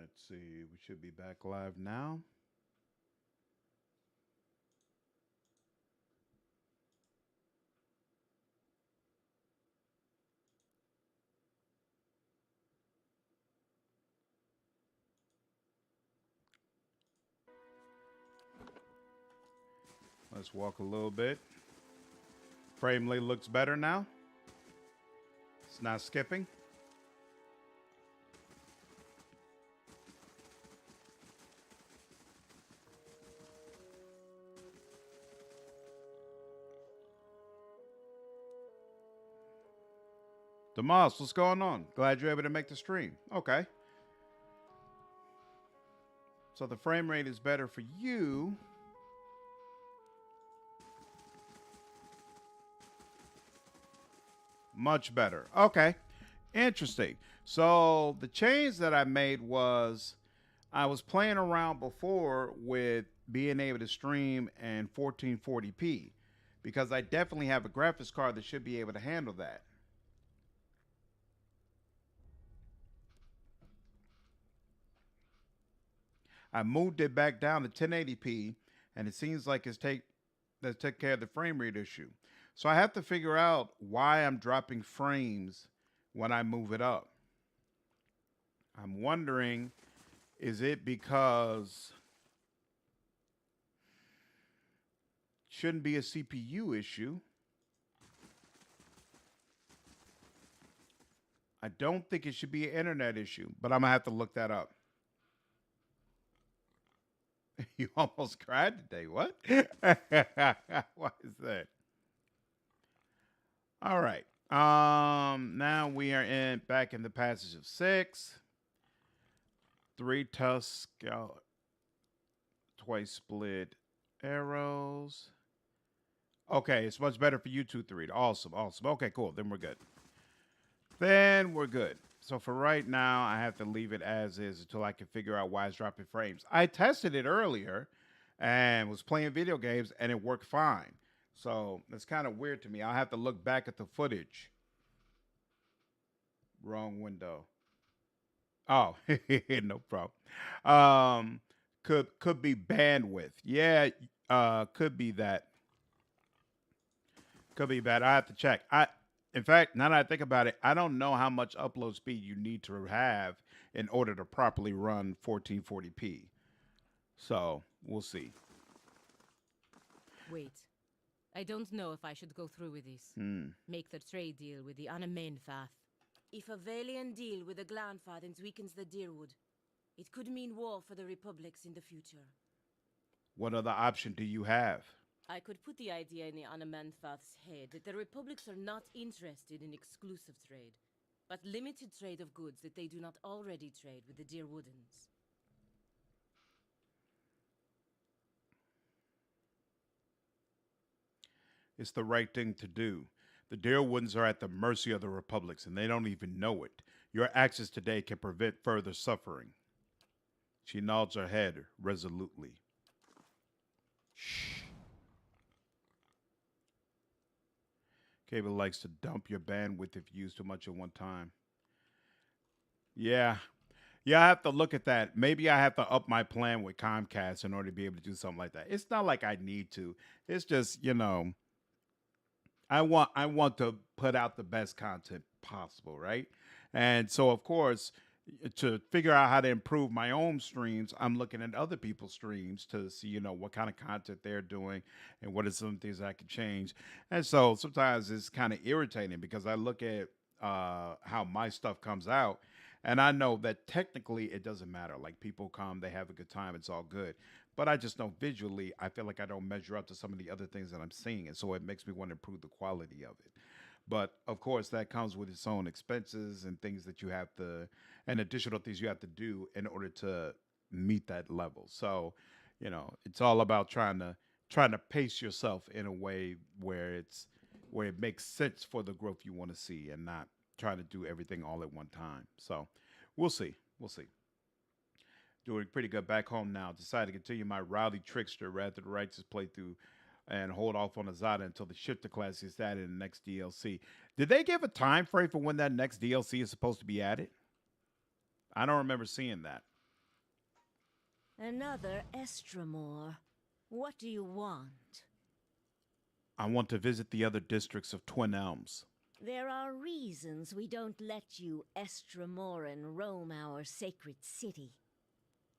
Let's see. We should be back live now. Let's walk a little bit. Frame rate looks better now. It's not skipping. Demas, what's going on? Glad you're able to make the stream. Okay. So the frame rate is better for you. Much better. Okay. Interesting. So the change that I made was I was playing around before with being able to stream in 1440p because I definitely have a graphics card that should be able to handle that. I moved it back down to 1080p and it seems like that took care of the frame rate issue. So I have to figure out why I'm dropping frames when I move it up. I'm wondering, is it because shouldn't be a CPU issue? I don't think it should be an internet issue, but I'm gonna have to look that up. You almost cried today. What? Why is that? All right. Now we are in back in the passage of six. Three tusk, twice split arrows. Okay, it's much better for you two to read. Awesome, awesome. Okay, cool. Then we're good. Then we're good. So for right now, I have to leave it as is until I can figure out why it's dropping frames. I tested it earlier and was playing video games and it worked fine. So it's kind of weird to me. I'll have to look back at the footage. Wrong window. Oh, no problem. Could be bandwidth. Yeah, could be that. Could be bad. I have to check. In fact, now that I think about it, I don't know how much upload speed you need to have in order to properly run 1440p. So we'll see. Wait. I don't know if I should go through with this. Make the trade deal with the Anamenfath. If a Valiant deal with the Glanfathens weakens the Deerwood, it could mean war for the Republics in the future. What other option do you have? I could put the idea in the Anamenfath's head that the Republics are not interested in exclusive trade, but limited trade of goods that they do not already trade with the Deerwoodens. It's the right thing to do. The Deerwoods are at the mercy of the Republics, and they don't even know it. Your actions today can prevent further suffering. She nods her head resolutely. Shh. Cable likes to dump your bandwidth if you use too much at one time. Yeah. Yeah, I have to look at that. Maybe I have to up my plan with Comcast in order to be able to do something like that. It's not like I need to. It's just, I want to put out the best content possible, right? And so of course, to figure out how to improve my own streams, I'm looking at other people's streams to see, what kind of content they're doing and what are some things I can change. And so sometimes it's kind of irritating because I look at how my stuff comes out and I know that technically it doesn't matter. Like people come, they have a good time, it's all good. But I just know visually, I feel like I don't measure up to some of the other things that I'm seeing. And so it makes me want to improve the quality of it. But of course, that comes with its own expenses and things that you have to, and additional things you have to do in order to meet that level. So, it's all about trying to pace yourself in a way where it makes sense for the growth you want to see, and not trying to do everything all at one time. So, we'll see. We'll see. Doing pretty good back home now. Decided to continue my rowdy trickster rather than righteous playthrough and hold off on Azada until the shifter class is added in the next DLC. Did they give a time frame for when that next DLC is supposed to be added? I don't remember seeing that. Another Estramore. What do you want? I want to visit the other districts of Twin Elms. There are reasons we don't let you Estramoran roam our sacred city.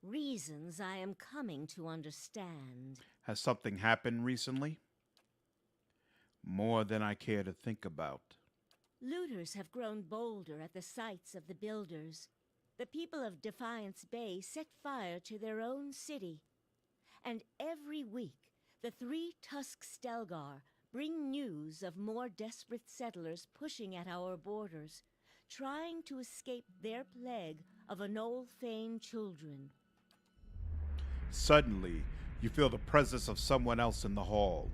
Reasons I am coming to understand. Has something happened recently? More than I care to think about. Looters have grown bolder at the sites of the builders. The people of Defiance Bay set fire to their own city. And every week, the three Tusk Stelgar bring news of more desperate settlers pushing at our borders, trying to escape their plague of Anolfane children. Suddenly, you feel the presence of someone else in the hall.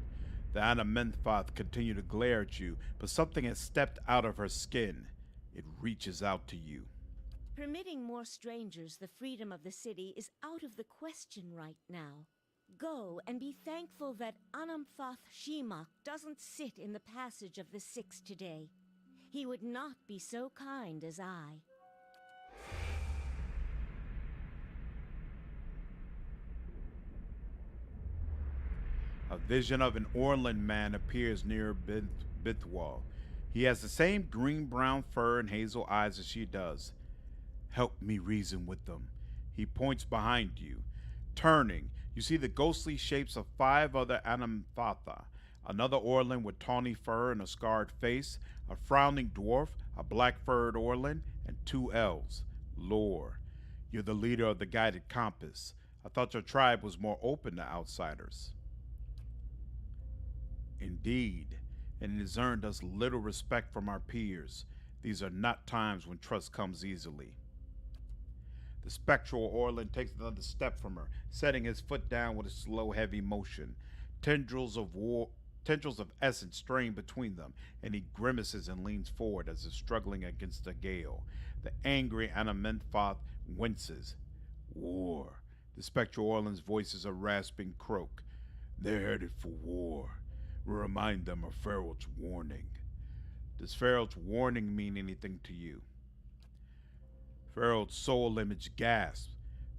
The Anamenfoth continue to glare at you, but something has stepped out of her skin. It reaches out to you. Permitting more strangers the freedom of the city is out of the question right now. Go and be thankful that Anamfoth Shimak doesn't sit in the passage of the Six today. He would not be so kind as I. A vision of an Orland man appears near Bithwal. He has the same green-brown fur and hazel eyes as she does. Help me reason with them. He points behind you. Turning, you see the ghostly shapes of 5 other Anamfatha. Another Orland with tawny fur and a scarred face, a frowning dwarf, a black-furred Orland, and 2 elves. Lore, you're the leader of the Guided Compass. I thought your tribe was more open to outsiders. Indeed, and it has earned us little respect from our peers. These are not times when trust comes easily. The spectral Orland takes another step from her, setting his foot down with a slow, heavy motion. Tendrils of essence strain between them, and he grimaces and leans forward as if struggling against a gale. The angry Anamenfoth winces. War. The spectral Orland's voice is a rasping croak. They're headed for war. Remind them of Feralt's warning. Does Feralt's warning mean anything to you? Feralt's soul image gasps.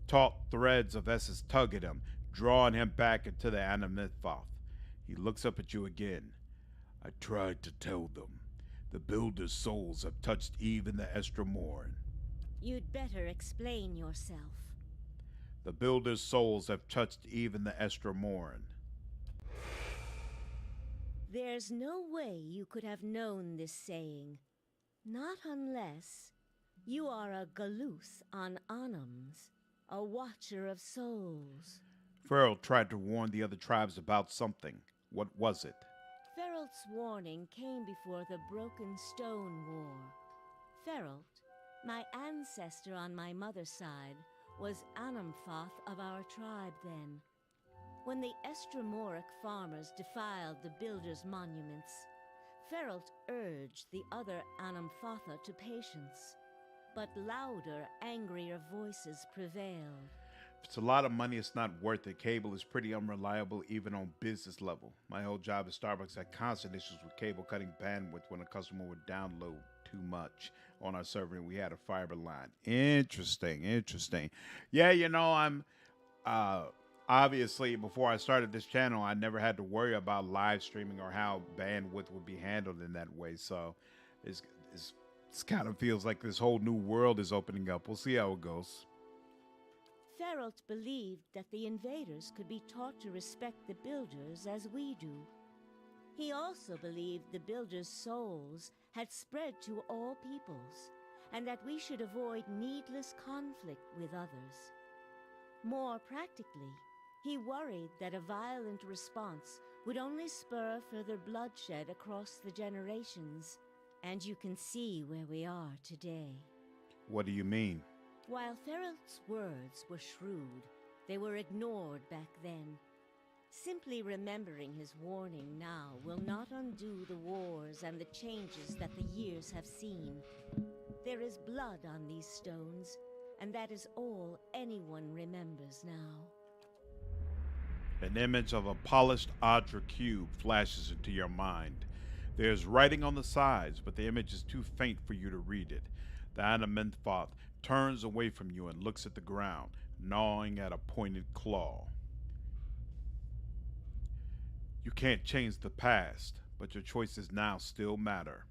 Taut threads of essence tug at him, drawing him back into the Anamythoth. He looks up at you again. I tried to tell them. The Builder's souls have touched even the Estramoran. You'd better explain yourself. The Builder's souls have touched even the Estramoran. There's no way you could have known this saying. Not unless you are a Galuth on Anams, a watcher of souls. Feralt tried to warn the other tribes about something. What was it? Feralt's warning came before the Broken Stone War. Feralt, my ancestor on my mother's side, was Anamfoth of our tribe then. When the Estramoric farmers defiled the builders' monuments, Feralt urged the other Anamfotha to patience, but louder, angrier voices prevailed. If it's a lot of money, it's not worth it. Cable is pretty unreliable even on business level. My whole job at Starbucks had constant issues with cable cutting bandwidth when a customer would download too much on our server and we had a fiber line. Interesting. Yeah, I'm obviously, before I started this channel, I never had to worry about live streaming or how bandwidth would be handled in that way. So it's kind of feels like this whole new world is opening up. We'll see how it goes. Feralt believed that the invaders could be taught to respect the builders as we do. He also believed the builders' souls had spread to all peoples, and that we should avoid needless conflict with others. More practically, he worried that a violent response would only spur further bloodshed across the generations, and you can see where we are today. What do you mean? While Feralt's words were shrewd, they were ignored back then. Simply remembering his warning now will not undo the wars and the changes that the years have seen. There is blood on these stones, and that is all anyone remembers now. An image of a polished Adra cube flashes into your mind. There's writing on the sides, but the image is too faint for you to read it. The Anamythoth turns away from you and looks at the ground. gnawing at a pointed claw. You can't change the past, but your choices now still matter.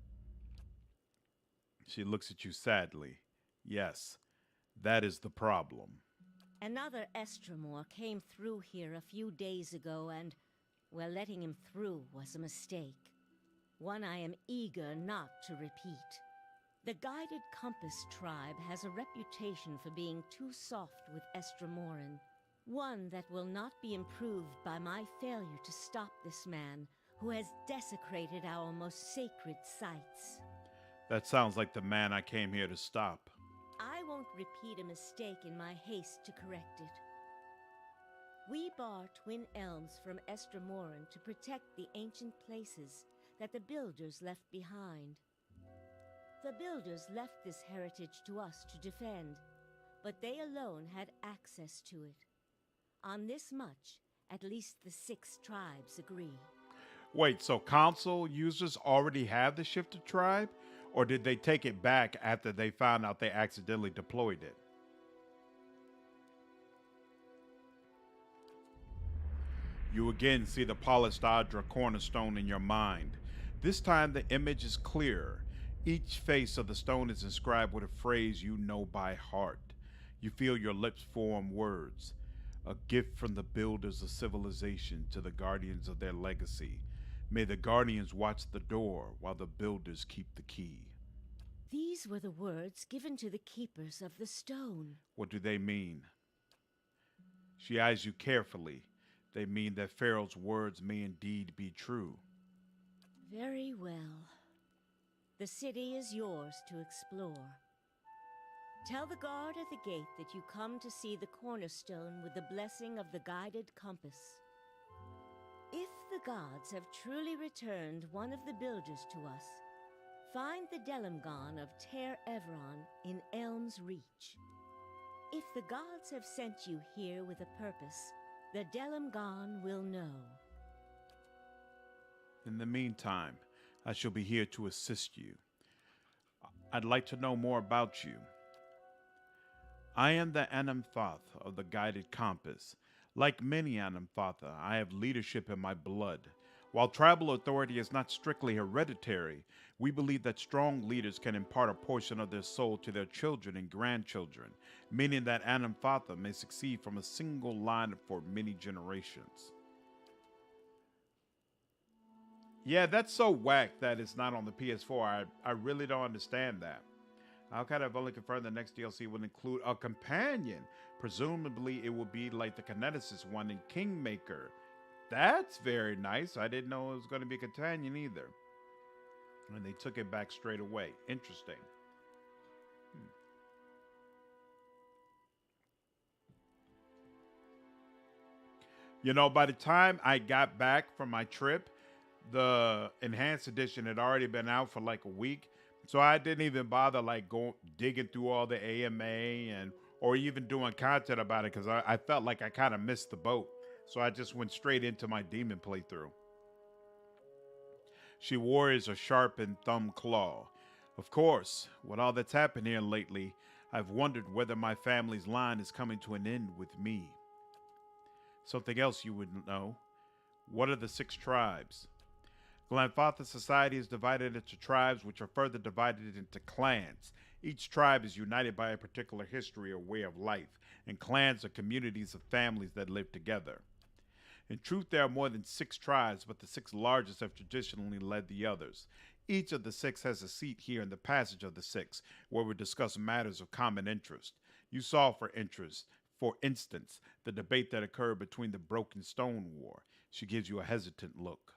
She looks at you sadly. Yes, that is the problem. Another Estremor came through here a few days ago, and, well, letting him through was a mistake. One I am eager not to repeat. The Guided Compass tribe has a reputation for being too soft with Estremoran. One that will not be improved by my failure to stop this man who has desecrated our most sacred sites. That sounds like the man I came here to stop. I won't repeat a mistake in my haste to correct it. We bar Twin Elms from Estremoran to protect the ancient places that the Builders left behind. The Builders left this heritage to us to defend, but they alone had access to it. On this much, at least the 6 tribes agree. Wait, so console users already have the shifted tribe? Or did they take it back after they found out they accidentally deployed it? You again see the polished Adra cornerstone in your mind. This time the image is clearer. Each face of the stone is inscribed with a phrase you know by heart. You feel your lips form words. A gift from the builders of civilization to the guardians of their legacy. May the guardians watch the door while the builders keep the key. These were the words given to the keepers of the stone. What do they mean? She eyes you carefully. They mean that Pharaoh's words may indeed be true. Very well. The city is yours to explore. Tell the guard at the gate that you come to see the cornerstone with the blessing of the Guided Compass. If the gods have truly returned one of the builders to us, find the Delimgon of Ter Everon in Elm's Reach. If the gods have sent you here with a purpose, the Delimgon will know. In the meantime, I shall be here to assist you. I'd like to know more about you. I am the Anamthoth of the Guided Compass. Like many Anamthotha, I have leadership in my blood. While tribal authority is not strictly hereditary, we believe that strong leaders can impart a portion of their soul to their children and grandchildren, meaning that Anamthotha may succeed from a single line for many generations. Yeah, that's so whack that it's not on the PS4. I really don't understand that. Alcad have only confirmed the next DLC will include a companion. Presumably, it will be like the Kineticist one in Kingmaker. That's very nice. I didn't know it was going to be a companion either. And they took it back straight away. Interesting. You know, by the time I got back from my trip, the enhanced edition had already been out for like a week. So I didn't even bother like going digging through all the AMA and or even doing content about it because I felt like I kind of missed the boat. So I just went straight into my demon playthrough. She warriors a sharpened thumb claw. Of course, with all that's happened here lately, I've wondered whether my family's line is coming to an end with me. Something else you wouldn't know. What are the 6 tribes? Glanfatha society is divided into tribes which are further divided into clans. Each tribe is united by a particular history or way of life, and clans are communities of families that live together. In truth, there are more than 6 tribes, but the 6 largest have traditionally led the others. Each of the 6 has a seat here in the Passage of the 6, where we discuss matters of common interest. You saw, for instance, the debate that occurred between the Broken Stone War. She gives you a hesitant look.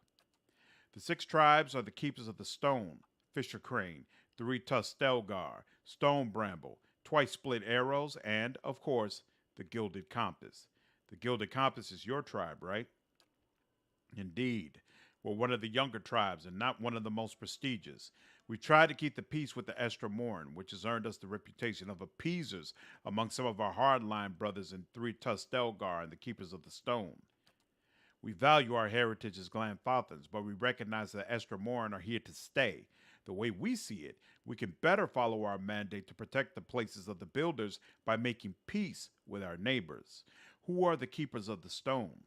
The 6 tribes are the Keepers of the Stone, Fisher Crane, Three-Tusked Stelgar, Stone Bramble, Twice Split Arrows, and, of course, the Gilded Compass. The Gilded Compass is your tribe, right? Indeed. We're one of the younger tribes and not one of the most prestigious. We try to keep the peace with the Estremoran, which has earned us the reputation of appeasers among some of our hardline brothers in Three-Tusked Stelgar and the Keepers of the Stone. We value our heritage as Glanfathans, but we recognize that Estramoran are here to stay. The way we see it, we can better follow our mandate to protect the places of the builders by making peace with our neighbors. Who are the keepers of the stone?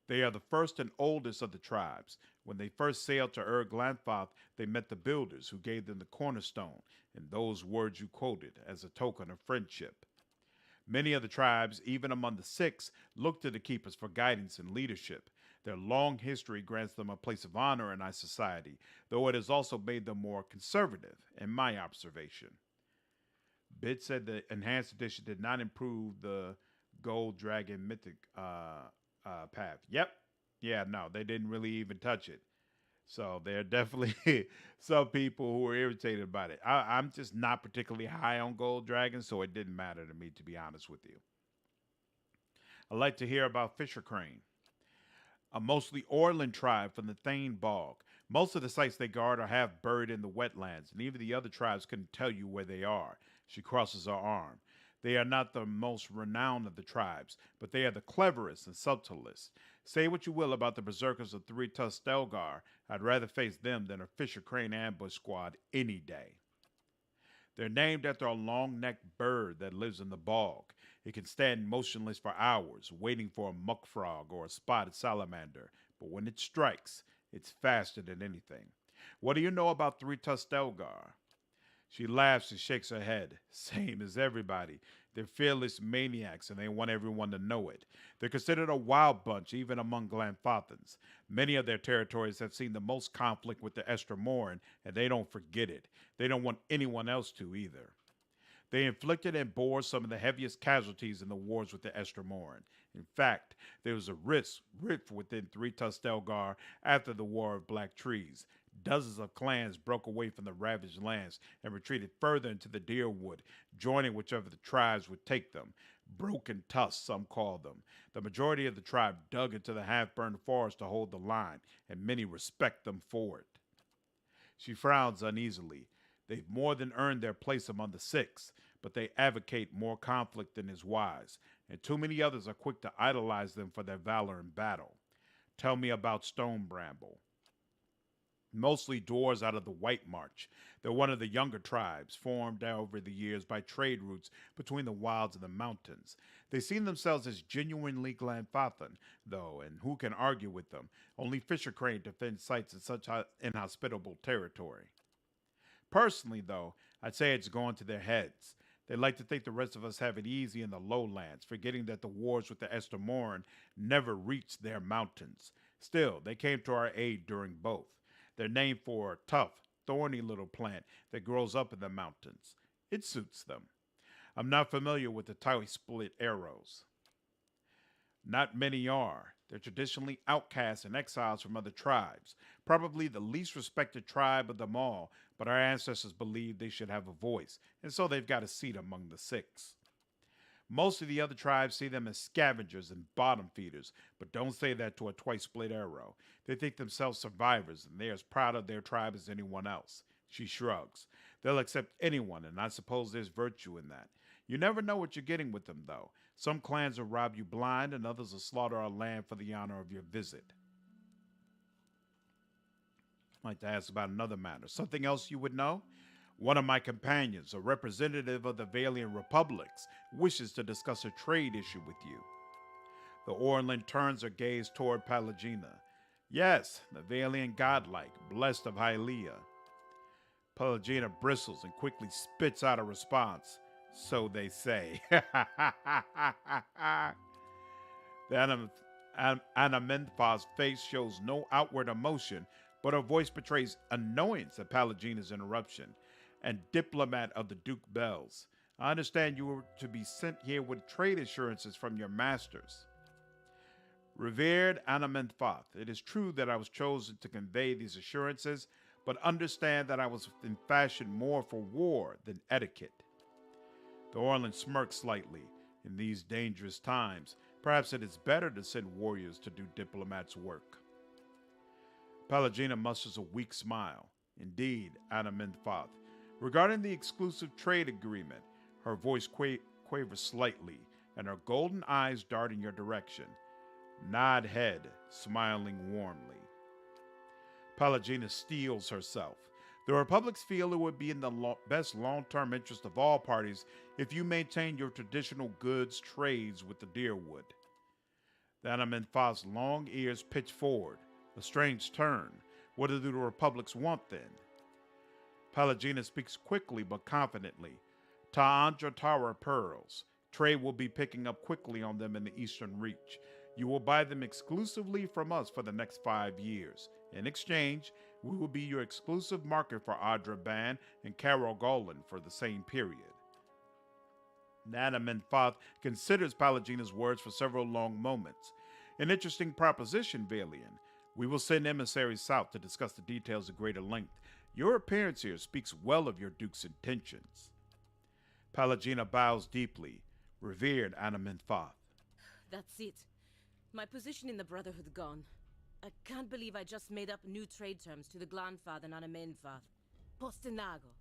They are the first and oldest of the tribes. When they first sailed to Glanfath, they met the builders who gave them the cornerstone and those words you quoted as a token of friendship. Many of the tribes, even among the six, look to the keepers for guidance and leadership. Their long history grants them a place of honor in our society, though it has also made them more conservative, in my observation. Bit said the enhanced edition did not improve the Gold Dragon Mythic path. Yep. Yeah, no, they didn't really even touch it. So there are definitely some people who are irritated about it. I'm just not particularly high on Gold Dragon, so it didn't matter to me, to be honest with you. I'd like to hear about Fisher Crane, a mostly Orland tribe from the Thane Bog. Most of the sites they guard are half buried in the wetlands, and even the other tribes couldn't tell you where they are. She crosses her arm. They are not the most renowned of the tribes, but they are the cleverest and subtlest. Say what you will about the berserkers of Three Tusk Stelgar, I'd rather face them than a Fisher Crane ambush squad any day. They're named after a long-necked bird that lives in the bog. It can stand motionless for hours, waiting for a muck frog or a spotted salamander, but when it strikes, it's faster than anything. What do you know about Three Tusk Stelgar? She laughs and shakes her head. Same as everybody. They're fearless maniacs, and they want everyone to know it. They're considered a wild bunch, even among Glanfathans. Many of their territories have seen the most conflict with the Estramoran, and they don't forget it. They don't want anyone else to either. They inflicted and bore some of the heaviest casualties in the wars with the Estramoran. In fact, there was a rift within Three Tusk Stelgar after the War of Black Trees. Dozens of clans broke away from the ravaged lands and retreated further into the Deerwood, joining whichever the tribes would take them. Broken tusks, some call them. The majority of the tribe dug into the half-burned forest to hold the line, and many respect them for it. She frowns uneasily. They've more than earned their place among the six, but they advocate more conflict than is wise, and too many others are quick to idolize them for their valor in battle. Tell me about Stone Bramble. Mostly dwarves out of the White March. They're one of the younger tribes, formed over the years by trade routes between the wilds and the mountains. They see themselves as genuinely Glanfathan, though, and who can argue with them? Only Fisher Crane defends sites in such inhospitable territory. Personally, though, I'd say it's gone to their heads. They like to think the rest of us have it easy in the lowlands, forgetting that the wars with the Estramoran never reached their mountains. Still, they came to our aid during both. They're named for a tough, thorny little plant that grows up in the mountains. It suits them. I'm not familiar with the tightly split arrows. Not many are. They're traditionally outcasts and exiles from other tribes, probably the least respected tribe of them all, but our ancestors believed they should have a voice, and so they've got a seat among the six. Most of the other tribes see them as scavengers and bottom feeders, but don't say that to a twice split arrow. They think themselves survivors, and they're as proud of their tribe as anyone else. She shrugs. They'll accept anyone, and I suppose there's virtue in that. You never know what you're getting with them, though. Some clans will rob you blind, and others will slaughter our land for the honor of your visit. I'd like to ask about another matter. Something else you would know? One of my companions, a representative of the Valian Republics, wishes to discuss a trade issue with you. The Orlin turns her gaze toward Pelagina. Yes, the Valian godlike, blessed of Hylia. Pelagina bristles and quickly spits out a response. So they say. The Anamentha's face shows no outward emotion, but her voice betrays annoyance at Pelagina's interruption. And diplomat of the Duke Bells, I understand you were to be sent here with trade assurances from your masters. Revered Anamenthath, it is true that I was chosen to convey these assurances, but understand that I was in fashion more for war than etiquette. The Orlin smirks slightly. In these dangerous times, perhaps it is better to send warriors to do diplomats' work. Pelagina musters a weak smile. Indeed, Anamenthath. Regarding the exclusive trade agreement, her voice quavers slightly, and her golden eyes dart in your direction. Nod head, smiling warmly. Pelagina steels herself. The Republics feel it would be in the best long-term interest of all parties if you maintain your traditional goods trades with the Deerwood. The Amenfath's long ears pitch forward. A strange turn. What do the Republics want then? Pelagina speaks quickly but confidently. Ta'andra Tower pearls. Trade will be picking up quickly on them in the Eastern Reach. You will buy them exclusively from us for the next 5 years. In exchange, we will be your exclusive market for Adraban and Carol Golan for the same period. Nana Menfath considers Pelagina's words for several long moments. An interesting proposition, Valian. We will send emissaries south to discuss the details at greater length. Your appearance here speaks well of your duke's intentions. Pelagina bows deeply. Revered Anna Menfath. That's it. My position in the Brotherhood gone. I can't believe I just made up new trade terms to the Glanfath and Anamenfath. Postinago.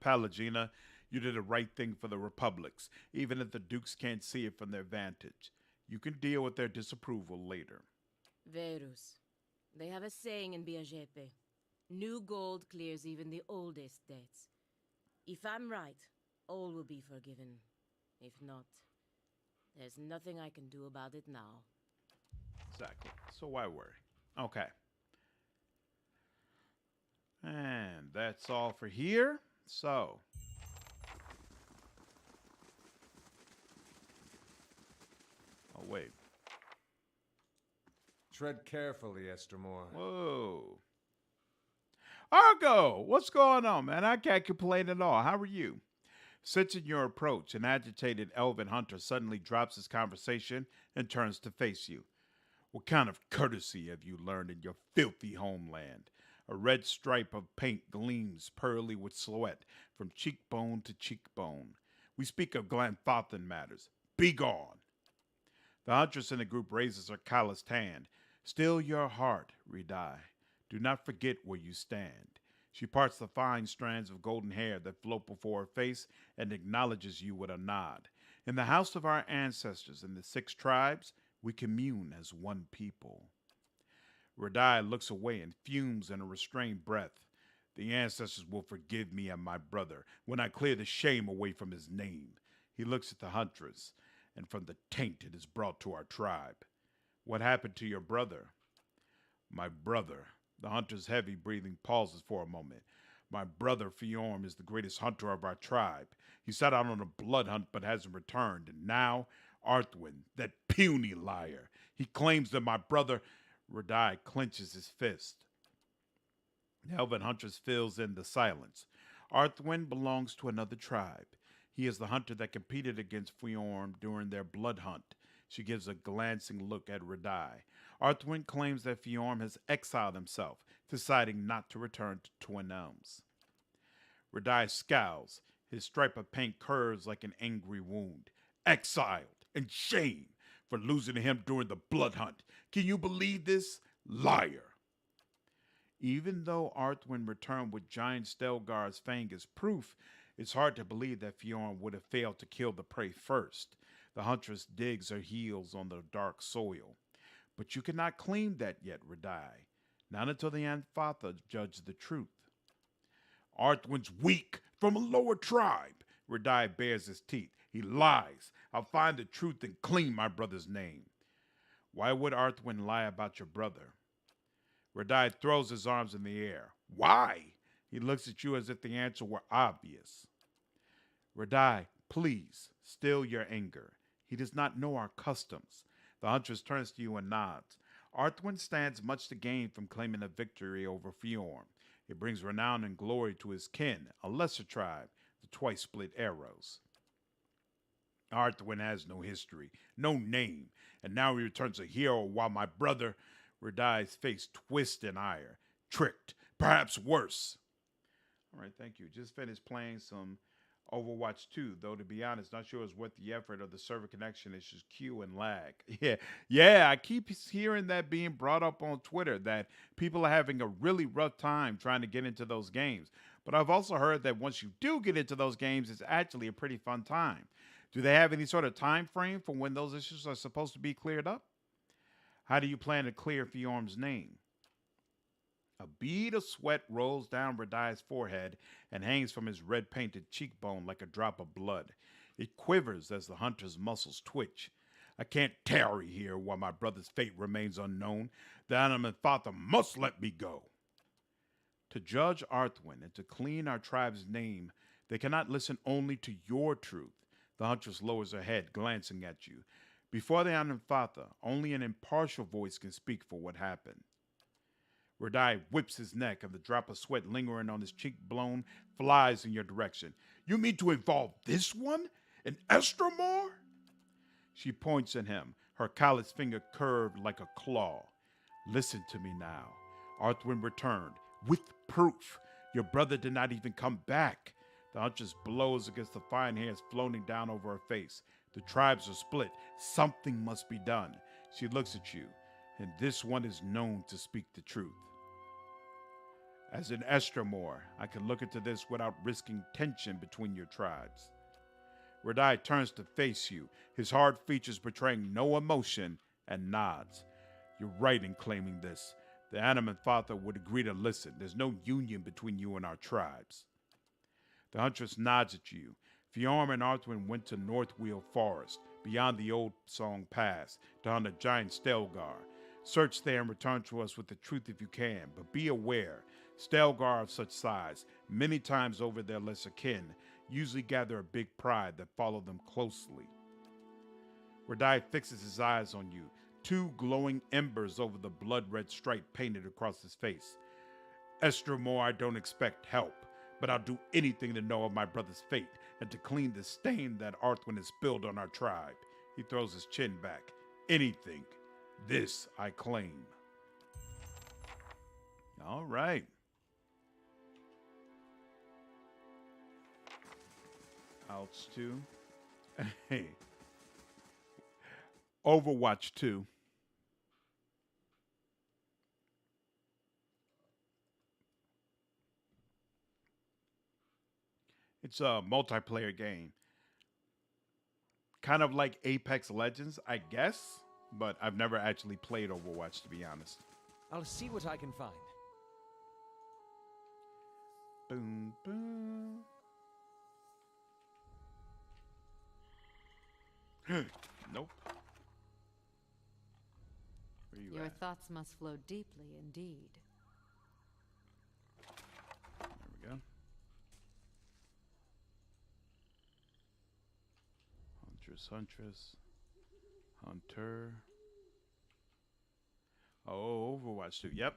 Pelagina, you did the right thing for the Republics, even if the dukes can't see it from their vantage. You can deal with their disapproval later. Verus. They have a saying in Biajepe. New gold clears even the oldest debts. If I'm right, all will be forgiven. If not, there's nothing I can do about it now. Exactly. So why worry? Okay. And that's all for here. So. Oh, wait. Tread carefully, Estermore. Whoa. Argo, what's going on, man? I can't complain at all. How are you? Sensing your approach, an agitated elven hunter suddenly drops his conversation and turns to face you. What kind of courtesy have you learned in your filthy homeland? A red stripe of paint gleams pearly with sweat from cheekbone to cheekbone. We speak of Glanthathan matters. Be gone! The huntress in the group raises her calloused hand. Still your heart, Redai. Do not forget where you stand. She parts the fine strands of golden hair that float before her face and acknowledges you with a nod. In the house of our ancestors in the 6 tribes, we commune as one people. Redai looks away and fumes in a restrained breath. The ancestors will forgive me and my brother when I clear the shame away from his name. He looks at the huntress, and from the taint it is brought to our tribe. What happened to your brother? My brother. The hunter's heavy breathing pauses for a moment. My brother Fiorm is the greatest hunter of our tribe. He set out on a blood hunt but hasn't returned. And now, Arthwin, that puny liar. He claims that my brother... Redai clenches his fist. The elven huntress fills in the silence. Arthwin belongs to another tribe. He is the hunter that competed against Fiorm during their blood hunt. She gives a glancing look at Redai. Arthwin claims that Fiorm has exiled himself, deciding not to return to Twin Elms. Redai scowls. His stripe of paint curves like an angry wound. Exiled and shame for losing to him during the blood hunt. Can you believe this? Liar. Even though Arthwin returned with giant Stelgar's fang as proof, it's hard to believe that Fiorm would have failed to kill the prey first. The huntress digs her heels on the dark soil. But you cannot claim that yet, Redai. Not until the Anfatha judge the truth. Arthwin's weak, from a lower tribe. Redai bares his teeth. He lies. I'll find the truth and clean my brother's name. Why would Arthwin lie about your brother? Redai throws his arms in the air. Why? He looks at you as if the answer were obvious. Redai, please, still your anger. He does not know our customs. The huntress turns to you and nods. Arthwin stands much to gain from claiming a victory over Fiorm. It brings renown and glory to his kin, a lesser tribe, the twice-split Arrows. Arthwin has no history, no name, and now he returns a hero while my brother... Redai's face twists in ire. Tricked, perhaps worse. All right, thank you. Just finished playing some Overwatch 2, though to be honest, not sure it's worth the effort of the server connection issues, queue and lag. Yeah, I keep hearing that being brought up on Twitter, that people are having a really rough time trying to get into those games. But I've also heard that once you do get into those games, it's actually a pretty fun time. Do they have any sort of time frame for when those issues are supposed to be cleared up? How do you plan to clear Fiorm's name? A bead of sweat rolls down Radai's forehead and hangs from his red painted cheekbone like a drop of blood. It quivers as the hunter's muscles twitch. I can't tarry here while my brother's fate remains unknown. The Animate Father must let me go. To judge Arthwin and to clean our tribe's name, they cannot listen only to your truth. The huntress lowers her head, glancing at you. Before the Anamfatha, only an impartial voice can speak for what happened. Radai whips his neck, and the drop of sweat lingering on his cheekbone flies in your direction. You mean to involve this one? An Estromor? She points at him, her calloused finger curved like a claw. Listen to me now. Arthwin returned, with proof. Your brother did not even come back. The huntress blows against the fine hairs floating down over her face. The tribes are split. Something must be done. She looks at you, and this one is known to speak the truth. As an Estromor, I can look into this without risking tension between your tribes. Radai turns to face you, his hard features betraying no emotion, and nods. You're right in claiming this. The Animate Father would agree to listen. There's no union between you and our tribes. The huntress nods at you. Fiorm and Arthwin went to Northwheel Forest, beyond the Old Song Pass, to hunt a giant Stelgar. Search there and return to us with the truth if you can, but be aware, Stelgar of such size, many times over their lesser kin, usually gather a big pride that follow them closely. Radai fixes his eyes on you, two glowing embers over the blood-red stripe painted across his face. Estromor, I don't expect help, but I'll do anything to know of my brother's fate and to clean the stain that Arthwin has spilled on our tribe. He throws his chin back. Anything. This I claim. All right. Outs 2. Hey. Overwatch 2. It's a multiplayer game. Kind of like Apex Legends, I guess, but I've never actually played Overwatch, to be honest. I'll see what I can find. Boom, boom. Nope. Where you Your at? thoughts must flow deeply indeed. There we go. Huntress. Hunter. Oh, Overwatch 2. Yep.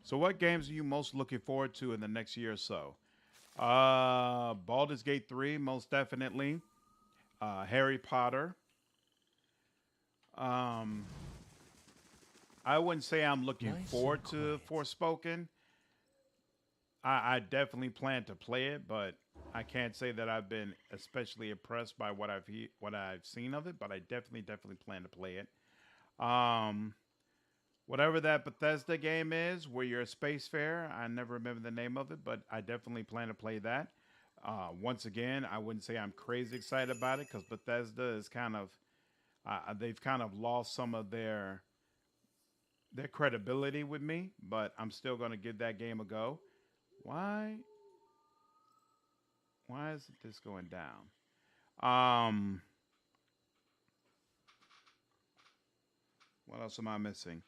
So what games are you most looking forward to in the next year or so? Baldur's Gate 3, most definitely. Harry Potter. I wouldn't say I'm looking Nice forward and to quiet. Forspoken. I definitely plan to play it, but I can't say that I've been especially impressed by what I've seen of it. But I definitely plan to play it. Whatever that Bethesda game is, where you're a space farer, I never remember the name of it, but I definitely plan to play that. Once again, I wouldn't say I'm crazy excited about it because Bethesda is kind of they've kind of lost some of their credibility with me, but I'm still going to give that game a go. Why isn't this going down? What else am I missing?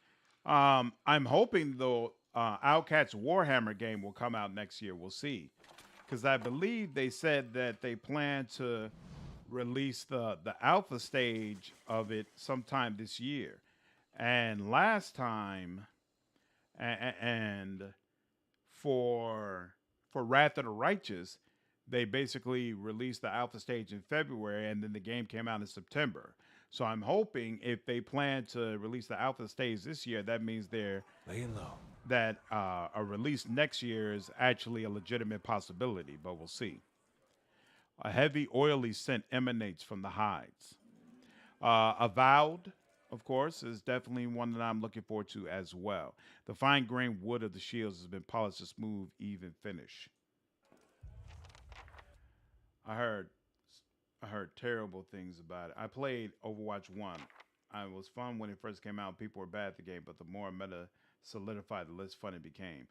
I'm hoping though Outcat's Warhammer game will come out next year. We'll see, because I believe they said that they plan to release the alpha stage of it sometime this year. And last time, and for Wrath of the Righteous, they basically released the alpha stage in February, and then the game came out in September. So I'm hoping if they plan to release the alpha stage this year, that means Laying low. that a release next year is actually a legitimate possibility, but we'll see. A heavy, oily scent emanates from the hides. Avowed, of course, is definitely one that I'm looking forward to as well. The fine grained wood of the shields has been polished to smooth, even finish. I heard terrible things about it. I played Overwatch 1 I was fun when it first came out. People were bad at the game, but the more meta solidified, the less fun it became.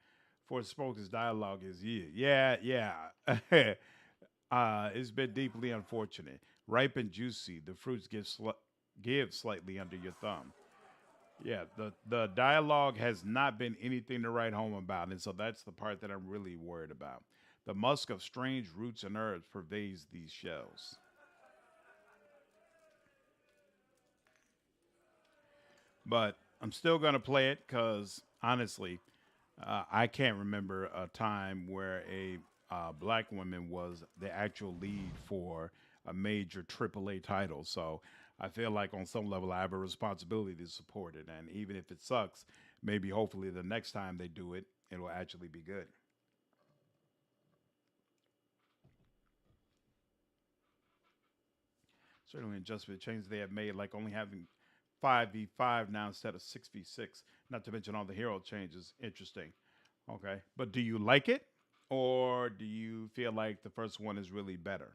Forspoken's dialogue is yeah. It's been deeply unfortunate. Ripe and juicy, the fruits give slightly under your thumb. Yeah, the dialogue has not been anything to write home about, and so that's the part that I'm really worried about. The musk of strange roots and herbs pervades these shells. But I'm still gonna play it because honestly, I can't remember a time where a black woman was the actual lead for a major AAA title. So I feel like on some level I have a responsibility to support it, and even if it sucks, maybe hopefully the next time they do it, it will actually be good. Certainly, adjustment changes they have made, like only having 5v5 now instead of 6v6. Not to mention all the hero changes. Interesting. Okay. But do you like it? Or do you feel like the first one is really better?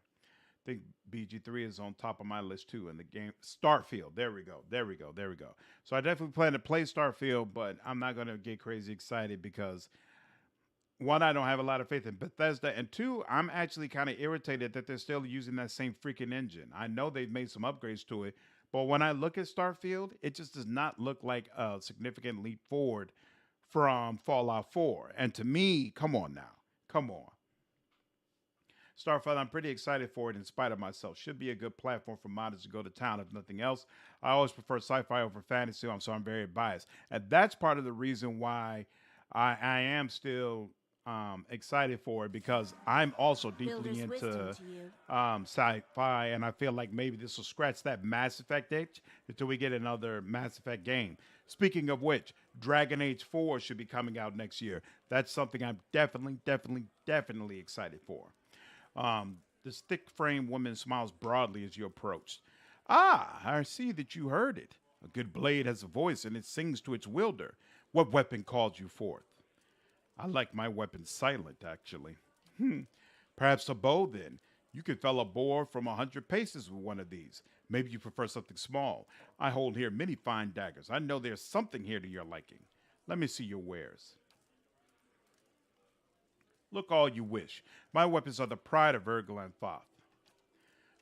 I think BG3 is on top of my list too. And the game Starfield. There we go. There we go. There we go. So I definitely plan to play Starfield, but I'm not going to get crazy excited because one, I don't have a lot of faith in Bethesda, and two, I'm actually kind of irritated that they're still using that same freaking engine. I know they've made some upgrades to it, but when I look at Starfield, it just does not look like a significant leap forward from Fallout 4. And to me, come on now, come on. Starfield, I'm pretty excited for it in spite of myself. Should be a good platform for modders to go to town, if nothing else. I always prefer sci-fi over fantasy, so I'm very biased. And that's part of the reason why I am still excited for it, because I'm also deeply Builder's wisdom into to you. sci-fi, and I feel like maybe this will scratch that Mass Effect itch until we get another Mass Effect game. Speaking of which, Dragon Age 4 should be coming out next year. That's something I'm definitely excited for. This thick frame woman smiles broadly as you approach. Ah, I see that you heard it. A good blade has a voice and it sings to its wielder. What weapon called you forth? I like my weapon silent, actually. Perhaps a bow, then. You could fell a boar from 100 paces with one of these. Maybe you prefer something small. I hold here many fine daggers. I know there's something here to your liking. Let me see your wares. Look all you wish. My weapons are the pride of Erglan Thoth.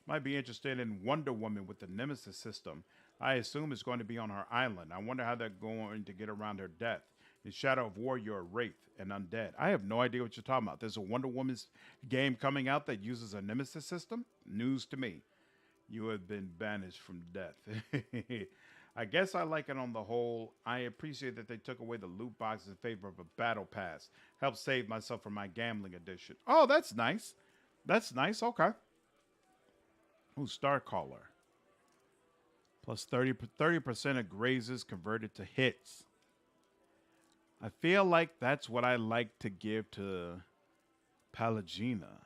Might be interested in Wonder Woman with the Nemesis system. I assume it's going to be on her island. I wonder how they're going to get around her death. In Shadow of War, you're a wraith and undead. I have no idea what you're talking about. There's a Wonder Woman's game coming out that uses a Nemesis system? News to me. You have been banished from death. I guess I like it on the whole. I appreciate that they took away the loot boxes in favor of a battle pass. Help save myself from my gambling addiction. Oh, that's nice. That's nice. Okay. Ooh, Starcaller. Plus 30% of grazes converted to hits. I feel like that's what I like to give to Palagina.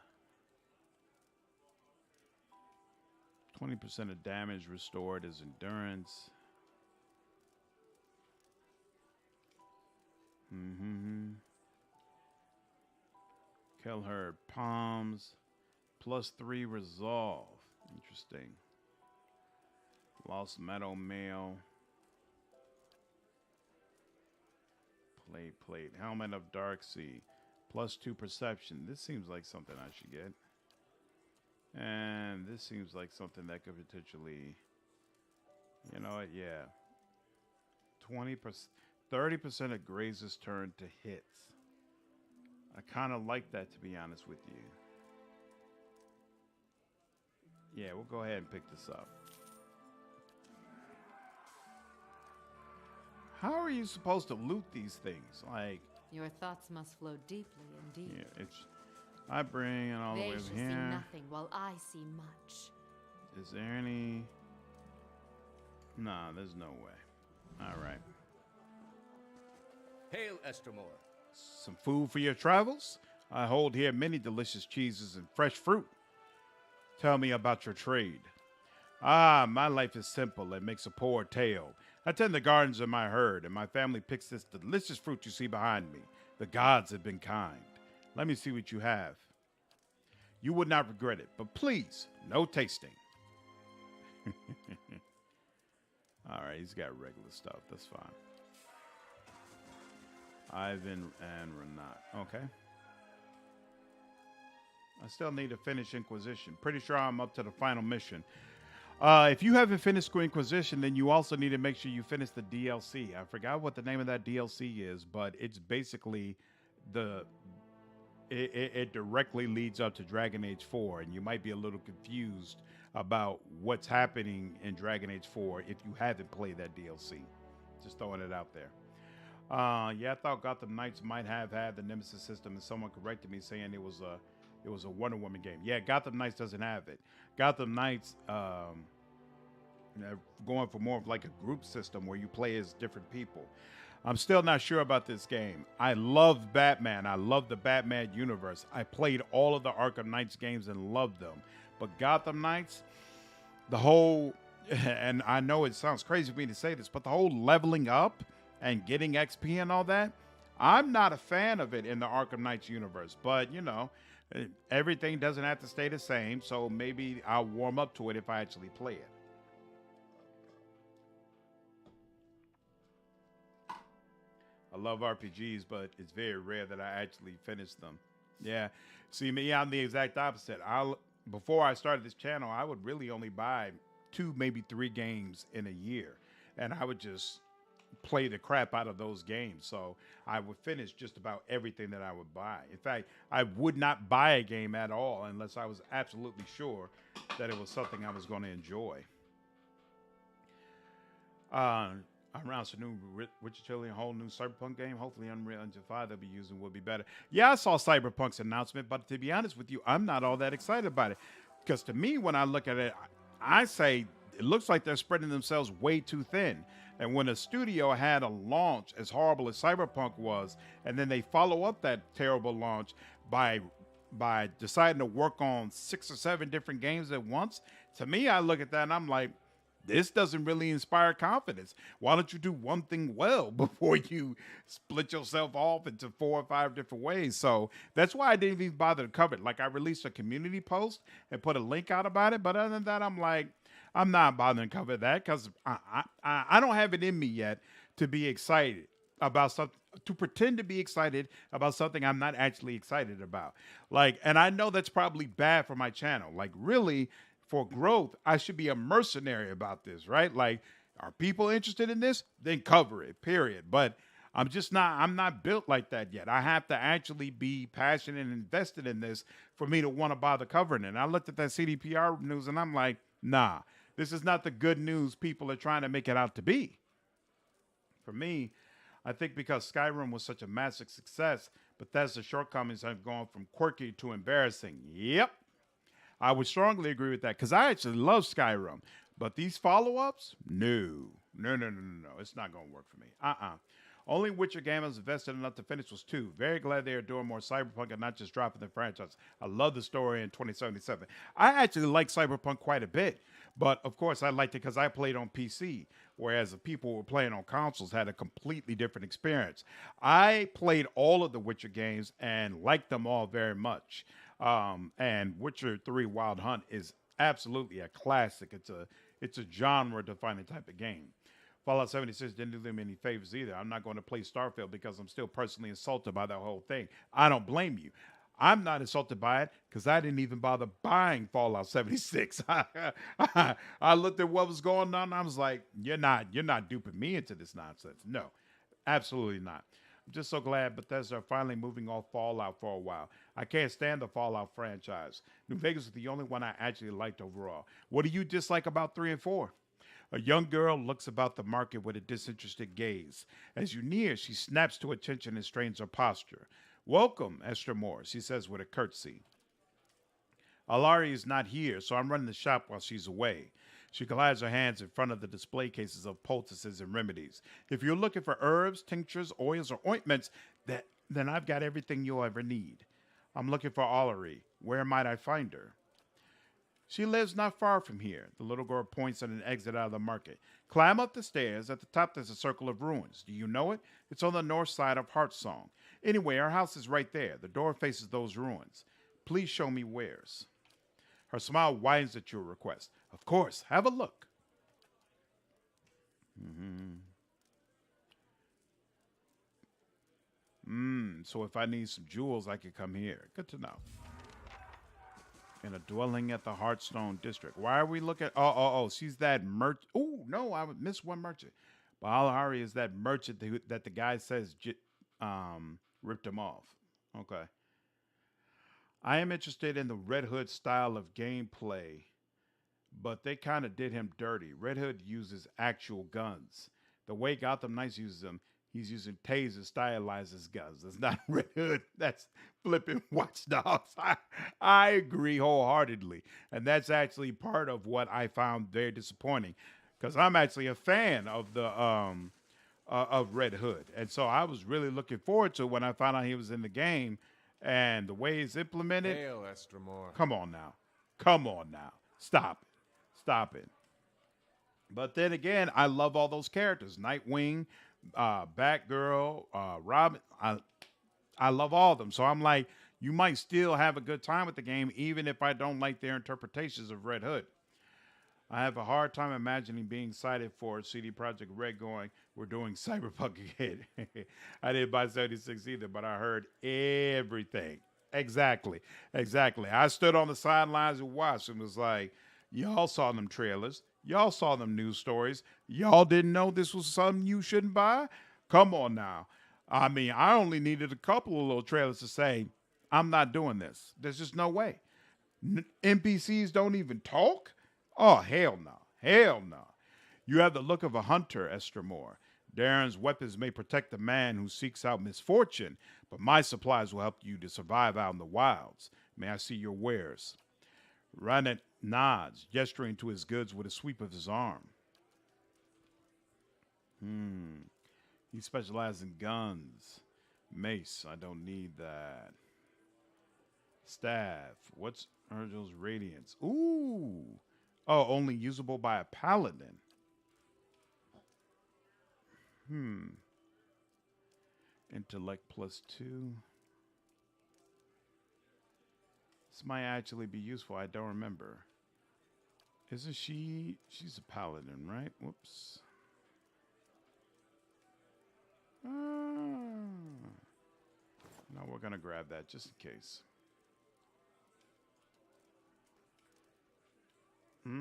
20% of damage restored is endurance. Kill her palms. Plus 3 resolve. Interesting. Lost metal mail. Plate. Helmet of Dark Sea. Plus 2 perception. This seems like something I should get. And this seems like something that could potentially, you know what, yeah. 20%, 30% of grazes turn to hits. I kind of like that, to be honest with you. Yeah, we'll go ahead and pick this up. How are you supposed to loot these things? Like, Your thoughts must flow deeply indeed. yeah, it's. I bring it all the They way shall over see here. nothing while I see much. Is there any? Nah, there's no way. All right. Hail, Estermore. Some food for your travels? I hold here many delicious cheeses and fresh fruit. Tell me about your trade. Ah, my life is simple and makes a poor tale. I tend the gardens of my herd, and my family picks this delicious fruit you see behind me. The gods have been kind. Let me see what you have. You would not regret it, but please, no tasting. All right, he's got regular stuff. That's fine. Ivan and Renat. Okay. I still need to finish Inquisition. Pretty sure I'm up to the final mission. If you haven't finished Inquisition, then you also need to make sure you finish the DLC. I forgot what the name of that DLC is, but it's basically it directly leads up to Dragon Age 4, and you might be a little confused about what's happening in Dragon Age 4 if you haven't played that DLC. Just throwing it out there. Yeah, I thought Gotham Knights might have had the Nemesis system, and someone corrected me saying it was a Wonder Woman game. Yeah, Gotham Knights doesn't have it. Gotham Knights going for more of like a group system where you play as different people. I'm still not sure about this game. I love Batman. I love the Batman universe. I played all of the Arkham Knights games and loved them. But Gotham Knights, the whole, and I know it sounds crazy for me to say this, but the whole leveling up and getting XP and all that, I'm not a fan of it in the Arkham Knights universe. But, you know, everything doesn't have to stay the same, so maybe I'll warm up to it if I actually play it. I love RPGs, but it's very rare that I actually finish them. Yeah. See, me, I'm the exact opposite. Before I started this channel, I would really only buy 2, maybe 3 games in a year. And I would just play the crap out of those games. So I would finish just about everything that I would buy. In fact, I would not buy a game at all unless I was absolutely sure that it was something I was going to enjoy. I announced a new Witcher Trilogy, a whole new Cyberpunk game. Hopefully Unreal Engine 5 they'll be using will be better. Yeah, I saw Cyberpunk's announcement, but to be honest with you, I'm not all that excited about it. Because to me, when I look at it, I say it looks like they're spreading themselves way too thin. And when a studio had a launch as horrible as Cyberpunk was, and then they follow up that terrible launch by deciding to work on 6 or 7 different games at once, to me, I look at that and I'm like, this doesn't really inspire confidence. Why don't you do one thing well before you split yourself off into 4 or 5 different ways? So that's why I didn't even bother to cover it. Like, I released a community post and put a link out about it. But other than that, I'm like, I'm not bothering to cover that because I don't have it in me yet to be excited about something, to pretend to be excited about something I'm not actually excited about. Like, and I know that's probably bad for my channel. Like, really, for growth, I should be a mercenary about this, right? Like, are people interested in this? Then cover it, period. But I'm not built like that yet. I have to actually be passionate and invested in this for me to want to bother covering it. And I looked at that CDPR news and I'm like, nah, this is not the good news people are trying to make it out to be. For me, I think because Skyrim was such a massive success, Bethesda's shortcomings have gone from quirky to embarrassing. Yep. I would strongly agree with that because I actually love Skyrim. But these follow-ups, no. It's not going to work for me. Only Witcher game I was invested enough to finish was 2. Very glad they are doing more Cyberpunk and not just dropping the franchise. I love the story in 2077. I actually like Cyberpunk quite a bit. But, of course, I liked it because I played on PC, whereas the people who were playing on consoles had a completely different experience. I played all of the Witcher games and liked them all very much. And Witcher 3 Wild Hunt is absolutely a classic. It's a genre-defining type of game. Fallout 76 didn't do them any favors either. I'm not going to play Starfield because I'm still personally insulted by that whole thing. I don't blame you. I'm not insulted by it because I didn't even bother buying Fallout 76. I looked at what was going on and I was like, you're not duping me into this nonsense. No, absolutely not. I'm just so glad Bethesda are finally moving off Fallout for a while. I can't stand the Fallout franchise. New Vegas is the only one I actually liked overall. What do you dislike about 3 and 4? A young girl looks about the market with a disinterested gaze. As you near, she snaps to attention and strains her posture. Welcome, Esther Moore, she says with a curtsy. Alari is not here, so I'm running the shop while she's away. She glides her hands in front of the display cases of poultices and remedies. If you're looking for herbs, tinctures, oils, or ointments, then I've got everything you'll ever need. I'm looking for Alari. Where might I find her? She lives not far from here. The little girl points at an exit out of the market. Climb up the stairs. At the top, there's a circle of ruins. Do you know it? It's on the north side of Heartsong. Anyway, our house is right there. The door faces those ruins. Please show me where's. Her smile widens at your request. Of course, have a look. So if I need some jewels, I could come here. Good to know. In a dwelling at the Heartstone district. Why are we looking? Oh. She's that merchant. Oh no, I would miss one merchant. Balahari is that merchant that the guy says ripped him off. Okay. I am interested in the Red Hood style of gameplay, but they kind of did him dirty. Red Hood uses actual guns. The way Gotham Knights uses them, he's using tasers stylized as guns. That's not Red Hood. That's flipping watchdogs. I agree wholeheartedly. And that's actually part of what I found very disappointing. Because I'm actually a fan of the of Red Hood. And so I was really looking forward to when I found out he was in the game and the way it's implemented. Hail, Estremor. Come on now. Come on now. Stop it. Stop it. But then again, I love all those characters. Nightwing, Batgirl, Robin. I love all of them. So I'm like, you might still have a good time with the game, even if I don't like their interpretations of Red Hood. I have a hard time imagining being cited for CD Projekt Red going, we're doing Cyberpunk again. I didn't buy 76 either, but I heard everything. Exactly. I stood on the sidelines and watched and was like, y'all saw them trailers. Y'all saw them news stories. Y'all didn't know this was something you shouldn't buy? Come on now. I mean, I only needed a couple of little trailers to say, I'm not doing this. There's just no way. NPCs don't even talk? Oh, hell no. Hell no. You have the look of a hunter, Estremor. Darren's weapons may protect the man who seeks out misfortune, but my supplies will help you to survive out in the wilds. May I see your wares? Ranit nods, gesturing to his goods with a sweep of his arm. He specializes in guns. Mace, I don't need that. Staff, what's Urgel's Radiance? Ooh. Oh, only usable by a paladin. Intellect +2. This might actually be useful. I don't remember. Isn't she? She's a paladin, right? Whoops. No, we're going to grab that just in case. I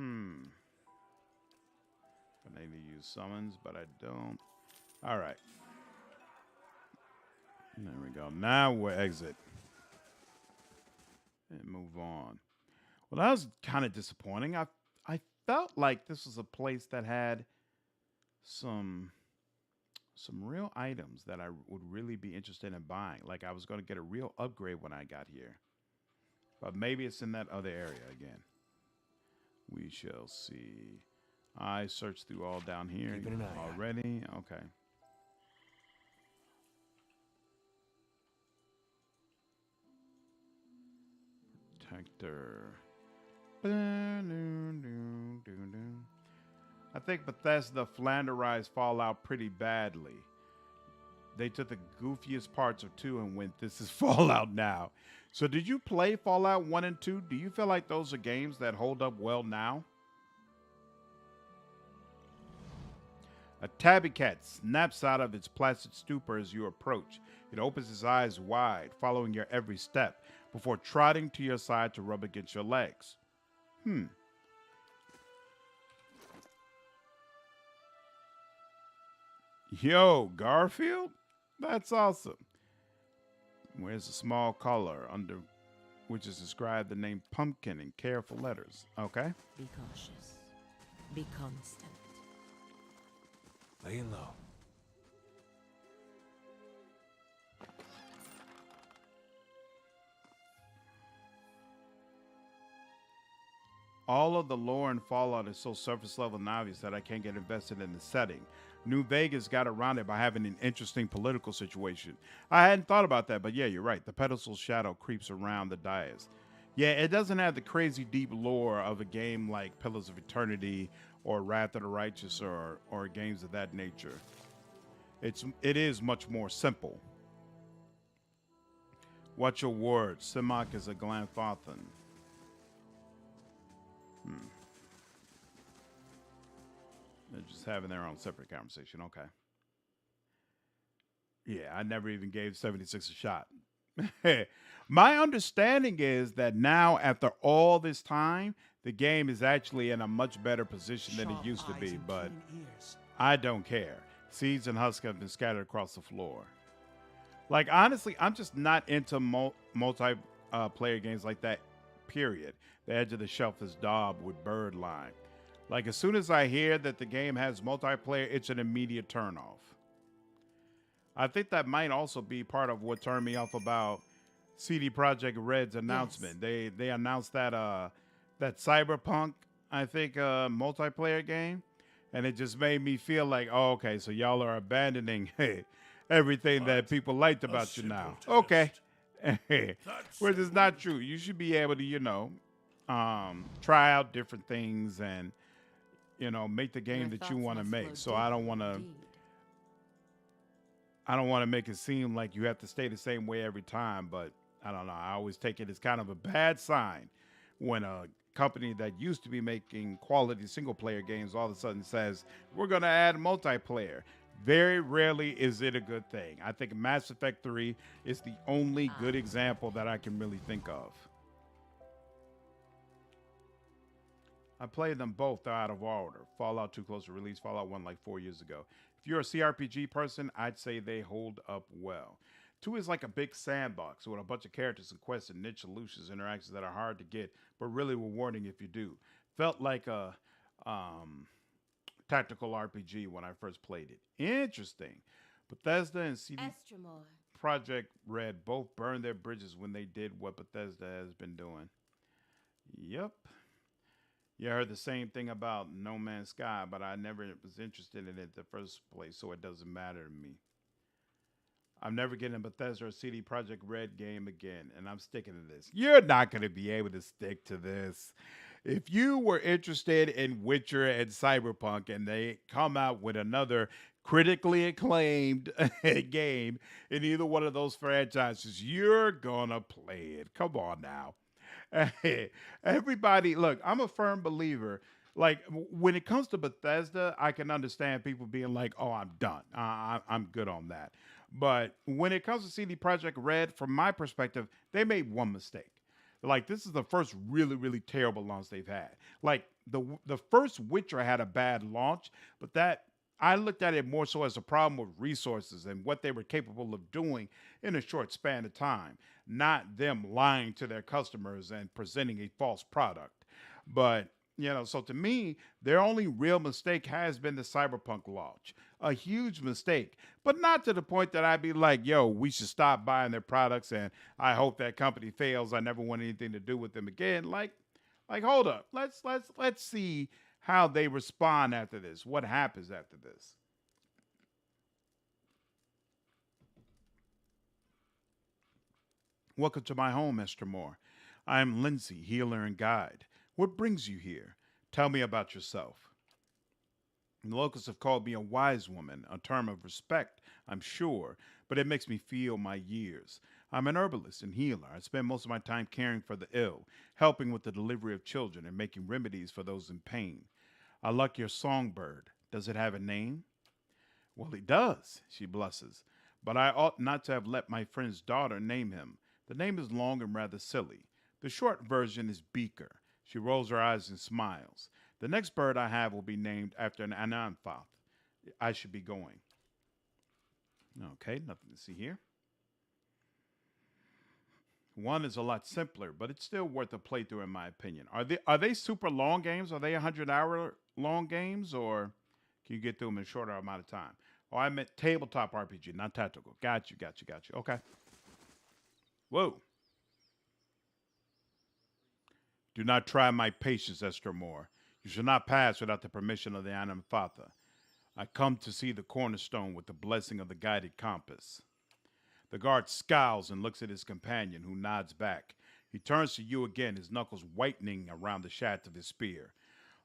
need to use summons, but I don't. All right. There we go. Now we'll exit and move on. Well, that was kind of disappointing. I felt like this was a place that had some real items that I would really be interested in buying. Like I was going to get a real upgrade when I got here. But maybe it's in that other area again. We shall see. I searched through all down here already. Okay. Protector. I think Bethesda flanderized Fallout pretty badly. They took the goofiest parts of 2 and went, this is Fallout now. So did you play Fallout 1 and 2? Do you feel like those are games that hold up well now? A tabby cat snaps out of its placid stupor as you approach. It opens its eyes wide, following your every step, before trotting to your side to rub against your legs. Yo, Garfield? That's awesome. Where's a small collar under which is described the name Pumpkin in careful letters? Okay. Be cautious. Be constant. Laying low. All of the lore in Fallout is so surface level and obvious that I can't get invested in the setting. New Vegas got around it by having an interesting political situation. I hadn't thought about that, but yeah, you're right. The pedestal's shadow creeps around the dais. Yeah, it doesn't have the crazy deep lore of a game like Pillars of Eternity or Wrath of the Righteous or games of that nature. It is much more simple. Watch your words. Simak is a Glanthothan. Just having their own separate conversation. Okay. Yeah, I never even gave 76 a shot. My understanding is that now, after all this time, the game is actually in a much better position than it Sharp used to eyes be, and but keen ears. I don't care. Seeds and husks have been scattered across the floor. Like, honestly, I'm just not into multi player games like that, period. The edge of the shelf is daubed with bird lime. Like, as soon as I hear that the game has multiplayer, it's an immediate turnoff. I think that might also be part of what turned me off about CD Projekt Red's announcement. They announced that that Cyberpunk, I think, multiplayer game, and it just made me feel like, oh, okay, so y'all are abandoning everything that people liked about you now. Okay, which is not true. You should be able to, try out different things and make the game Your that you thoughts want to must make. flow So I don't deeply want to. indeed. I don't want to make it seem like you have to stay the same way every time, but I don't know. I always take it as kind of a bad sign when a company that used to be making quality single player games all of a sudden says, we're going to add multiplayer. Very rarely is it a good thing. I think Mass Effect 3 is the only good example that I can really think of. I played them both out of order. Fallout 2 close to release, Fallout 1 like 4 years ago. If you're a CRPG person, I'd say they hold up well. 2 is like a big sandbox with a bunch of characters and quests and niche solutions, interactions that are hard to get, but really rewarding if you do. Felt like a tactical RPG when I first played it. Interesting. Bethesda and CD Estremor. Project Red both burned their bridges when they did what Bethesda has been doing. Yep. Yeah, I heard the same thing about No Man's Sky, but I never was interested in it in the first place, so it doesn't matter to me. I'm never getting a Bethesda or CD Projekt Red game again, and I'm sticking to this. You're not going to be able to stick to this. If you were interested in Witcher and Cyberpunk and they come out with another critically acclaimed game in either one of those franchises, you're going to play it. Come on now. Everybody, look, I'm a firm believer. Like when it comes to Bethesda, I can understand people being like, "Oh, I'm done. I'm good on that." But when it comes to CD Projekt Red, from my perspective, they made one mistake. Like this is the first really, really terrible launch they've had. Like the first Witcher had a bad launch, but that I looked at it more so as a problem with resources and what they were capable of doing in a short span of time, not them lying to their customers and presenting a false product. But, so to me, their only real mistake has been the Cyberpunk launch. A huge mistake, but not to the point that I'd be like, yo, we should stop buying their products and I hope that company fails. I never want anything to do with them again. Like hold up. Let's see how they respond after this. What happens after this? Welcome to my home, Mr. Moore. I am Lindsay, healer and guide. What brings you here? Tell me about yourself. The locals have called me a wise woman, a term of respect, I'm sure, but it makes me feel my years. I'm an herbalist and healer. I spend most of my time caring for the ill, helping with the delivery of children, and making remedies for those in pain. I like your songbird. Does it have a name? Well, he does, she blushes. But I ought not to have let my friend's daughter name him. The name is long and rather silly. The short version is Beaker. She rolls her eyes and smiles. The next bird I have will be named after an Ananthoth. I should be going. Okay, nothing to see here. One is a lot simpler, but it's still worth a playthrough in my opinion. Are they super long games? Are they 100-hour long games, or can you get through them in a shorter amount of time? Oh, I meant tabletop RPG, not tactical. Got you. Okay. Whoa. Do not try my patience, Esther Moore. You shall not pass without the permission of the Anamthatha. I come to see the cornerstone with the blessing of the guided compass. The guard scowls and looks at his companion, who nods back. He turns to you again, his knuckles whitening around the shaft of his spear.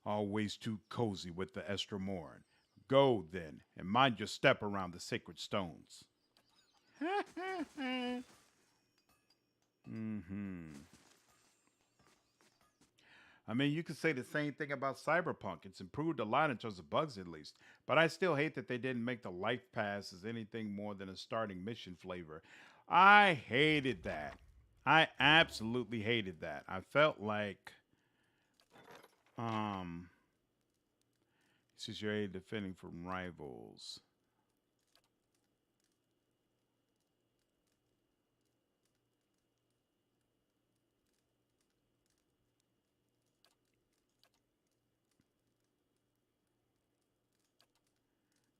Always too cozy with the Esther Moore. Go, then, and mind your step around the sacred stones. I mean, you could say the same thing about Cyberpunk. It's improved a lot in terms of bugs, at least. But I still hate that they didn't make the life passes anything more than a starting mission flavor. I hated that. I absolutely hated that. I felt like, um, since you're defending from rivals.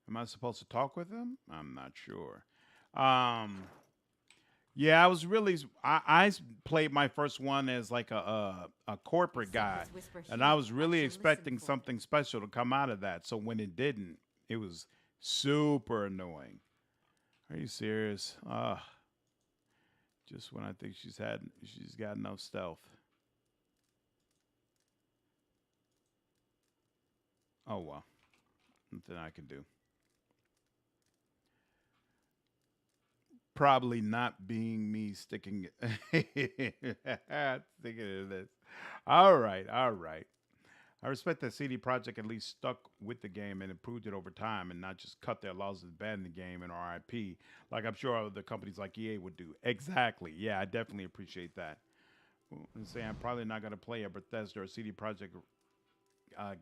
Am I supposed to talk with him? I'm not sure. Um, yeah, I was really. Played my first one as like a corporate guy, Secrets whisper and here. I was I really shall expecting listen for. something special to come out of that. So when it didn't, it was super annoying. Are you serious? Just when I think she's got enough stealth. Oh well, nothing I can do. Probably not being me sticking sticking to this. All right, all right. I respect that CD Projekt at least stuck with the game and improved it over time and not just cut their losses and ban the game and RIP like I'm sure other companies like EA would do. Exactly. Yeah, I definitely appreciate that. And say I'm probably not going to play a Bethesda or CD Projekt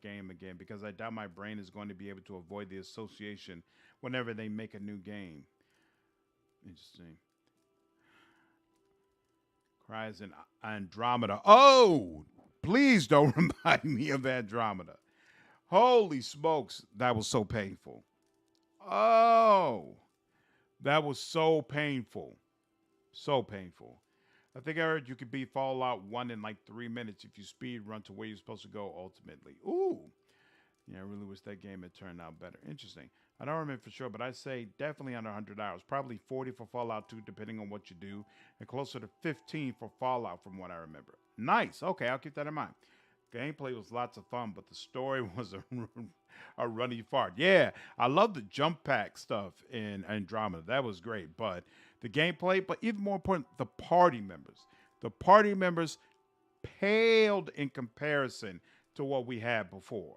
game again because I doubt my brain is going to be able to avoid the association whenever they make a new game. Interesting. Cries in Andromeda. Oh, please don't remind me of Andromeda. Holy smokes, that was so painful. Oh, that was so painful. So painful. I think I heard you could beat Fallout 1 in like 3 minutes if you speed run to where you're supposed to go ultimately. Ooh. Yeah, I really wish that game had turned out better. Interesting. I don't remember for sure, but I say definitely under 100 hours. Probably 40 for Fallout 2, depending on what you do, and closer to 15 for Fallout, from what I remember. Nice. Okay, I'll keep that in mind. Gameplay was lots of fun, but the story was a runny fart. Yeah, I love the jump pack stuff in Andromeda. That was great. But the gameplay, but even more important, the party members. The party members paled in comparison to what we had before.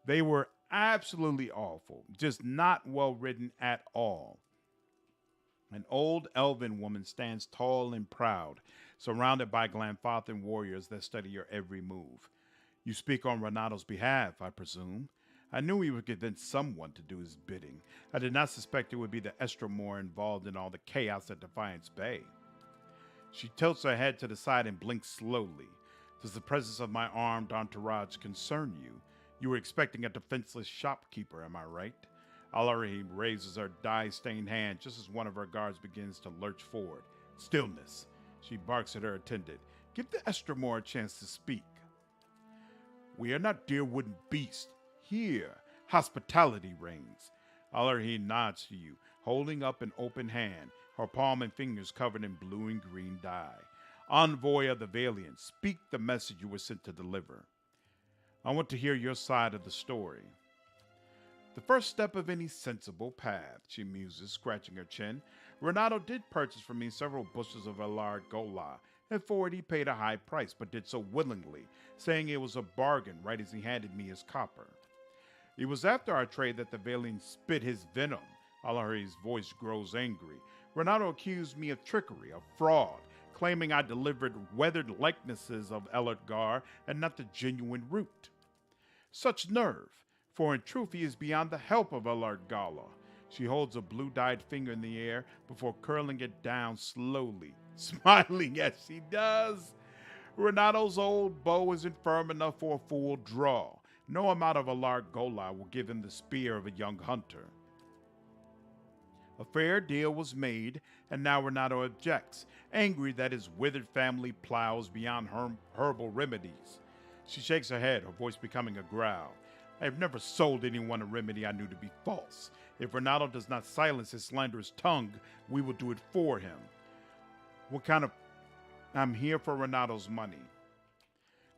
They were absolutely awful, just not well written at all. An old elven woman stands tall and proud, surrounded by Glanfathan warriors that study your every move. You speak on Renato's behalf, I presume. I knew he would convince someone to do his bidding. I did not suspect it would be the Estromor involved in all the chaos at Defiance Bay. She tilts her head to the side and blinks slowly. Does the presence of my armed entourage concern you? You were expecting a defenseless shopkeeper, am I right? Alarim raises her dye-stained hand just as one of her guards begins to lurch forward. Stillness. She barks at her attendant. Give the Estromor a chance to speak. We are not dear wooden beasts. Here, hospitality reigns. Alarim nods to you, holding up an open hand, her palm and fingers covered in blue and green dye. Envoy of the Valiant, speak the message you were sent to deliver. I want to hear your side of the story. The first step of any sensible path, she muses, scratching her chin. Renato did purchase from me several bushels of Alard Gola, and for it he paid a high price, but did so willingly, saying it was a bargain right as he handed me his copper. It was after our trade that the Valiant spit his venom. Alari's voice grows angry. Renato accused me of trickery, of fraud, claiming I delivered weathered likenesses of Elardgar and not the genuine root. Such nerve, for in truth he is beyond the help of Elardgala. She holds a blue-dyed finger in the air before curling it down slowly, smiling as she does. Renato's old bow isn't firm enough for a full draw. No amount of Elardgola will give him the spear of a young hunter. A fair deal was made, and now Renato objects, angry that his withered family plows beyond herbal remedies. She shakes her head, her voice becoming a growl. I have never sold anyone a remedy I knew to be false. If Renato does not silence his slanderous tongue, we will do it for him. What kind of... I'm here for Renato's money.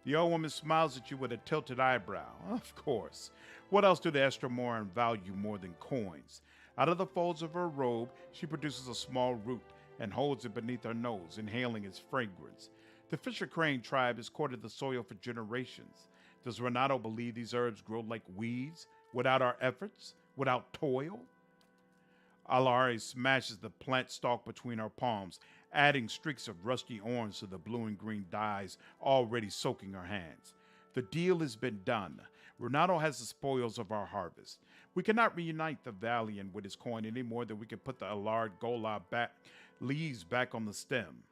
The old woman smiles at you with a tilted eyebrow. Of course. What else do the Estromoran value more than coins? Out of the folds of her robe, she produces a small root and holds it beneath her nose, inhaling its fragrance. The Fisher Crane tribe has courted the soil for generations. Does Renato believe these herbs grow like weeds, without our efforts, without toil? Alari smashes the plant stalk between our palms, adding streaks of rusty orange to the blue and green dyes already soaking our hands. The deal has been done. Renato has the spoils of our harvest. We cannot reunite the Valiant with his coin any more than we can put the Alard Gola leaves back on the stem.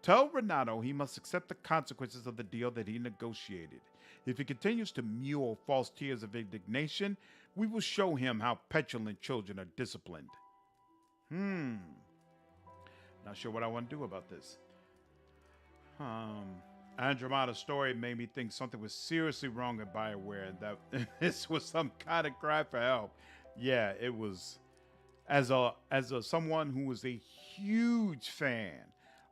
Tell Renato he must accept the consequences of the deal that he negotiated. If he continues to mew false tears of indignation, we will show him how petulant children are disciplined. Not sure what I want to do about this. Andromada's story made me think something was seriously wrong at BioWare and that this was some kind of cry for help. Yeah, it was. As someone who was a huge fan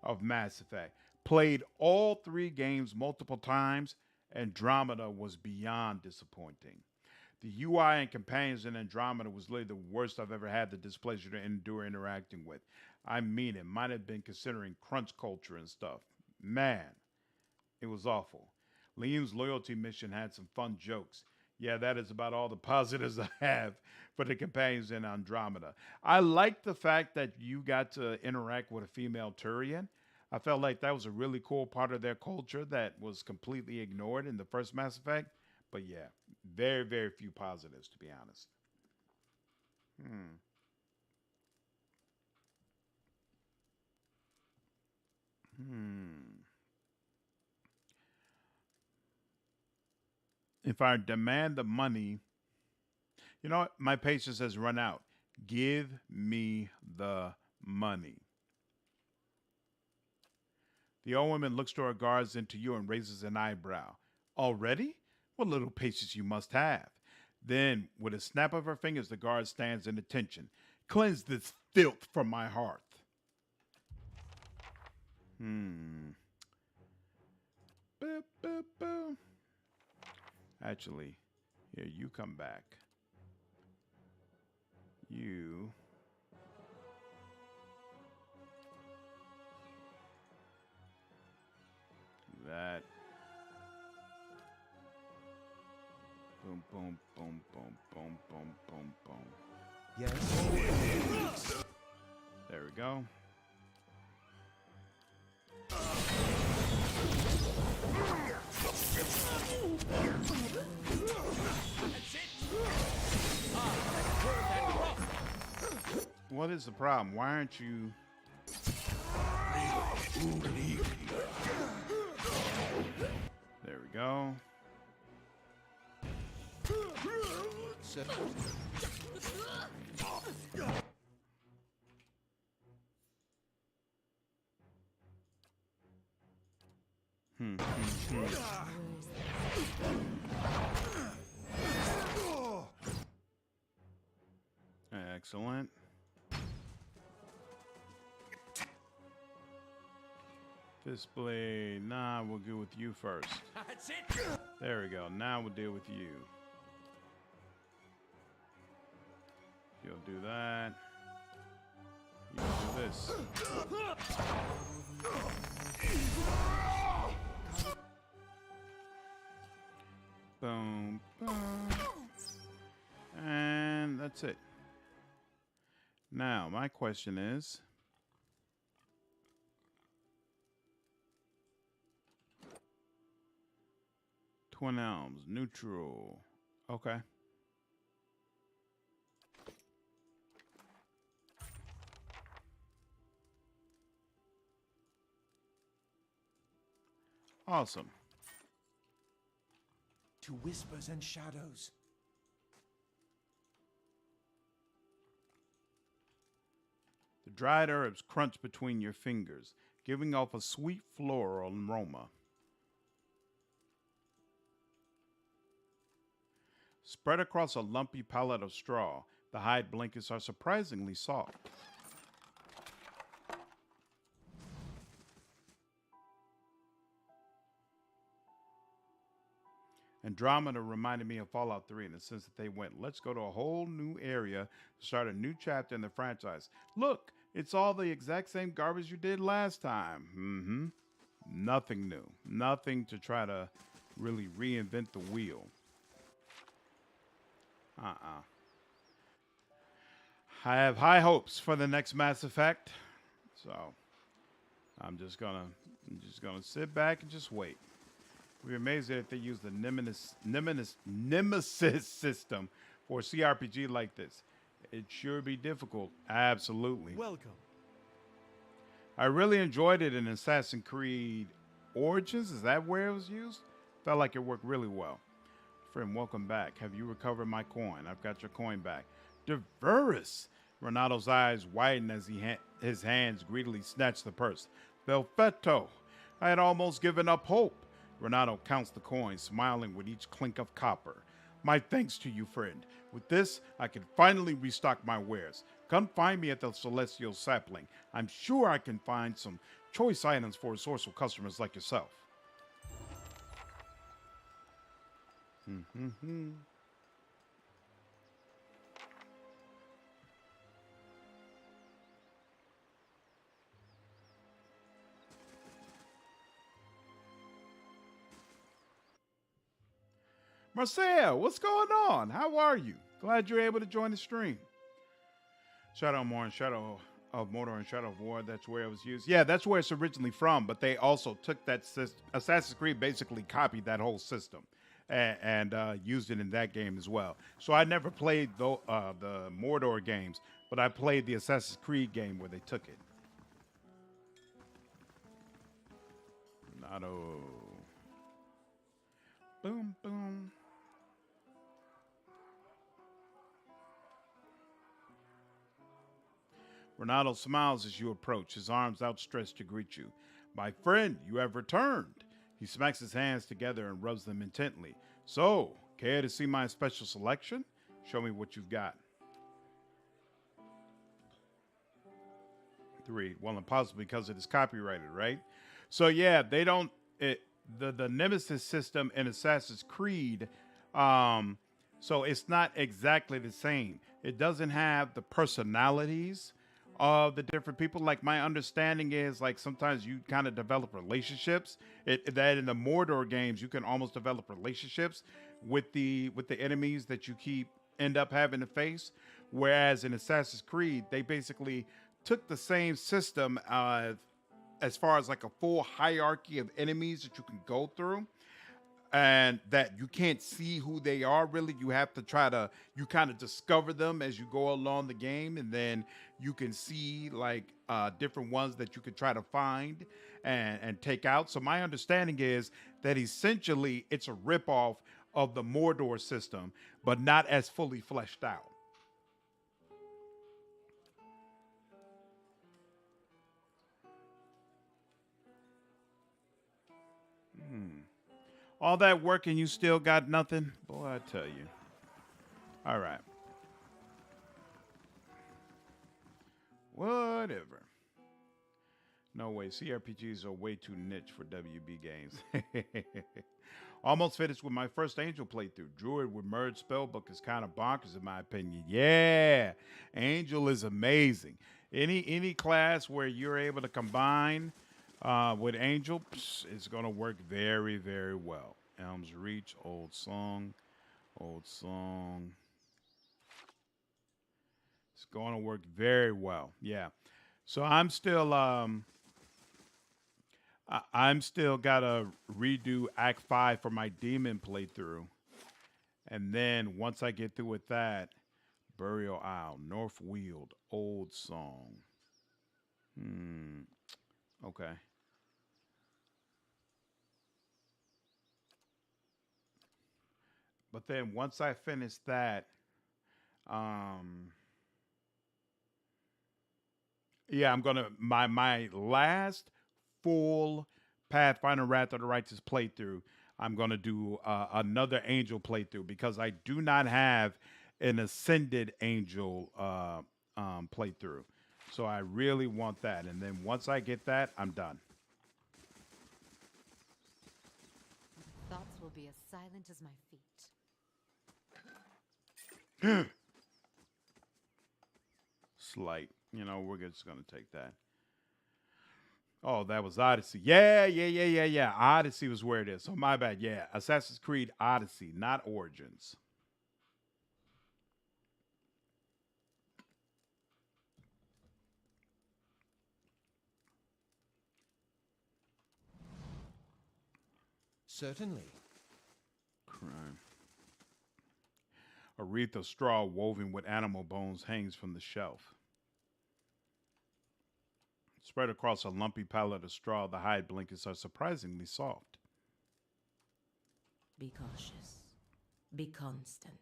of Mass Effect, played all 3 games multiple times, Andromeda was beyond disappointing. The UI and companions in Andromeda was literally the worst I've ever had the displeasure to endure interacting with. I mean, it might have been considering crunch culture and stuff. Man, it was awful. Liam's loyalty mission had some fun jokes. Yeah, that is about all the positives I have for the companions in Andromeda. I like the fact that you got to interact with a female Turian. I felt like that was a really cool part of their culture that was completely ignored in the first Mass Effect. But yeah, very, very few positives, to be honest. If I demand the money, you know what? My patience has run out. Give me the money. The old woman looks to her guards and to you and raises an eyebrow. Already? What little patience you must have. Then, with a snap of her fingers, the guard stands in attention. Cleanse this filth from my hearth. Boop, boop, boop. Actually, here, you come back. You. That. Boom, boom, boom, boom, boom, boom, boom, boom. Yes. There we go. What is the problem? Why aren't you... There we go. Excellent. This blade, nah, we'll go with you first. That's it. There we go. Now we'll deal with you. You'll do that. You'll do this. Boom, boom. And that's it. Now, my question is... Twin Elms, neutral. Okay. Awesome. To whispers and shadows. The dried herbs crunch between your fingers, giving off a sweet floral aroma. Spread across a lumpy pallet of straw, the hide blankets are surprisingly soft. Andromeda reminded me of Fallout 3 in the sense that they went, let's go to a whole new area to start a new chapter in the franchise. Look, it's all the exact same garbage you did last time. Nothing new. Nothing to try to really reinvent the wheel. Uh-uh. I have high hopes for the next Mass Effect. So I'm just gonna sit back and just wait. We're amazed that they use the Nemesis system for a CRPG like this. It sure be difficult. Absolutely. Welcome. I really enjoyed it in Assassin's Creed Origins. Is that where it was used? Felt like it worked really well. Friend, welcome back. Have you recovered my coin? I've got your coin back. Diverus. Ronaldo's eyes widen as his hands greedily snatch the purse. Belfetto. I had almost given up hope. Ronaldo counts the coins, smiling with each clink of copper. My thanks to you, friend. With this, I can finally restock my wares. Come find me at the Celestial Sapling. I'm sure I can find some choice items for resourceful customers like yourself. Marcel, what's going on? How are you? Glad you're able to join the stream. Shadow of Mordor and Shadow of Mordor and Shadow of War, that's where it was used. Yeah, that's where it's originally from, but they also took that system. Assassin's Creed basically copied that whole system and used it in that game as well. So I never played the Mordor games, but I played the Assassin's Creed game where they took it. Nado. Boom, boom. Ronaldo smiles as you approach, his arms outstretched to greet you. My friend, you have returned. He smacks his hands together and rubs them intently. So, care to see my special selection? Show me what you've got. 3. Well, impossible because it is copyrighted, right? So yeah, they don't. The Nemesis system in Assassin's Creed. So it's not exactly the same. It doesn't have the personalities of the different people. Like my understanding is like sometimes you kind of develop relationships. That in the Mordor games you can almost develop relationships with the enemies that you end up having to face. Whereas in Assassin's Creed they basically took the same system as far as like a full hierarchy of enemies that you can go through and that you can't see who they are really. You have to you kind of discover them as you go along the game, and then you can see like different ones that you can try to find and take out. So my understanding is that essentially it's a ripoff of the Mordor system, but not as fully fleshed out. All that work and you still got nothing? Boy, I tell you. All right. Whatever. No way. CRPGs are way too niche for WB games. Almost finished with my first Angel playthrough. Druid with Merge Spellbook is kind of bonkers in my opinion. Yeah. Angel is amazing. Any class where you're able to combine with Angel, it's going to work very, very well. Elm's Reach, Old Song. It's going to work very well. Yeah. So I'm still gotta redo Act 5 for my demon playthrough. And then once I get through with that, Burial Isle, North Weald, Old Song. Okay. But then once I finish that, yeah, I'm gonna my last full Pathfinder Wrath of the Righteous playthrough. I'm gonna do another Angel playthrough because I do not have an Ascended Angel playthrough. So I really want that, and then once I get that, I'm done. Thoughts will be as silent as my feet. Slight. We're just going to take that. Oh, that was Odyssey. Yeah. Odyssey was where it is. So my bad. Yeah, Assassin's Creed Odyssey, not Origins. Certainly. Crime. A wreath of straw woven with animal bones hangs from the shelf. Spread across a lumpy pallet of straw, the hide blankets are surprisingly soft. Be cautious. Be constant.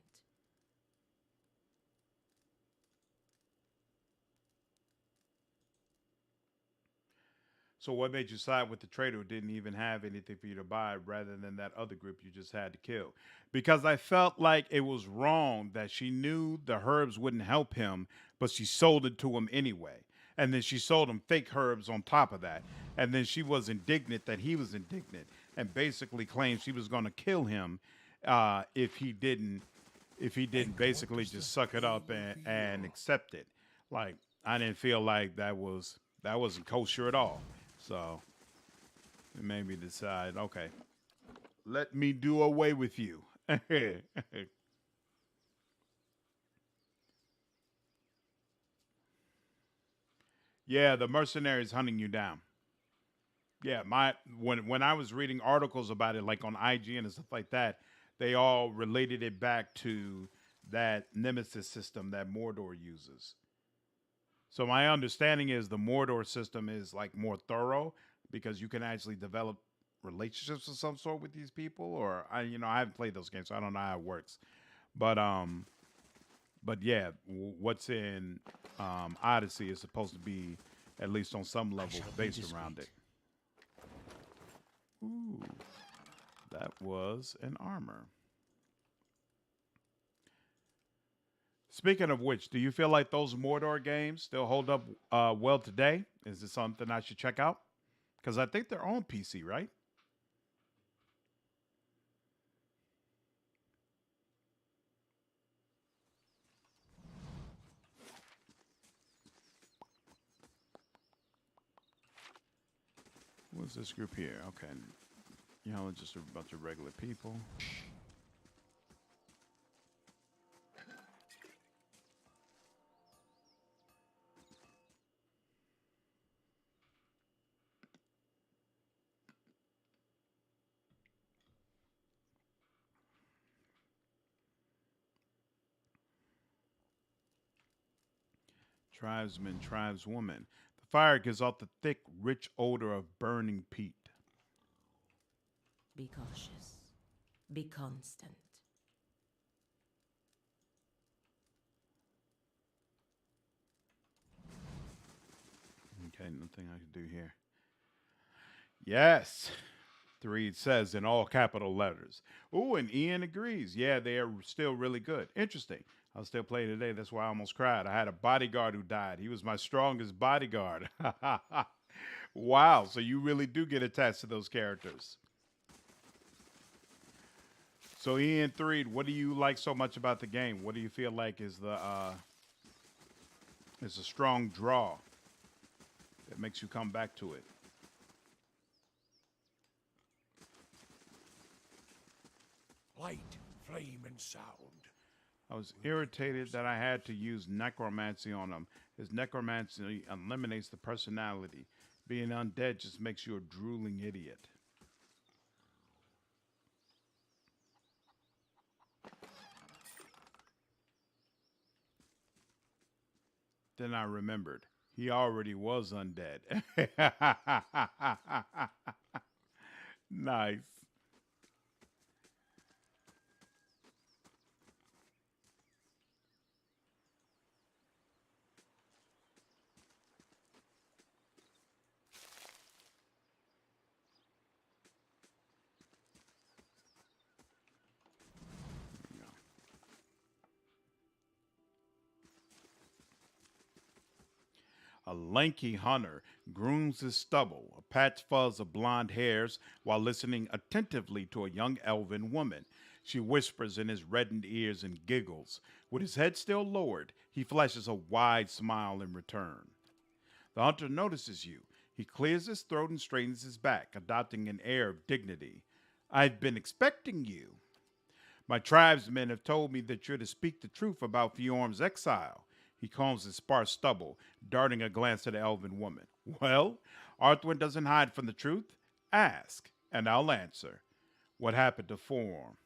So, what made you side with the trader who didn't even have anything for you to buy rather than that other group you just had to kill? Because I felt like it was wrong that she knew the herbs wouldn't help him, but she sold it to him anyway. And then she sold him fake herbs on top of that. And then she was indignant that he was indignant and basically claimed she was going to kill him if he didn't basically just suck it up and accept it. Like I didn't feel like that wasn't kosher at all. So it made me decide, okay, let me do away with you. Yeah, the mercenaries hunting you down. Yeah, my when I was reading articles about it, like on IGN and stuff like that, they all related it back to that nemesis system that Mordor uses. So my understanding is the Mordor system is like more thorough because you can actually develop relationships of some sort with these people. Or I haven't played those games, so I don't know how it works. But yeah, what's in Odyssey is supposed to be at least on some level shall be based around it. discreet. Ooh, that was an armor. Speaking of which, do you feel like those Mordor games still hold up well today? Is it something I should check out? Because I think they're on PC, right? What's this group here? Okay. Just a bunch of regular people. Tribesmen, tribeswoman. The fire gives off the thick, rich odor of burning peat. Be cautious. Be constant. Okay, nothing I can do here. Yes. Three says in all capital letters. Ooh, and Ian agrees. Yeah, they are still really good. Interesting. I'll still play today. That's why I almost cried. I had a bodyguard who died. He was my strongest bodyguard. Wow. So you really do get attached to those characters. So Ian three, what do you like so much about the game? What do you feel like is a strong draw that makes you come back to it? Light, flame, and sound. I was irritated that I had to use necromancy on him. His necromancy eliminates the personality. Being undead just makes you a drooling idiot. Then I remembered he already was undead. Nice. A lanky hunter grooms his stubble, a patched fuzz of blonde hairs, while listening attentively to a young elven woman. She whispers in his reddened ears and giggles. With his head still lowered, he flashes a wide smile in return. The hunter notices you. He clears his throat and straightens his back, adopting an air of dignity. I've been expecting you. My tribesmen have told me that you're to speak the truth about Fjorm's exile. He combs his sparse stubble, darting a glance at the elven woman. Well, Arthwin doesn't hide from the truth. Ask, and I'll answer. What happened to Form?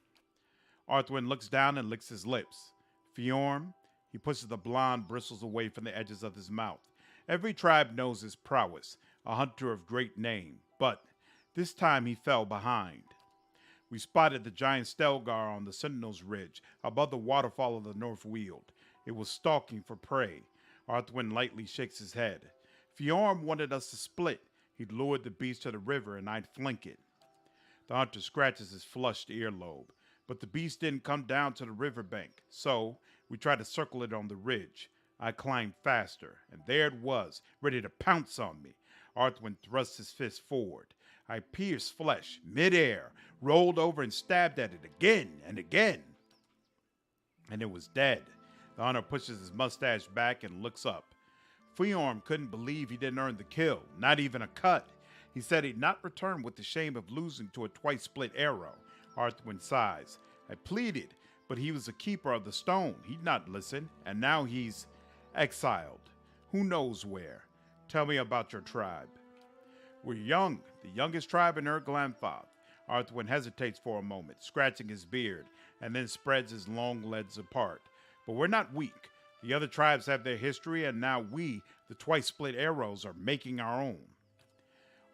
Arthwin looks down and licks his lips. Fjorm, he pushes the blonde bristles away from the edges of his mouth. Every tribe knows his prowess, a hunter of great name, but this time he fell behind. We spotted the giant Stelgar on the Sentinel's Ridge, above the waterfall of the North Weald. It was stalking for prey. Arthwin lightly shakes his head. Fjorm wanted us to split. He'd lured the beast to the river, and I'd flank it. The hunter scratches his flushed earlobe. But the beast didn't come down to the riverbank, so we tried to circle it on the ridge. I climbed faster, and there it was, ready to pounce on me. Arthwin thrust his fist forward. I pierced flesh, midair, rolled over and stabbed at it again and again. And it was dead. The hunter pushes his mustache back and looks up. Fjorm couldn't believe he didn't earn the kill, not even a cut. He said he'd not return with the shame of losing to a twice-split arrow. Arthwin sighs. I pleaded, but he was a keeper of the stone. He'd not listen, and now he's exiled. Who knows where? Tell me about your tribe. We're young, the youngest tribe in Glanfath. Arthwin hesitates for a moment, scratching his beard, and then spreads his long legs apart. But we're not weak. The other tribes have their history, and now we, the twice-split arrows, are making our own.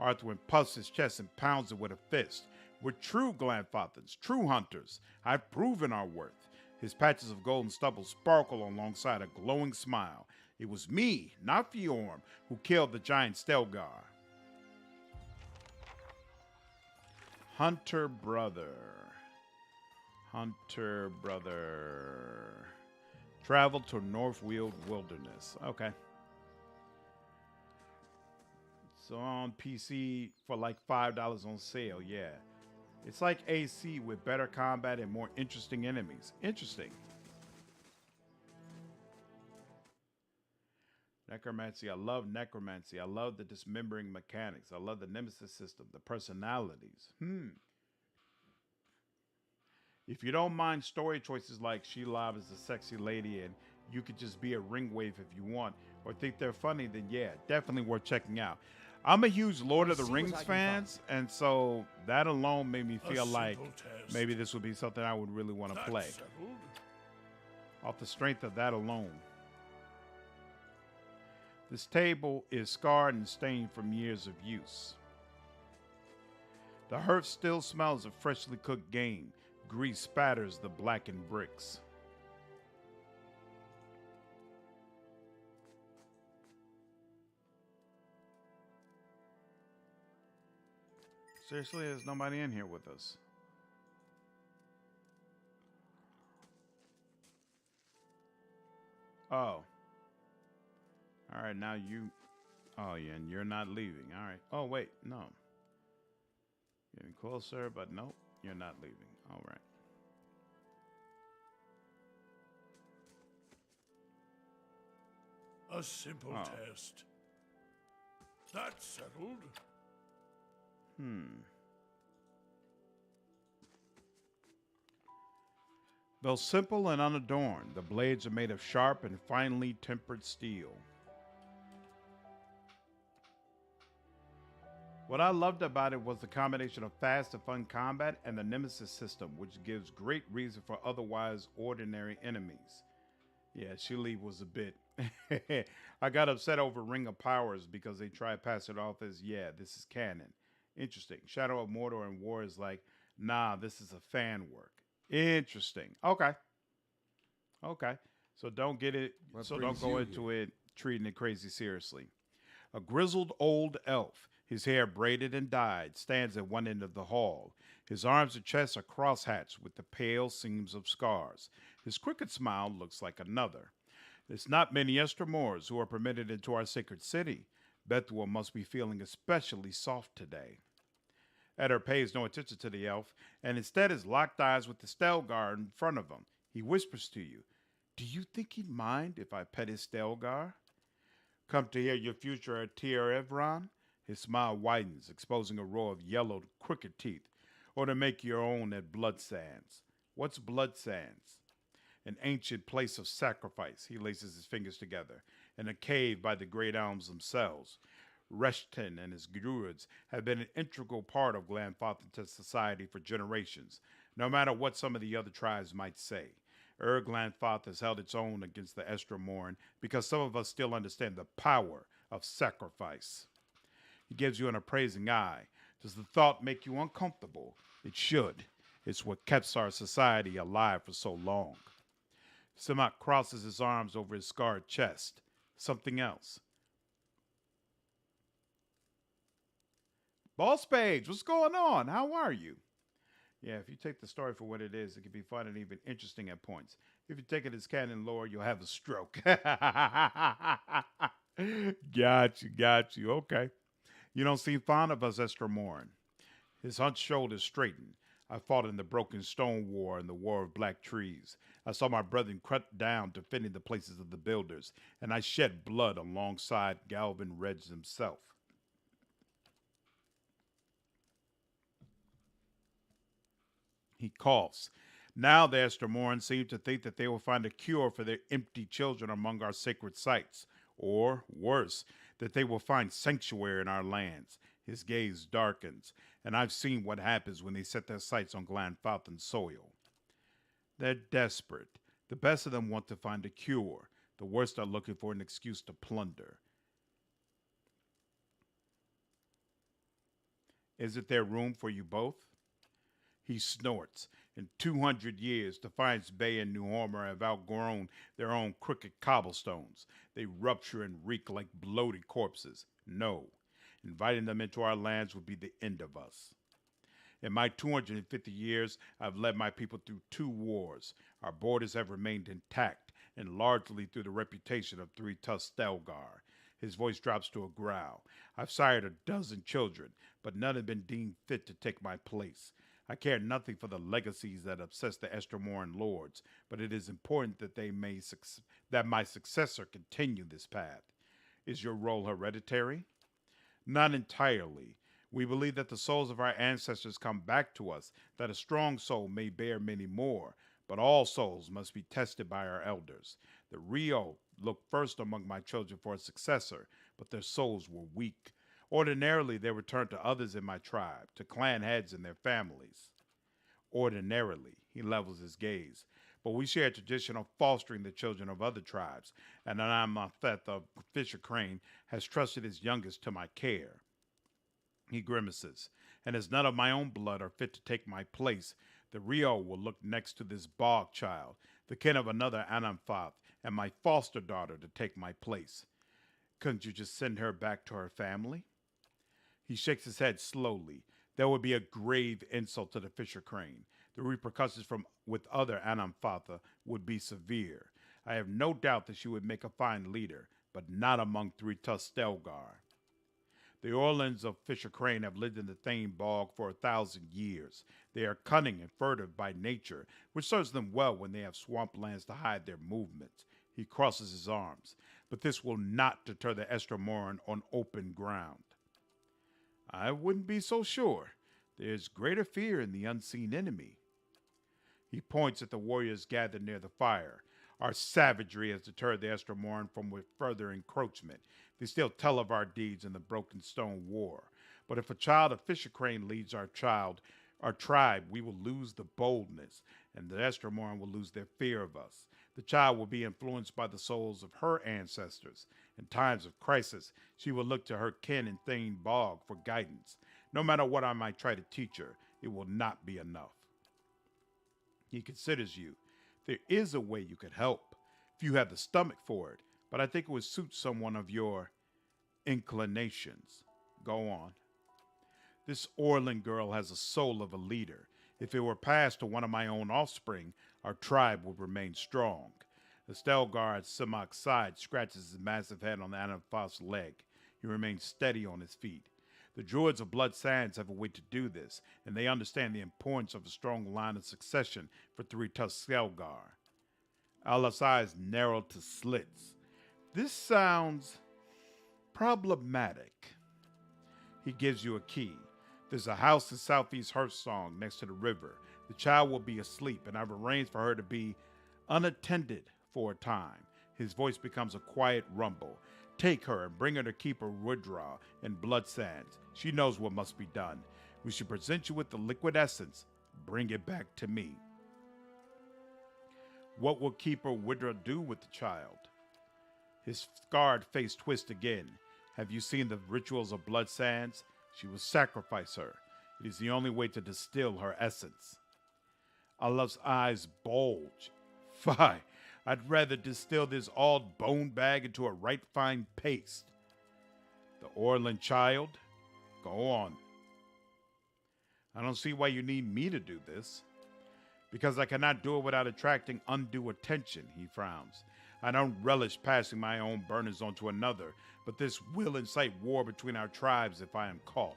Arthwin puffs his chest and pounds it with a fist. We're true Glanfathans, true hunters. I've proven our worth. His patches of golden stubble sparkle alongside a glowing smile. It was me, not Fjorm, who killed the giant Stelgar. Hunter brother. Hunter brother. Travel to Northweald Wilderness. Okay. So on PC for like $5 on sale, yeah. It's like AC with better combat and more interesting enemies. Interesting. Necromancy. I love necromancy. I love the dismembering mechanics. I love the nemesis system, the personalities. If you don't mind story choices like Shelob is a sexy lady and you could just be a ringwave if you want, or think they're funny, then yeah, definitely worth checking out. I'm a huge Lord of the Rings fans, and so that alone made me feel like maybe this would be something I would really want to play. Off the strength of that alone. This table is scarred and stained from years of use. The hearth still smells of freshly cooked game. Grease spatters the blackened bricks. Seriously, there's nobody in here with us. Oh. All right, now you... Oh, yeah, and you're not leaving. All right. Oh, wait, no. Getting closer, but nope, you're not leaving. All right. A simple test. That's settled. Though simple and unadorned, the blades are made of sharp and finely tempered steel. What I loved about it was the combination of fast and fun combat and the nemesis system, which gives great reason for otherwise ordinary enemies. Yeah, Shelob was a bit... I got upset over Ring of Powers because they tried to pass it off as, yeah, this is canon. Interesting. Shadow of Mordor and War is like, nah, this is a fan work. Interesting. Okay. Okay. So don't get it. Don't go into it treating it crazy seriously. A grizzled old elf, his hair braided and dyed, stands at one end of the hall. His arms and chest are crosshatched with the pale seams of scars. His crooked smile looks like another. There's not many Estermores who are permitted into our sacred city. Bethuel must be feeling especially soft today. Eder pays no attention to the elf, and instead is locked eyes with the Stelgar in front of him. He whispers to you, "Do you think he'd mind if I pet his Stelgar?" "Come to hear your future at Tir Evron?" His smile widens, exposing a row of yellowed, crooked teeth. Or to make your own at Blood Sands. What's Blood Sands? An ancient place of sacrifice, he laces his fingers together, in a cave by the great elms themselves. Reshton and his druids have been an integral part of Glanfathen's society for generations, no matter what some of the other tribes might say. Glanfath has held its own against the Estramoran because some of us still understand the power of sacrifice. He gives you an appraising eye. Does the thought make you uncomfortable? It should. It's what kept our society alive for so long. Simak crosses his arms over his scarred chest. Something else. Boss Page, what's going on? How are you? Yeah, if you take the story for what it is, it can be fun and even interesting at points. If you take it as canon lore, you'll have a stroke. Got you. Okay. You don't seem fond of us, Estramoran. His hunched shoulders straightened. I fought in the Broken Stone War and the War of Black Trees. I saw my brethren cut down defending the places of the builders, and I shed blood alongside Galvin Reg himself. He coughs. Now the Estramoran seem to think that they will find a cure for their empty children among our sacred sites, or, worse, that they will find sanctuary in our lands. His gaze darkens, and I've seen what happens when they set their sights on Glanfathen soil. They're desperate. The best of them want to find a cure. The worst are looking for an excuse to plunder. Isn't there room for you both? He snorts. In 200 years, Defiance Bay and New Homer have outgrown their own crooked cobblestones. They rupture and reek like bloated corpses. No. Inviting them into our lands would be the end of us. In my 250 years, I've led my people through 2 wars. Our borders have remained intact, and largely through the reputation of Three-Tusked Stelgar. His voice drops to a growl. I've sired a dozen children, but none have been deemed fit to take my place. I care nothing for the legacies that obsess the Estramoran lords, but it is important that that my successor continue this path. Is your role hereditary? Not entirely. We believe that the souls of our ancestors come back to us, that a strong soul may bear many more, but all souls must be tested by our elders. The Rio looked first among my children for a successor, but their souls were weak. Ordinarily, they returned to others in my tribe, to clan heads and their families. Ordinarily, he levels his gaze. But we share a tradition of fostering the children of other tribes, and Anamotheth of Fisher Crane has trusted his youngest to my care. He grimaces, and as none of my own blood are fit to take my place, the Rio will look next to this bog child, the kin of another Anamoth, and my foster daughter to take my place. Couldn't you just send her back to her family? He shakes his head slowly. That would be a grave insult to the Fisher Crane. The repercussions with other Anamoth would be severe. I have no doubt that she would make a fine leader, but not among Three-Tusked Stelgar. The Orlans of Fisher Crane have lived in the Thane Bog for 1,000 years. They are cunning and furtive by nature, which serves them well when they have swamplands to hide their movements. He crosses his arms, but this will not deter the Estramoran on open ground. I wouldn't be so sure. There's greater fear in the unseen enemy. He points at the warriors gathered near the fire. Our savagery has deterred the Estramoran from further encroachment. They still tell of our deeds in the Broken Stone War. But if a child of Fisher Crane leads our tribe, we will lose the boldness, and the Estramoran will lose their fear of us. The child will be influenced by the souls of her ancestors. In times of crisis, she will look to her kin in Thane Bog for guidance. No matter what I might try to teach her, it will not be enough. He considers you. There is a way you could help, if you have the stomach for it, but I think it would suit someone of your inclinations. Go on. This Orlan girl has the soul of a leader. If it were passed to one of my own offspring, our tribe would remain strong. The Stelgar at Simak's side scratches his massive head on the Anamoth's leg. He remains steady on his feet. The Druids of Blood Sands have a way to do this, and they understand the importance of a strong line of succession for Three-Tusked Stelgar. Allah's eyes narrowed to slits. This sounds problematic. He gives you a key. There's a house in Southeast Hearthsong next to the river. The child will be asleep, and I've arranged for her to be unattended for a time. His voice becomes a quiet rumble. Take her and bring her to Keeper Wooddraw in Blood Sands. She knows what must be done. We should present you with the liquid essence. Bring it back to me. What will Keeper Wooddraw do with the child? His scarred face twists again. Have you seen the rituals of Blood Sands? She will sacrifice her. It is the only way to distill her essence. Allah's eyes bulge. Fie, I'd rather distill this old bone bag into a right fine paste. The Orland child? Go on. I don't see why you need me to do this. Because I cannot do it without attracting undue attention, he frowns. I don't relish passing my own burners on to another, but this will incite war between our tribes if I am caught.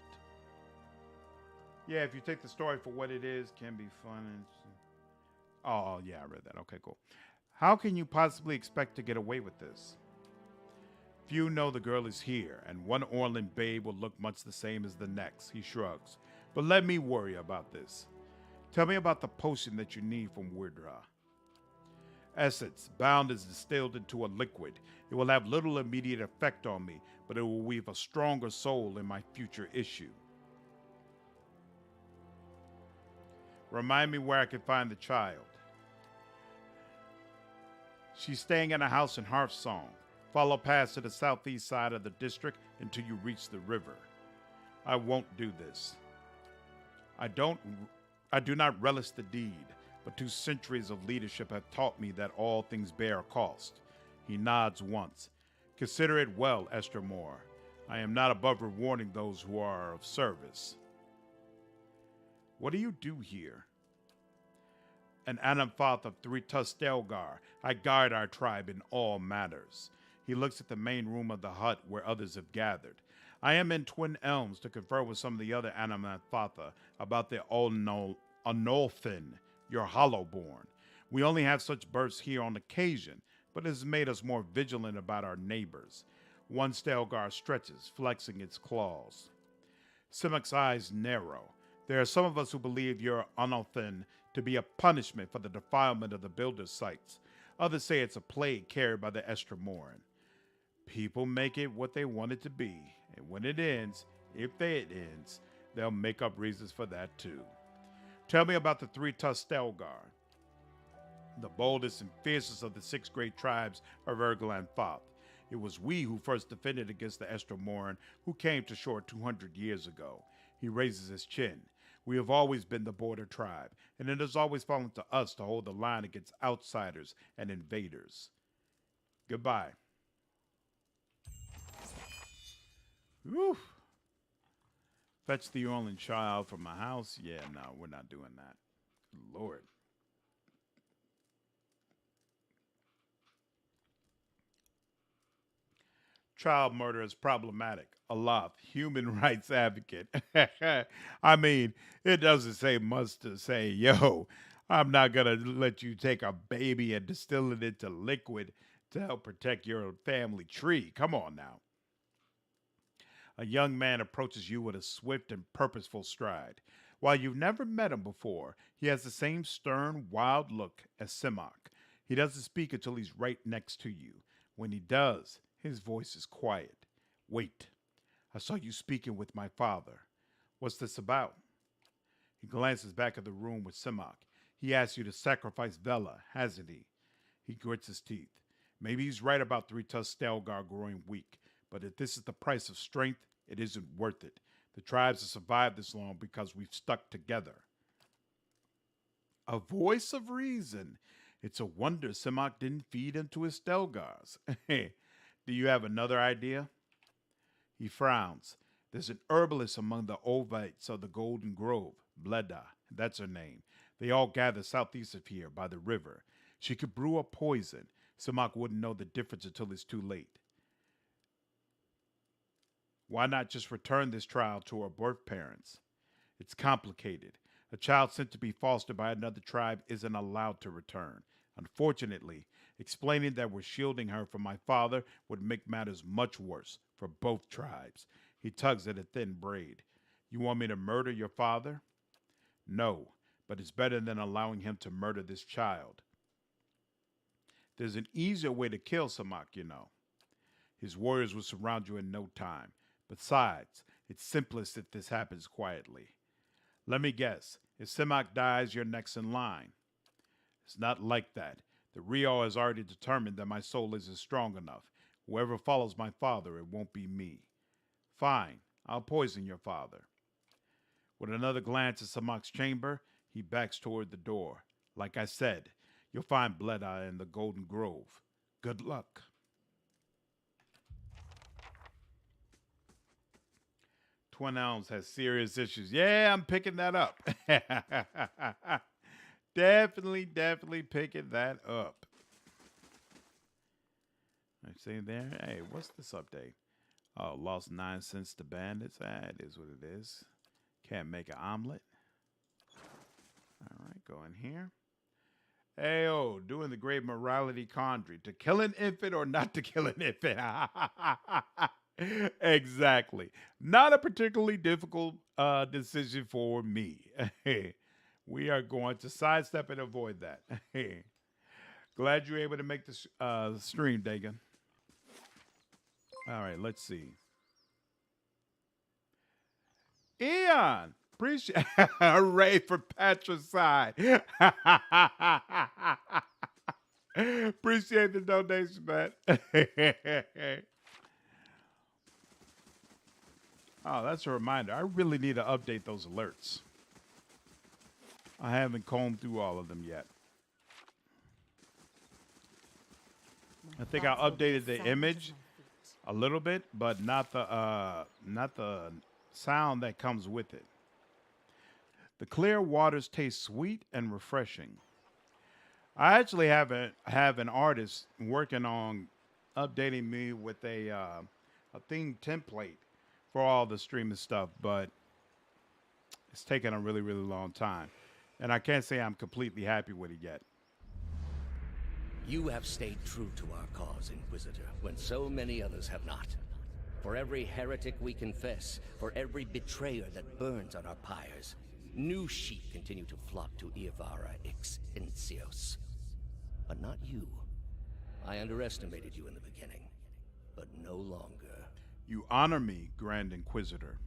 Yeah, if you take the story for what it is, can be fun. Oh, yeah, I read that. Okay, cool. How can you possibly expect to get away with this? Few know the girl is here, and one Orland babe will look much the same as the next, he shrugs. But let me worry about this. Tell me about the potion that you need from Wooddraw. Essence, bound is distilled into a liquid. It will have little immediate effect on me, but it will weave a stronger soul in my future issue. Remind me where I can find the child. She's staying in a house in Hearthsong. Follow past to the southeast side of the district until you reach the river. I won't do this. I do not relish the deed, but 2 centuries of leadership have taught me that all things bear a cost. He nods once. Consider it well, Esther Moore. I am not above rewarding those who are of service. What do you do here? An Anamfoth of 3 Tustelgar, I guide our tribe in all matters. He looks at the main room of the hut where others have gathered. I am in Twin Elms to confer with some of the other Anamfoth about the Onolfin, your Hollowborn. We only have such births here on occasion, but it has made us more vigilant about our neighbors. One Stelgar stretches, flexing its claws. Simic's eyes narrow. There are some of us who believe your Onolfin to be a punishment for the defilement of the builder's sites. Others say it's a plague carried by the Estremoran. People make it what they want it to be, and when it ends, if it ends, they'll make up reasons for that too. Tell me about the 3 Tustelgar, the boldest and fiercest of the 6 great tribes of Erglanfoth. It was we who first defended against the Estremoran, who came to shore 200 years ago. He raises his chin. We have always been the border tribe, and it has always fallen to us to hold the line against outsiders and invaders. Goodbye. Whew. Fetch the Orland child from my house? Yeah, no, we're not doing that. Lord. Child murder is problematic. Allah, human rights advocate. I mean, it doesn't say much to say, yo, I'm not going to let you take a baby and distill it into liquid to help protect your family tree. Come on now. A young man approaches you with a swift and purposeful stride. While you've never met him before, he has the same stern, wild look as Simok. He doesn't speak until he's right next to you. When he does, his voice is quiet. Wait, I saw you speaking with my father. What's this about? He glances back at the room with Simok. He asks you to sacrifice Vela, hasn't he? He grits his teeth. Maybe he's right about 3 Tustelgar growing weak, but if this is the price of strength, it isn't worth it. The tribes have survived this long because we've stuck together. A voice of reason. It's a wonder Simok didn't feed into his Stelgars. Do you have another idea? He frowns. There's an herbalist among the Ovites of the Golden Grove, Bleda, that's her name. They all gather southeast of here by the river. She could brew a poison. Simok wouldn't know the difference until it's too late. Why not just return this child to her birth parents? It's complicated. A child sent to be fostered by another tribe isn't allowed to return. Unfortunately, explaining that we're shielding her from my father would make matters much worse for both tribes. He tugs at a thin braid. You want me to murder your father? No, but it's better than allowing him to murder this child. There's an easier way to kill Samak, you know. His warriors will surround you in no time. Besides, it's simplest if this happens quietly. Let me guess. If Samak dies, you're next in line. It's not like that. The Rio has already determined that my soul isn't strong enough. Whoever follows my father, it won't be me. Fine, I'll poison your father. With another glance at Samak's chamber, he backs toward the door. Like I said, you'll find Bleda in the Golden Grove. Good luck. Twin Elms has serious issues. Yeah, I'm picking that up. Definitely picking that up. I say there. Hey, what's this update? Oh, lost 9 cents to bandits. That is what it is. Can't make an omelet. All right, go in here. Ayo, doing the great morality quandary. To kill an infant or not to kill an infant? Exactly. Not a particularly difficult decision for me. We are going to sidestep and avoid that. Glad you were able to make this stream, Dagan. All right, let's see. Eon, appreciate hooray for patricide. Appreciate the donation, man. Oh, that's a reminder. I really need to update those alerts. I haven't combed through all of them yet. I think I updated the image a little bit, but not the sound that comes with it. The clear waters taste sweet and refreshing. I actually have an artist working on updating me with a theme template for all the streaming stuff, but it's taken a really long time, and I can't say I'm completely happy with it yet. You have stayed true to our cause, Inquisitor, when so many others have not. For every heretic we confess, for every betrayer that burns on our pyres, new sheep continue to flock to Iavara ex Incios. But not you. I underestimated you in the beginning, but no longer. You honor me, Grand Inquisitor.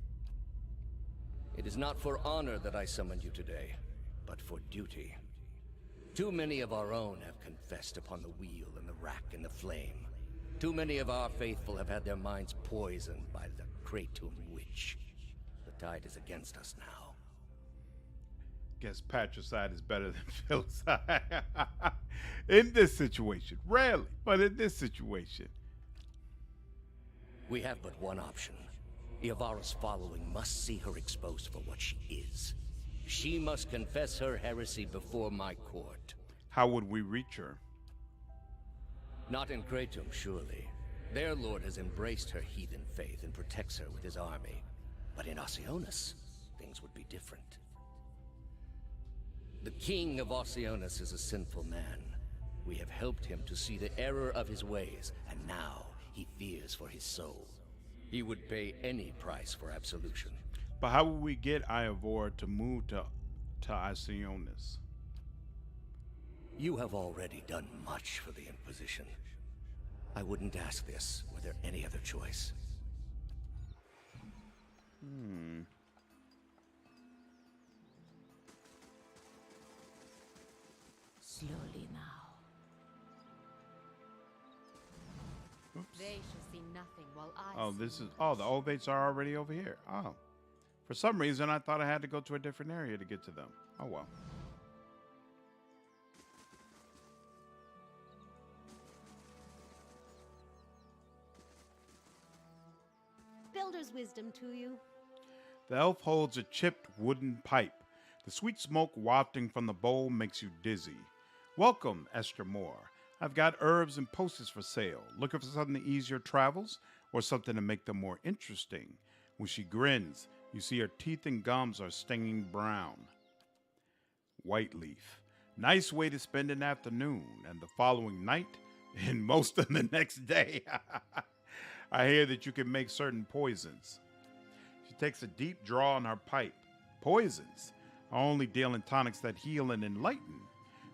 It is not for honor that I summoned you today, but for duty. Too many of our own have confessed upon the wheel and the rack and the flame. Too many of our faithful have had their minds poisoned by the Kratom witch. The tide is against us now. Guess patricide is better than filicide. In this situation. Rarely, but in this situation. We have but one option. Iavara's following must see her exposed for what she is. She must confess her heresy before my court. How would we reach her? Not in Kratom, surely. Their lord has embraced her heathen faith and protects her with his army. But in Oceanus, things would be different. The king of Oceanus is a sinful man. We have helped him to see the error of his ways, and now he fears for his soul. He would pay any price for absolution. But how will we get Iavor to move to Oceanus? You have already done much for the Inquisition. I wouldn't ask this were there any other choice. Slowly now. They shall see nothing while I Oh, see this is... much. Oh, the Ovates are already over here. Oh. For some reason, I thought I had to go to a different area to get to them. Oh, well. Builder's wisdom to you. The elf holds a chipped wooden pipe. The sweet smoke wafting from the bowl makes you dizzy. Welcome, Esther Moore. I've got herbs and potions for sale. Looking for something to ease your travels or something to make them more interesting? When she grins, you see her teeth and gums are stinging brown. White leaf. Nice way to spend an afternoon and the following night and most of the next day. I hear that you can make certain poisons. takes a deep draw on her pipe. Poisons. I only deal in tonics that heal and enlighten.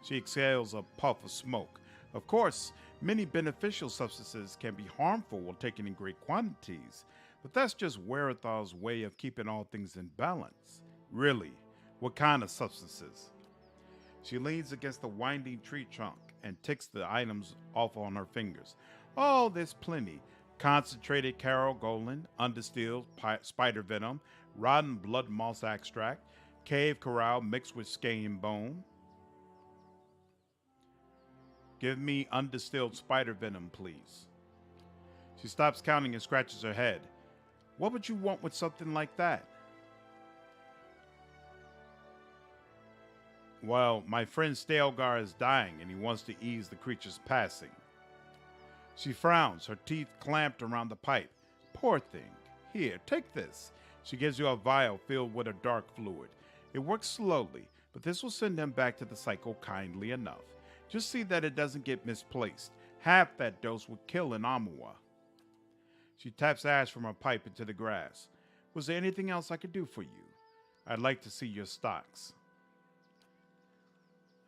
She exhales a puff of smoke. Of course, many beneficial substances can be harmful while taken in great quantities, but that's just Werethal's way of keeping all things in balance. Really, what kind of substances? She leans against the winding tree trunk and ticks the items off on her fingers. Oh, there's plenty. Concentrated carogolan, undistilled spider venom, rotten blood moss extract, cave corral mixed with skein bone. Give me undistilled spider venom, please. She stops counting and scratches her head. What would you want with something like that? Well, my friend Stalgar is dying and he wants to ease the creature's passing. She frowns, her teeth clamped around the pipe. Poor thing. Here, take this. She gives you a vial filled with a dark fluid. It works slowly, but this will send him back to the cycle kindly enough. Just see that it doesn't get misplaced. Half that dose would kill an Amua. She taps ash from her pipe into the grass. Was there anything else I could do for you? I'd like to see your stocks.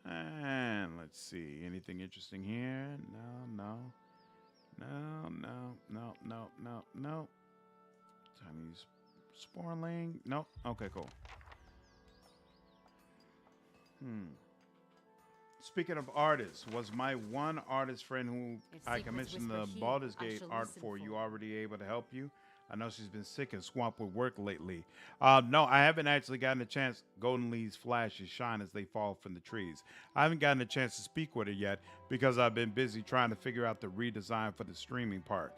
And let's see. Anything interesting here? No. Chinese sporling. Nope. Okay, cool. Speaking of artists, was my one artist friend who I commissioned the Baldur's Gate art for you already able to help you? I know she's been sick and swamped with work lately. No, I haven't actually gotten a chance. Golden leaves flash and shine as they fall from the trees. I haven't gotten a chance to speak with her yet because I've been busy trying to figure out the redesign for the streaming part.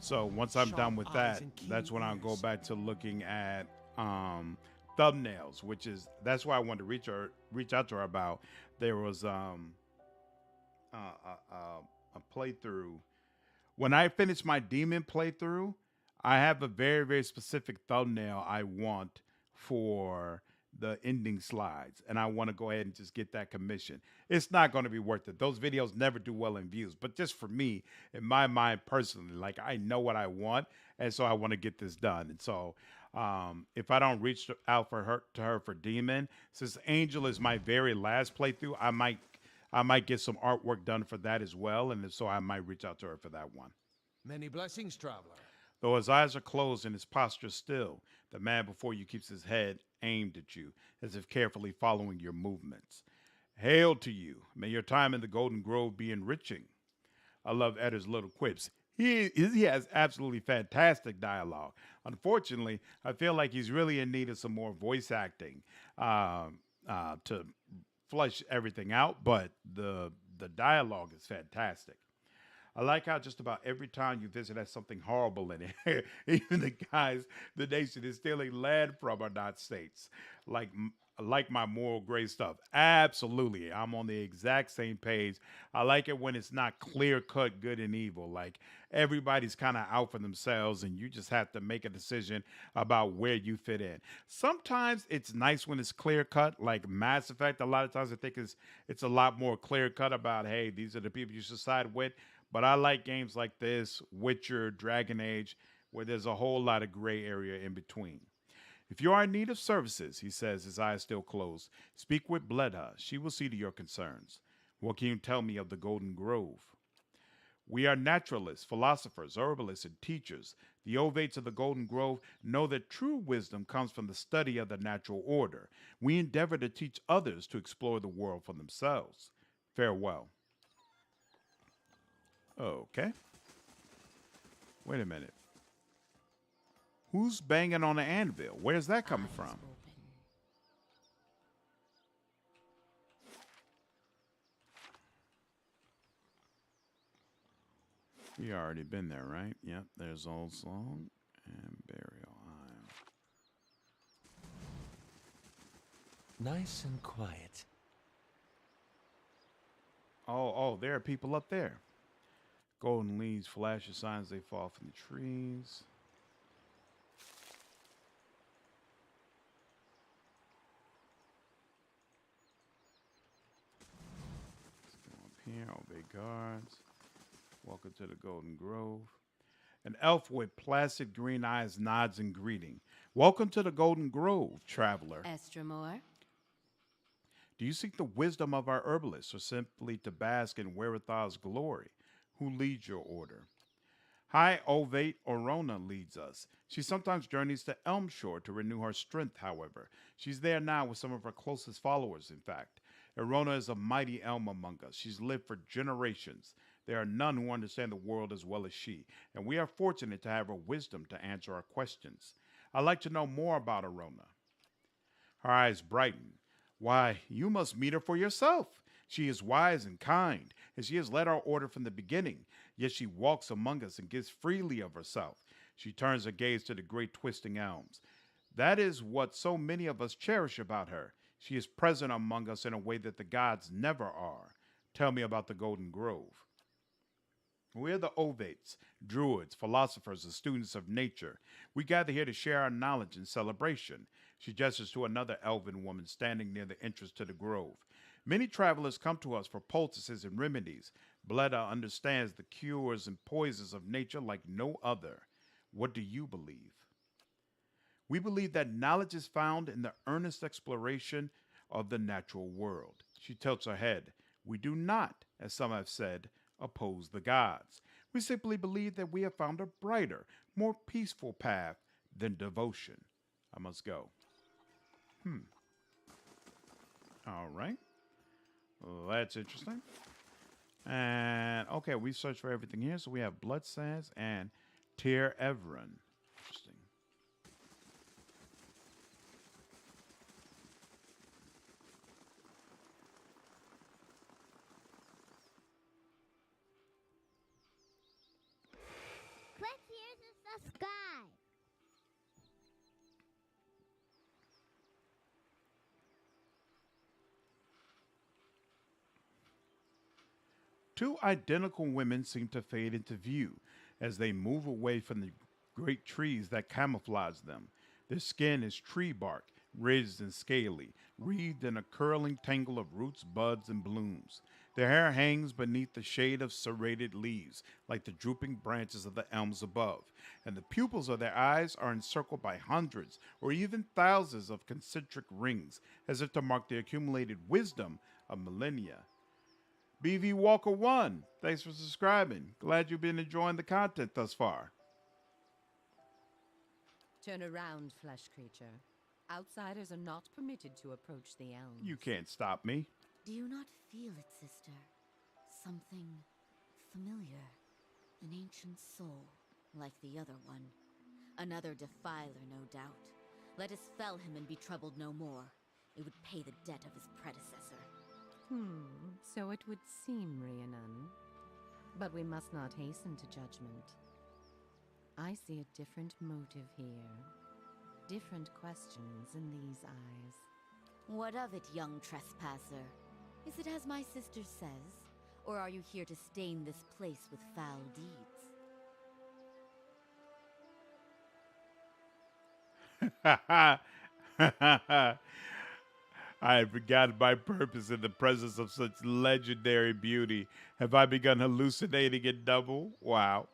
So once I'm done with that, that's when I'll go back to looking at thumbnails, that's why I wanted to reach out to her about. There was a playthrough. When I finish my demon playthrough, I have a very, very specific thumbnail I want for the ending slides, and I want to go ahead and just get that commission. It's not going to be worth it. Those videos never do well in views, but just for me, in my mind personally, like I know what I want, and so I want to get this done. And so if I don't reach out to her for Demon, since Angel is my very last playthrough, I might get some artwork done for that as well, and so I might reach out to her for that one. Many blessings, traveler. Though his eyes are closed and his posture still, the man before you keeps his head aimed at you, as if carefully following your movements. Hail to you. May your time in the Golden Grove be enriching. I love Eddar's little quips. He has absolutely fantastic dialogue. Unfortunately, I feel like he's really in need of some more voice acting to flush everything out, but the dialogue is fantastic. I like how just about every town you visit has something horrible in it. Even the guys the nation is stealing land from are not states. Like my moral gray stuff. Absolutely. I'm on the exact same page. I like it when it's not clear cut good and evil. Like everybody's kind of out for themselves and you just have to make a decision about where you fit in. Sometimes it's nice when it's clear cut, like Mass Effect. A lot of times I think it's a lot more clear cut about, hey, these are the people you should side with. But I like games like this, Witcher, Dragon Age, where there's a whole lot of gray area in between. If you are in need of services, he says, his eyes still closed, speak with Bleda. She will see to your concerns. What can you tell me of the Golden Grove? We are naturalists, philosophers, herbalists, and teachers. The Ovates of the Golden Grove know that true wisdom comes from the study of the natural order. We endeavor to teach others to explore the world for themselves. Farewell. Okay. Wait a minute. Who's banging on the anvil? Where's that coming from? We already been there, right? Yep, there's Old Song and Burial Isle. Nice and quiet. Oh, there are people up there. Golden leaves flash as signs they fall from the trees. Let's go up here, obey guards. Welcome to the Golden Grove. An elf with placid green eyes nods in greeting. Welcome to the Golden Grove, traveler. Estromore? Do you seek the wisdom of our herbalists or simply to bask in Werethar's glory? Who leads your order? High Ovate Orona leads us. She sometimes journeys to Elmshore to renew her strength, however. She's there now with some of her closest followers, in fact. Orona is a mighty elm among us. She's lived for generations. There are none who understand the world as well as she, and we are fortunate to have her wisdom to answer our questions. I'd like to know more about Orona. Her eyes brighten. Why, you must meet her for yourself. She is wise and kind, and she has led our order from the beginning. Yet she walks among us and gives freely of herself. She turns her gaze to the great twisting elms. That is what so many of us cherish about her. She is present among us in a way that the gods never are. Tell me about the Golden Grove. We are the Ovates, druids, philosophers, and students of nature. We gather here to share our knowledge and celebration. She gestures to another elven woman standing near the entrance to the grove. Many travelers come to us for poultices and remedies. Bleda understands the cures and poisons of nature like no other. What do you believe? We believe that knowledge is found in the earnest exploration of the natural world. She tilts her head. We do not, as some have said, oppose the gods. We simply believe that we have found a brighter, more peaceful path than devotion. I must go. All right. Well, that's interesting. And okay, we searched for everything here. So we have Blood Sands and Tyr Everin. Interesting. Click here to subscribe. Two identical women seem to fade into view as they move away from the great trees that camouflage them. Their skin is tree bark, ridged and scaly, wreathed in a curling tangle of roots, buds, and blooms. Their hair hangs beneath the shade of serrated leaves, like the drooping branches of the elms above, and the pupils of their eyes are encircled by hundreds or even thousands of concentric rings, as if to mark the accumulated wisdom of millennia. BV Walker 1, thanks for subscribing. Glad you've been enjoying the content thus far. Turn around, flesh creature. Outsiders are not permitted to approach the elms. You can't stop me. Do you not feel it, sister? Something familiar. An ancient soul, like the other one. Another defiler, no doubt. Let us fell him and be troubled no more. It would pay the debt of his predecessor. So it would seem, Rhiannon. But we must not hasten to judgment. I see a different motive here. Different questions in these eyes. What of it, young trespasser? Is it as my sister says? Or are you here to stain this place with foul deeds? I had forgotten my purpose in the presence of such legendary beauty. Have I begun hallucinating in double? Wow.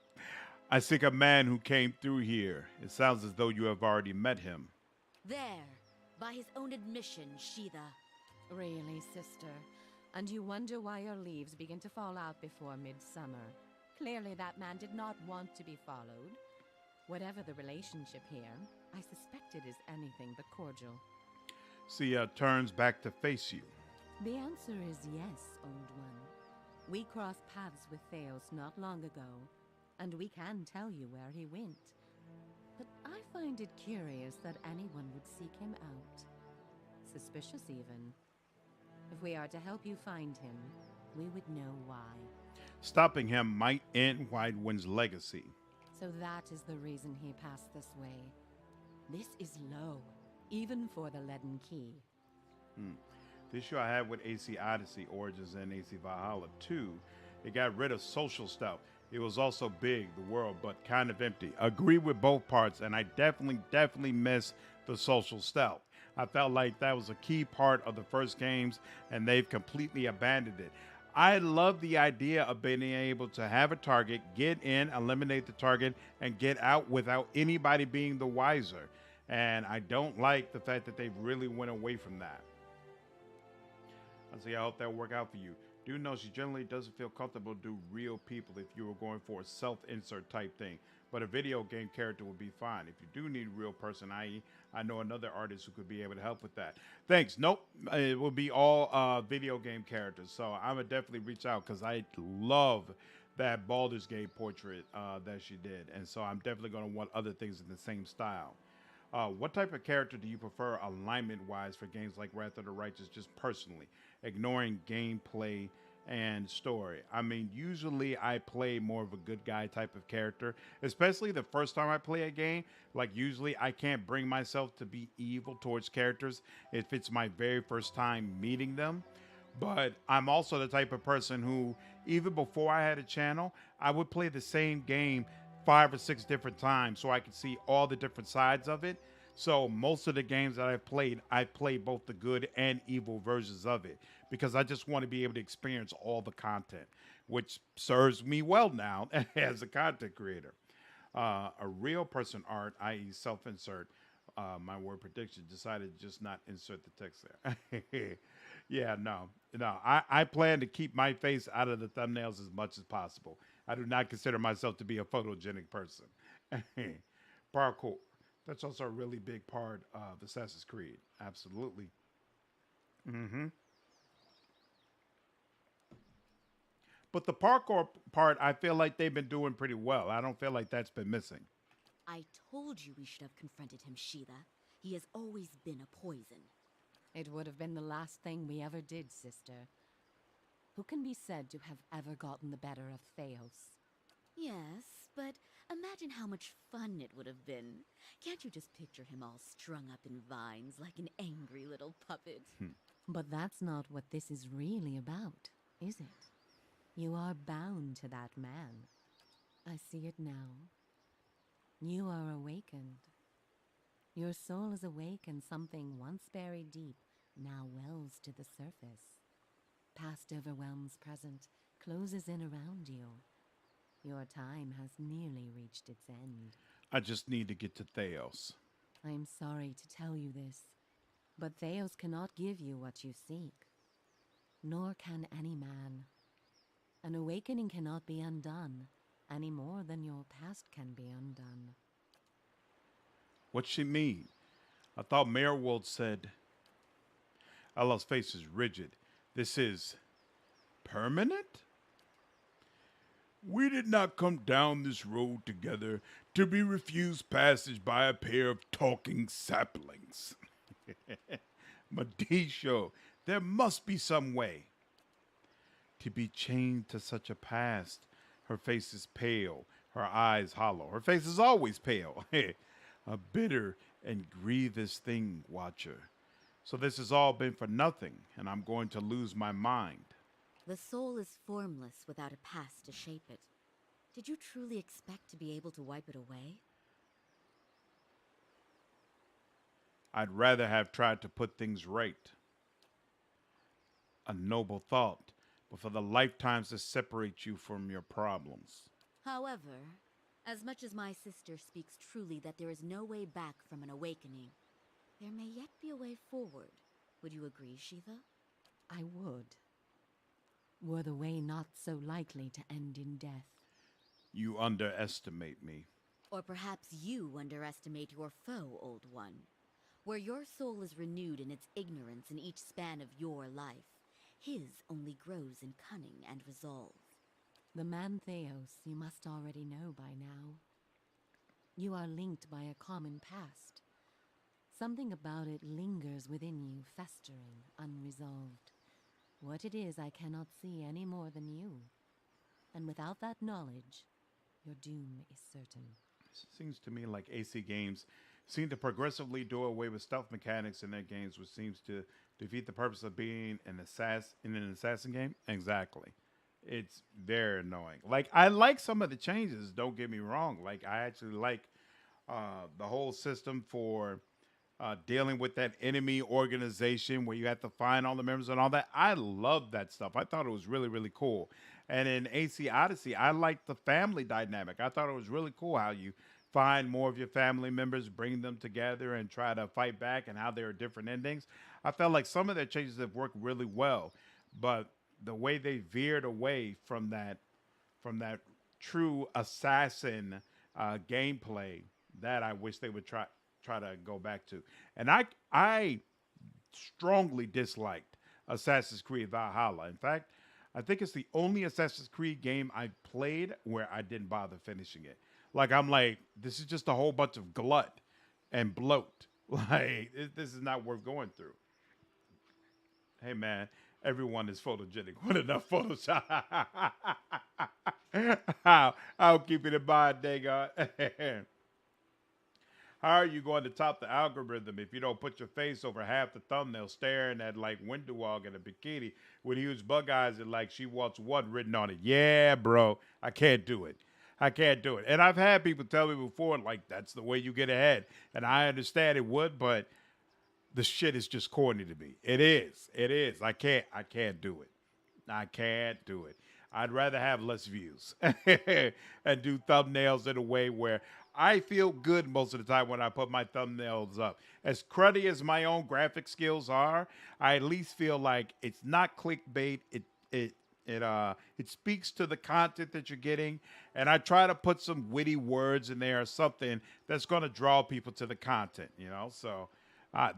I seek a man who came through here. It sounds as though you have already met him. There, by his own admission, Sheetha. Really, sister? And you wonder why your leaves begin to fall out before midsummer. Clearly that man did not want to be followed. Whatever the relationship here, I suspect it is anything but cordial. She turns back to face you. The answer is yes, old one. We crossed paths with Theos not long ago, and we can tell you where he went. But I find it curious that anyone would seek him out. Suspicious, even. If we are to help you find him, we would know why. Stopping him might end Widewind's legacy. So that is the reason he passed this way. This is low, even for the Leaden Key. The issue I had with AC Odyssey Origins and AC Valhalla 2, it got rid of social stuff. It was also big, the world, but kind of empty. Agree with both parts, and I definitely miss the social stealth. I felt like that was a key part of the first games, and they've completely abandoned it. I love the idea of being able to have a target, get in, eliminate the target, and get out without anybody being the wiser. And I don't like the fact that they really went away from that. I say, I hope that will work out for you. Do know she generally doesn't feel comfortable to do real people if you were going for a self-insert type thing. But a video game character would be fine. If you do need a real person, i.e., I know another artist who could be able to help with that. Thanks. Nope. It will be all video game characters. So I would definitely reach out because I love that Baldur's Gate portrait that she did. And so I'm definitely going to want other things in the same style. What type of character do you prefer alignment wise for games like Wrath of the Righteous, just personally, ignoring gameplay and story? I mean, usually I play more of a good guy type of character, especially the first time I play a game. Like, usually I can't bring myself to be evil towards characters if it's my very first time meeting them. But I'm also the type of person who, even before I had a channel, I would play the same game 5 or 6 different times so I could see all the different sides of it. So most of the games that I've played both the good and evil versions of it because I just want to be able to experience all the content, which serves me well now as a content creator. A real person art, i.e., self-insert, my word prediction, decided to just not insert the text there. Yeah, no. I plan to keep my face out of the thumbnails as much as possible. I do not consider myself to be a photogenic person. Parkour. That's also a really big part of Assassin's Creed. Absolutely. Hmm. But the parkour part, I feel like they've been doing pretty well. I don't feel like that's been missing. I told you we should have confronted him, Sheila. He has always been a poison. It would have been the last thing we ever did, sister. Who can be said to have ever gotten the better of Theos? Yes, but imagine how much fun it would have been. Can't you just picture him all strung up in vines like an angry little puppet? But that's not what this is really about, is it? You are bound to that man. I see it now. You are awakened. Your soul is awake and something once buried deep now wells to the surface. Past overwhelms present, closes in around you. Your time has nearly reached its end. I just need to get to Theos. I'm sorry to tell you this, but Theos cannot give you what you seek. Nor can any man. An awakening cannot be undone, any more than your past can be undone. What's she mean? I thought Merwold said. Ella's face is rigid. This is permanent? We did not come down this road together to be refused passage by a pair of talking saplings. Madisho, there must be some way. To be chained to such a past. Her face is pale, her eyes hollow. Her face is always pale. A bitter and grievous thing, Watcher. So this has all been for nothing, and I'm going to lose my mind. The soul is formless without a past to shape it. Did you truly expect to be able to wipe it away? I'd rather have tried to put things right. A noble thought, but for the lifetimes that separate you from your problems. However, as much as my sister speaks truly that there is no way back from an awakening, there may yet be a way forward. Would you agree, Shiva? I would. Were the way not so likely to end in death. You underestimate me. Or perhaps you underestimate your foe, Old One. Where your soul is renewed in its ignorance in each span of your life, his only grows in cunning and resolve. The man Theos you must already know by now. You are linked by a common past. Something about it lingers within you, festering, unresolved. What it is I cannot see any more than you. And without that knowledge, your doom is certain. It seems to me like AC games seem to progressively do away with stealth mechanics in their games, which seems to defeat the purpose of being an assassin in an assassin game. Exactly. It's very annoying. Like, I like some of the changes, don't get me wrong. Like, I actually like the whole system for dealing with that enemy organization where you have to find all the members and all that. I love that stuff. I thought it was really, really cool. And in AC Odyssey, I liked the family dynamic. I thought it was really cool how you find more of your family members, bring them together, and try to fight back, and how there are different endings. I felt like some of their changes have worked really well, but the way they veered away from that true assassin gameplay, that I wish they would try to go back to. And I strongly disliked Assassin's Creed Valhalla. In fact, I think it's the only Assassin's Creed game I've played where I didn't bother finishing it. Like, I'm like, this is just a whole bunch of glut and bloat. Like, this is not worth going through. Hey man, everyone is photogenic with enough Photoshop. I'll keep it in mind, dang on. How are you going to top the algorithm if you don't put your face over half the thumbnail staring at like Windowog in a bikini with huge bug eyes and like she wants one written on it? Yeah, bro. I can't do it. I can't do it. And I've had people tell me before, like, that's the way you get ahead. And I understand it would, but the shit is just corny to me. It is. It is. I can't do it. I can't do it. I'd rather have less views and do thumbnails in a way where I feel good most of the time when I put my thumbnails up. As cruddy as my own graphic skills are, I at least feel like it's not clickbait. It speaks to the content that you're getting, and I try to put some witty words in there or something that's going to draw people to the content, you know? So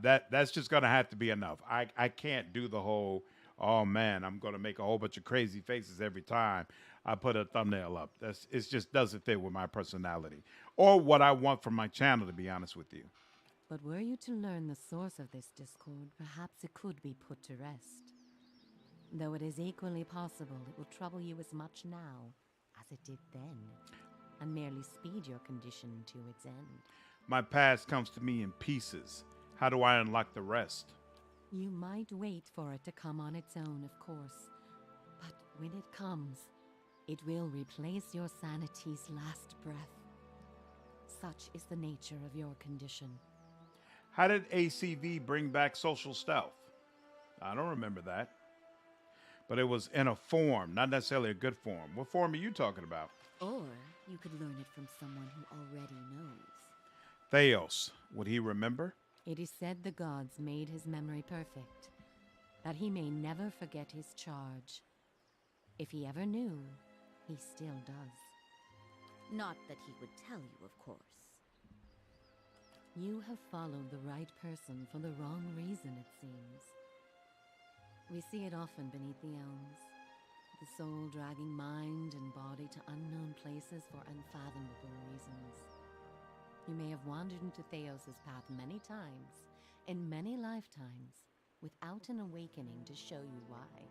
that's just going to have to be enough. I can't do the whole, oh man, I'm going to make a whole bunch of crazy faces every time I put a thumbnail up. It just doesn't fit with my personality or what I want from my channel, to be honest with you. But were you to learn the source of this discord, perhaps it could be put to rest. Though it is equally possible it will trouble you as much now as it did then, and merely speed your condition to its end. My past comes to me in pieces. How do I unlock the rest? You might wait for it to come on its own, of course. But when it comes, it will replace your sanity's last breath. Such is the nature of your condition. How did ACV bring back social stealth? I don't remember that. But it was in a form, not necessarily a good form. What form are you talking about? Or you could learn it from someone who already knows. Theos, would he remember? It is said the gods made his memory perfect, that he may never forget his charge. If he ever knew, he still does. Not that he would tell you, of course. You have followed the right person for the wrong reason, it seems. We see it often beneath the elms, the soul dragging mind and body to unknown places for unfathomable reasons. You may have wandered into Theos's path many times, in many lifetimes, without an awakening to show you why.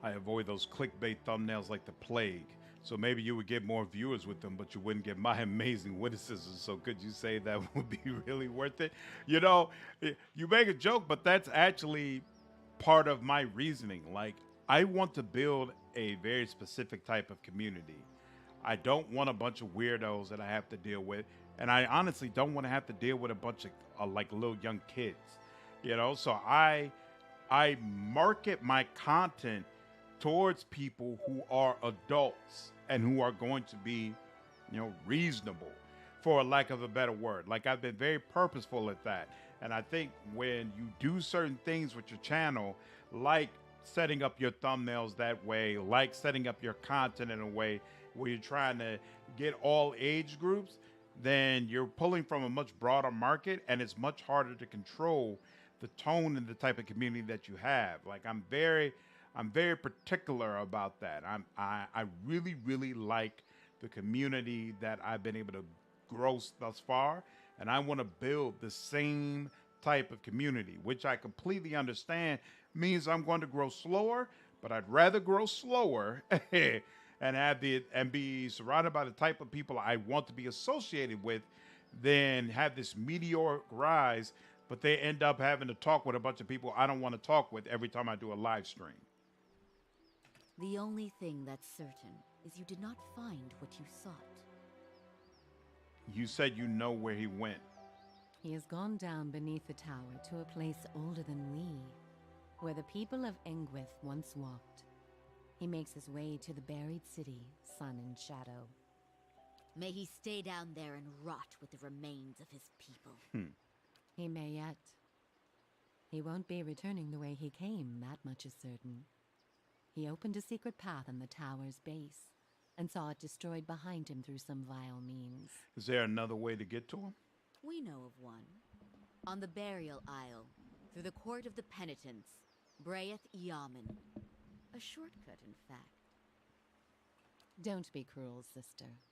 I avoid those clickbait thumbnails like the plague. So maybe you would get more viewers with them, but you wouldn't get my amazing witticisms. So could you say that would be really worth it? You know, you make a joke, but that's actually part of my reasoning. Like, I want to build a very specific type of community. I don't want a bunch of weirdos that I have to deal with. And I honestly don't want to have to deal with a bunch of like little young kids, you know? So I market my content towards people who are adults and who are going to be, you know, reasonable, for a lack of a better word. Like, I've been very purposeful at that. And I think when you do certain things with your channel, like setting up your thumbnails that way, like setting up your content in a way where you're trying to get all age groups, then you're pulling from a much broader market, and it's much harder to control the tone and the type of community that you have. Like, I'm very particular about that. I really, really like the community that I've been able to grow thus far, and I want to build the same type of community, which I completely understand means I'm going to grow slower, but I'd rather grow slower and be surrounded by the type of people I want to be associated with than have this meteoric rise, but they end up having to talk with a bunch of people I don't want to talk with every time I do a live stream. The only thing that's certain is you did not find what you sought. You said you know where he went. He has gone down beneath the tower to a place older than we, where the people of Engwith once walked. He makes his way to the buried city, Sun and Shadow. May he stay down there and rot with the remains of his people. He may yet. He won't be returning the way he came, that much is certain. He opened a secret path in the tower's base, and saw it destroyed behind him through some vile means. Is there another way to get to him? We know of one. On the burial isle, through the court of the penitents, Braeth Yaman. A shortcut, in fact. Don't be cruel, sister.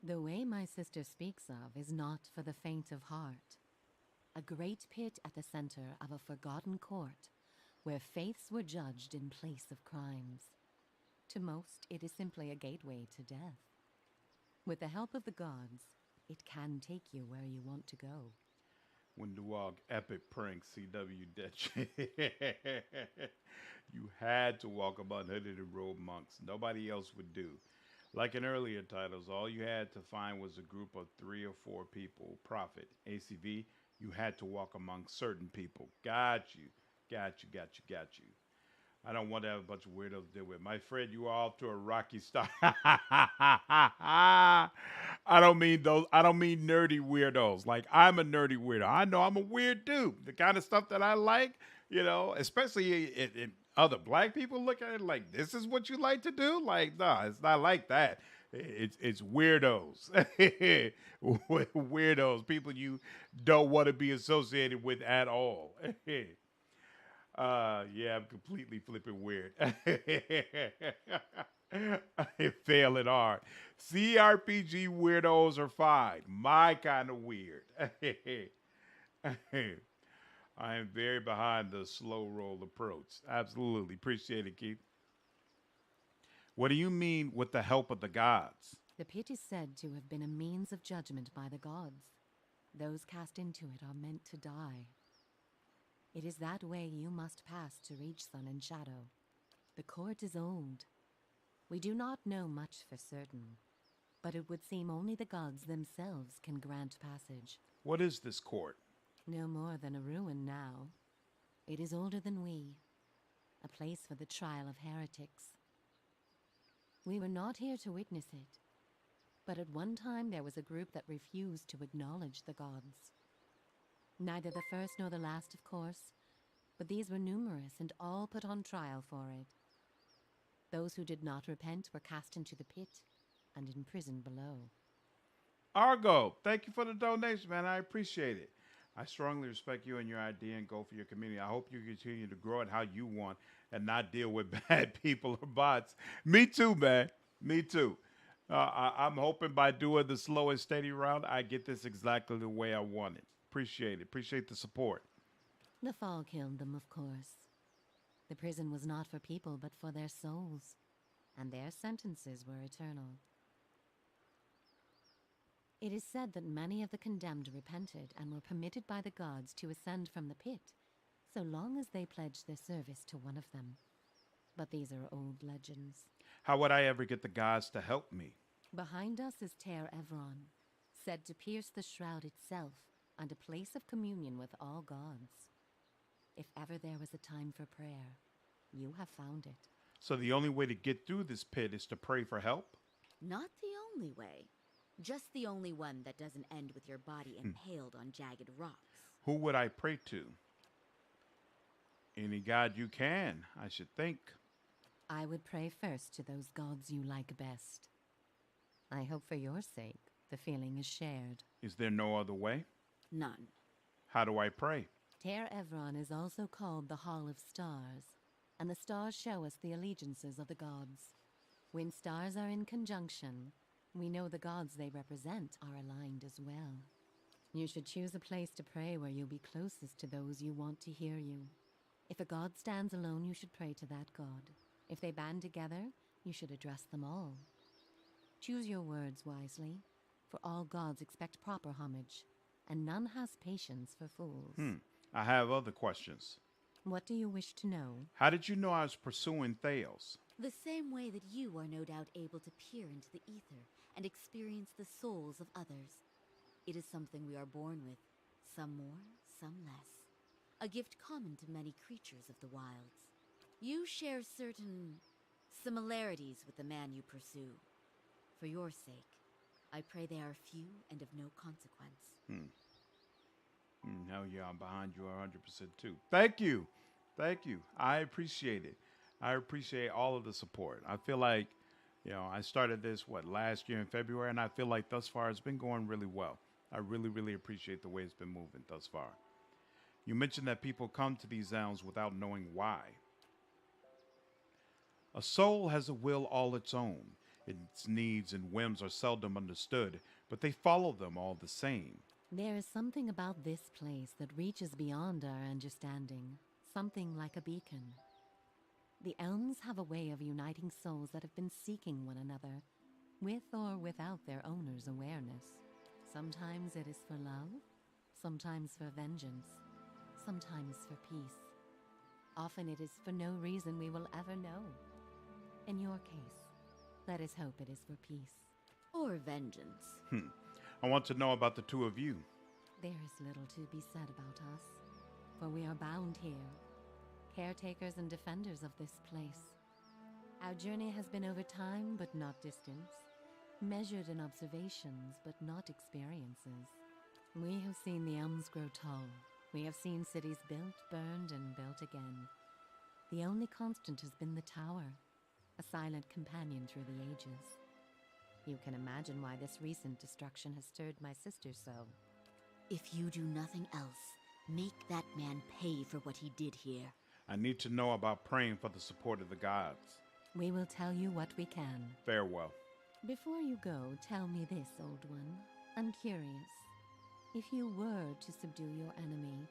The way my sister speaks of is not for the faint of heart. A great pit at the center of a forgotten court, where faiths were judged in place of crimes. To most, it is simply a gateway to death. With the help of the gods, it can take you where you want to go. Windwalk epic prank CW Ditch. You had to walk among hooded and robed monks. Nobody else would do. Like in earlier titles, all you had to find was a group of 3 or 4 people. Prophet, ACV, you had to walk among certain people. Got you. I don't want to have a bunch of weirdos to deal with. My friend, you are off to a rocky start. I don't mean those. I don't mean nerdy weirdos. Like, I'm a nerdy weirdo. I know I'm a weird dude. The kind of stuff that I like, especially in other black people look at it like, this is what you like to do? Like, no, it's not like that. It's weirdos. Weirdos. People you don't want to be associated with at all. Yeah, I'm completely flipping weird. I fail it hard. CRPG weirdos are fine. My kind of weird. I am very behind the slow roll approach. Absolutely. Appreciate it, Keith. What do you mean with the help of the gods? The pit is said to have been a means of judgment by the gods. Those cast into it are meant to die. It is that way you must pass to reach Sun and Shadow. The court is old. We do not know much for certain, but it would seem only the gods themselves can grant passage. What is this court? No more than a ruin now. It is older than we, a place for the trial of heretics. We were not here to witness it, but at one time there was a group that refused to acknowledge the gods. Neither the first nor the last, of course, but these were numerous and all put on trial for it. Those who did not repent were cast into the pit and imprisoned below. Argo, thank you for the donation, man. I appreciate it. I strongly respect you and your idea and goal for your community. I hope you continue to grow it how you want and not deal with bad people or bots. Me too, man. Me too. I'm hoping by doing the slow and steady route, I get this exactly the way I want it. Appreciate it. Appreciate the support. The fall killed them, of course. The prison was not for people, but for their souls, and their sentences were eternal. It is said that many of the condemned repented and were permitted by the gods to ascend from the pit, so long as they pledged their service to one of them. But these are old legends. How would I ever get the gods to help me? Behind us is Ter Evron, said to pierce the shroud itself and a place of communion with all gods. If ever there was a time for prayer, you have found it. So the only way to get through this pit is to pray for help? Not the only way. Just the only one that doesn't end with your body impaled on jagged rocks. Who would I pray to? Any god you can, I should think. I would pray first to those gods you like best. I hope for your sake the feeling is shared. Is there no other way? None. How do I pray? Ter Evron is also called the Hall of Stars, and the stars show us the allegiances of the gods. When stars are in conjunction, we know the gods they represent are aligned as well. You should choose a place to pray where you'll be closest to those you want to hear you. If a god stands alone, you should pray to that god. If they band together, you should address them all. Choose your words wisely, for all gods expect proper homage, and none has patience for fools. I have other questions. What do you wish to know? How did you know I was pursuing Theos? The same way that you are no doubt able to peer into the ether and experience the souls of others. It is something we are born with, Some more, some less. A gift common to many creatures of the wilds. You share certain similarities with the man you pursue. For your sake, I pray they are few and of no consequence. Hell yeah, I'm behind you 100% too. Thank you. Thank you. I appreciate it. I appreciate all of the support. I feel like, I started this, last year in February, and I feel like thus far it's been going really well. I really, really appreciate the way it's been moving thus far. You mentioned that people come to these zones without knowing why. A soul has a will all its own. Its needs and whims are seldom understood, but they follow them all the same. There is something about this place that reaches beyond our understanding, something like a beacon. The elms have a way of uniting souls that have been seeking one another, with or without their owner's awareness. Sometimes it is for love, sometimes for vengeance, sometimes for peace. Often it is for no reason we will ever know. In your case, let us hope it is for peace. Or vengeance. I want to know about the two of you. There is little to be said about us, for we are bound here, caretakers and defenders of this place. Our journey has been over time, but not distance, measured in observations, but not experiences. We have seen the elms grow tall. We have seen cities built, burned, and built again. The only constant has been the tower, a silent companion through the ages. You can imagine why this recent destruction has stirred my sister so. If you do nothing else, make that man pay for what he did here. I need to know about praying for the support of the gods. We will tell you what we can. Farewell. Before you go, tell me this, old one. I'm curious. If you were to subdue your enemy,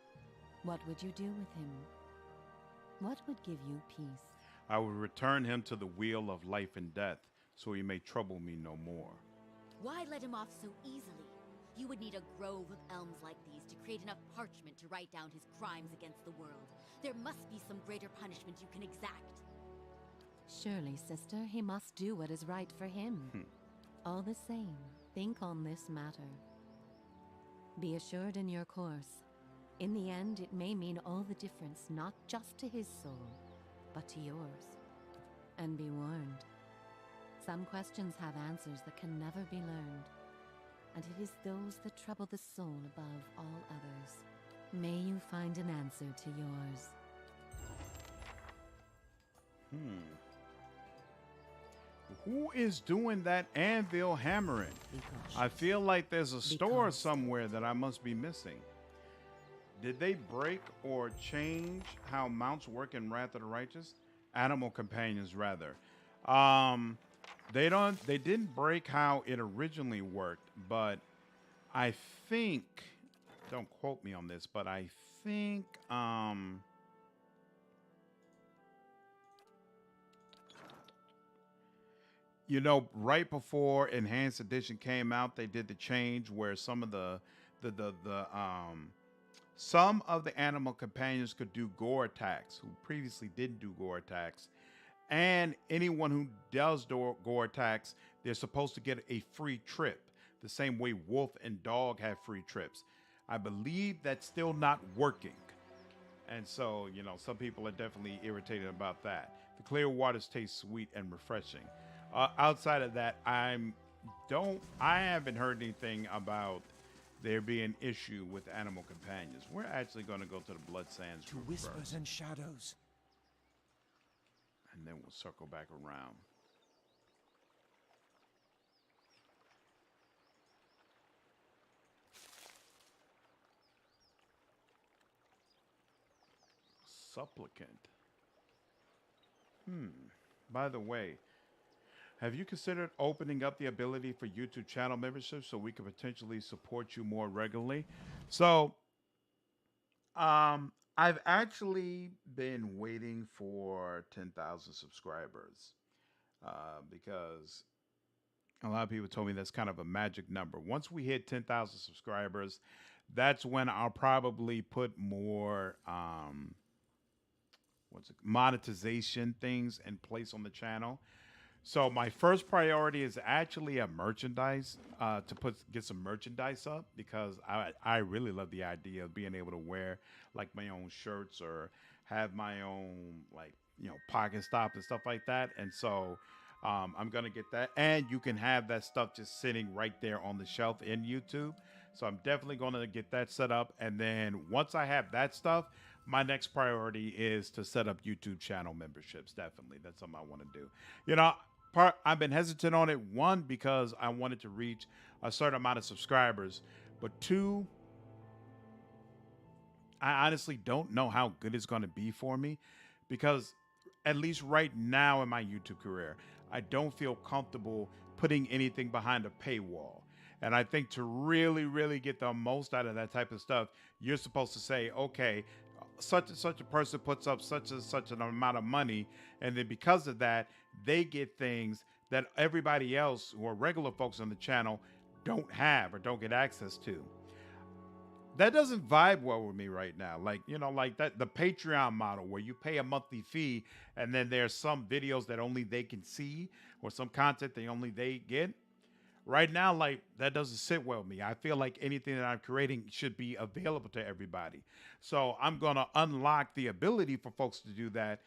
what would you do with him? What would give you peace? I will return him to the wheel of life and death, so he may trouble me no more. Why let him off so easily? You would need a grove of elms like these to create enough parchment to write down his crimes against the world. There must be some greater punishment you can exact. Surely, sister, he must do what is right for him. All the same, think on this matter. Be assured in your course. In the end, it may mean all the difference, not just to his soul, but to yours. And be warned. Some questions have answers that can never be learned, and it is those that trouble the soul above all others. May you find an answer to yours. Who is doing that anvil hammering? I feel like there's a store somewhere that I must be missing. Did they break or change how mounts work in Wrath of the Righteous? Animal companions, rather. They didn't break how it originally worked, but I think, don't quote me on this, but I think right before Enhanced Edition came out, they did the change where some of some of the animal companions could do gore attacks who previously didn't do gore attacks. And anyone who does gore attacks, they're supposed to get a free trip, the same way wolf and dog have free trips. I believe that's still not working. And so, some people are definitely irritated about that. The clear waters taste sweet and refreshing. Outside of that, I haven't heard anything about there being an issue with animal companions. We're actually going to go to the Blood Sands To route whispers first, and shadows. and then we'll circle back around. Supplicant. By the way, have you considered opening up the ability for YouTube channel membership so we could potentially support you more regularly? So, I've actually been waiting for 10,000 subscribers because a lot of people told me that's kind of a magic number. Once we hit 10,000 subscribers, that's when I'll probably put more monetization things in place on the channel. So my first priority is actually a merchandise to get some merchandise up because I really love the idea of being able to wear like my own shirts or have my own like pocket stop and stuff like that. And so I'm gonna get that, and you can have that stuff just sitting right there on the shelf in YouTube. So I'm definitely gonna get that set up, and then once I have that stuff, my next priority is to set up YouTube channel memberships. Definitely, that's something I want to do. You know, I've been hesitant on it. One, because I wanted to reach a certain amount of subscribers, but two, I honestly don't know how good it's going to be for me because, at least right now in my YouTube career, I don't feel comfortable putting anything behind a paywall. And I think to really, really get the most out of that type of stuff, you're supposed to say, okay, such and such a person puts up such and such an amount of money. And then because of that, they get things that everybody else who are regular folks on the channel don't have or don't get access to. That doesn't vibe well with me right now. Like, like that the Patreon model where you pay a monthly fee and then there's some videos that only they can see or some content they get. Right now, like that doesn't sit well with me. I feel like anything that I'm creating should be available to everybody. So I'm gonna unlock the ability for folks to do that.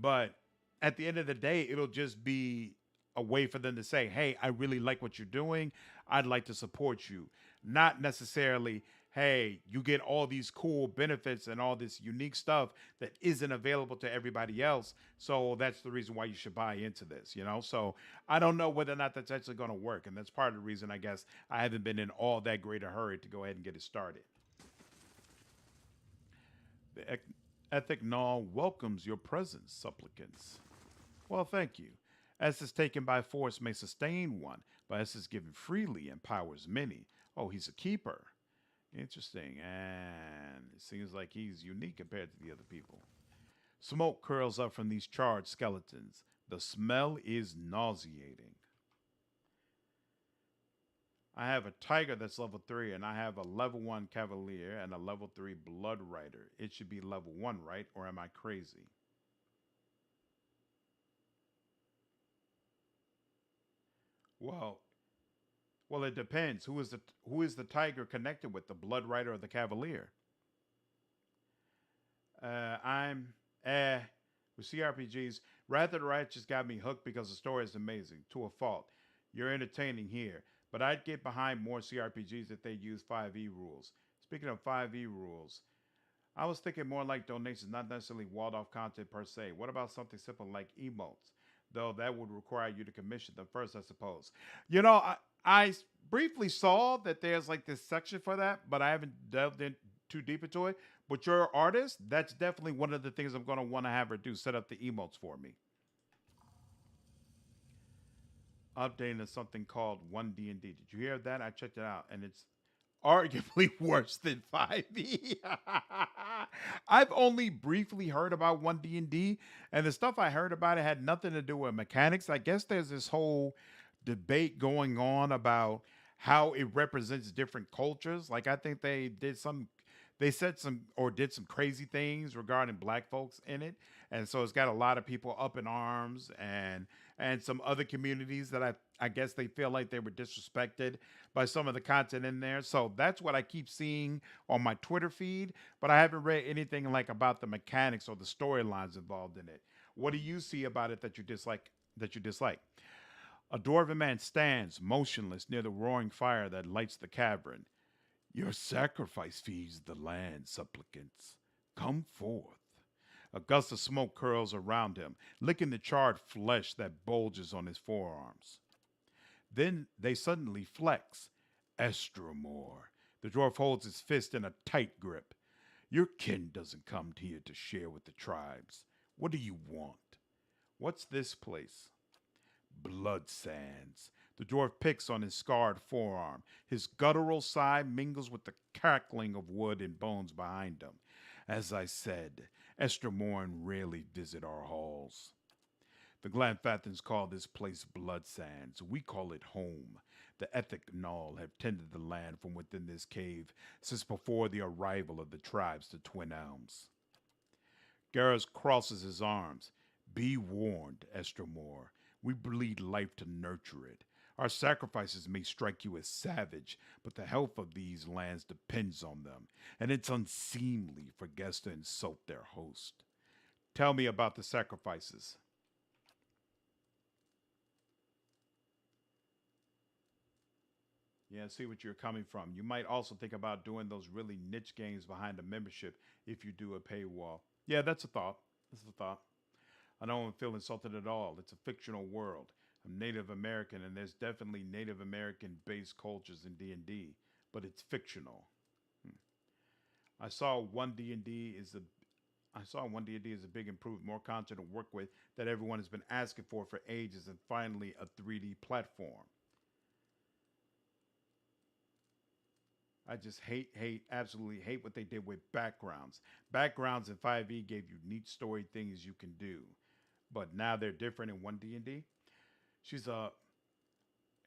But at the end of the day, it'll just be a way for them to say, hey, I really like what you're doing. I'd like to support you. Not necessarily, hey, you get all these cool benefits and all this unique stuff that isn't available to everybody else. So that's the reason why you should buy into this. So I don't know whether or not that's actually going to work. And that's part of the reason, I guess, I haven't been in all that great a hurry to go ahead and get it started. The Ethic Null welcomes your presence, supplicants. Well, thank you. As is taken by force may sustain one, but as is given freely empowers many. Oh, he's a keeper. Interesting. And it seems like he's unique compared to the other people. Smoke curls up from these charred skeletons. The smell is nauseating. I have a tiger that's level 3, and I have a level 1 cavalier and a level 3 blood rider. It should be level 1, right? Or am I crazy? Well, well, it depends. Who is the tiger connected with, the blood rider or the cavalier? I'm with CRPGs. Wrath of the Righteous got me hooked because the story is amazing to a fault. You're entertaining here, but I'd get behind more CRPGs if they use 5e rules. Speaking of 5e rules, I was thinking more like donations, not necessarily walled off content per se. What about something simple like emotes? Though that would require you to commission them first, I suppose. I briefly saw that there's like this section for that, but I haven't delved in too deep into it. But your artist, that's definitely one of the things I'm going to want to have her do, set up the emotes for me. Updating something called 1D&D. Did you hear that? I checked it out, and it's arguably worse than 5e. I've only briefly heard about 1D&D, and the stuff I heard about it had nothing to do with mechanics. I guess there's this whole debate going on about how it represents different cultures. Like I think they said some or did some crazy things regarding black folks in it, and so it's got a lot of people up in arms, and some other communities that I guess they feel like they were disrespected by some of the content in there. So that's what I keep seeing on my Twitter feed, but I haven't read anything like about the mechanics or the storylines involved in it. What do you see about it that you dislike? A dwarven man stands motionless near the roaring fire that lights the cavern. Your sacrifice feeds the land, supplicants. Come forth. A gust of smoke curls around him, licking the charred flesh that bulges on his forearms. Then they suddenly flex. Estromor. The dwarf holds his fist in a tight grip. Your kin doesn't come here to share with the tribes. What do you want? What's this place? Blood sands. The dwarf picks on his scarred forearm. His guttural sigh mingles with the crackling of wood and bones behind him. As I said, Estromorn rarely visit our halls. The Glanfathans call this place Blood Sands. We call it home. The Ethic Null have tended the land from within this cave since before the arrival of the tribes to Twin Elms. Garrus crosses his arms. Be warned, Estromor. We bleed life to nurture it. Our sacrifices may strike you as savage, but the health of these lands depends on them, and it's unseemly for guests to insult their host. Tell me about the sacrifices. Yeah, I see what you're coming from. You might also think about doing those really niche games behind a membership if you do a paywall. Yeah, that's a thought. That's a thought. I don't feel insulted at all. It's a fictional world. I'm Native American, and there's definitely Native American-based cultures in D&D, but it's fictional. Hmm. I saw one D&D is a I saw one D&D is a big improvement, more content to work with that everyone has been asking for ages, and finally a 3D platform. I just absolutely hate what they did with backgrounds. Backgrounds in 5e gave you neat story things you can do, but now they're different in one D&D. She's a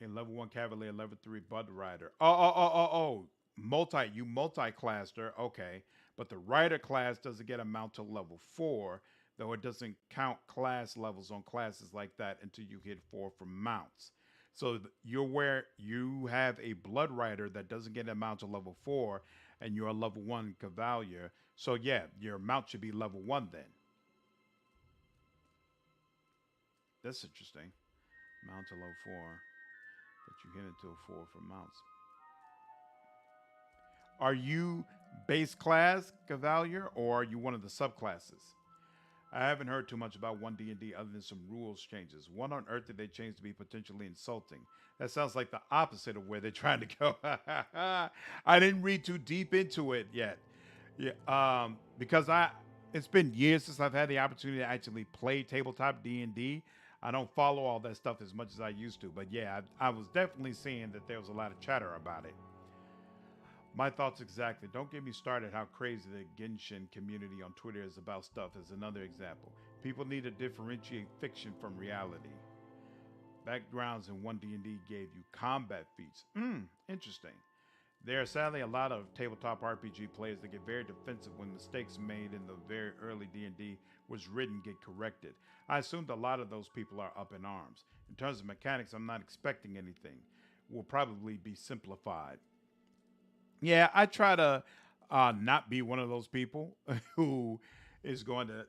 level 1 Cavalier, level 3 Bud Rider. Oh. You multi-classed her. Okay. But the Rider class doesn't get a mount to level 4, though it doesn't count class levels on classes like that until you hit 4 for mounts. So you have a Blood Rider that doesn't get a mount to level 4, and you're a level 1 Cavalier. So yeah, your mount should be level 1 then. That's interesting. Mount to level 4. But you hit until 4 for mounts. Are you base class Cavalier, or are you one of the subclasses? I haven't heard too much about one D&D other than some rules changes. What on earth did they change to be potentially insulting? That sounds like the opposite of where they're trying to go. I didn't read too deep into it yet. Yeah, because it's been years since I've had the opportunity to actually play tabletop D&D. I don't follow all that stuff as much as I used to, but yeah, I was definitely seeing that there was a lot of chatter about it. My thoughts exactly. Don't get me started how crazy the Genshin community on Twitter is about stuff as another example. People need to differentiate fiction from reality. Backgrounds in one D&D gave you combat feats. Interesting. There are sadly a lot of tabletop RPG players that get very defensive when mistakes made in the very early D&D was written get corrected. I assumed a lot of those people are up in arms. In terms of mechanics, I'm not expecting anything. Will probably be simplified. Yeah, I try to not be one of those people who is going to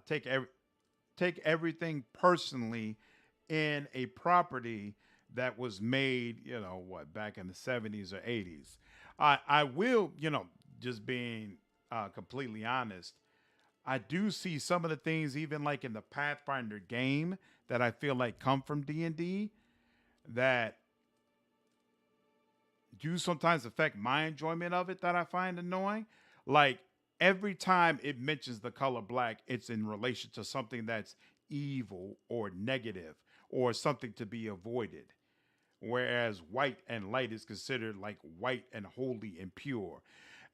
take everything personally in a property that was made, back in the 70s or 80s. I will, just being completely honest, I do see some of the things, even like in the Pathfinder game, that I feel like come from D&D that do sometimes affect my enjoyment of it that I find annoying. Like every time it mentions the color black, it's in relation to something that's evil or negative or something to be avoided. Whereas white and light is considered like white and holy and pure.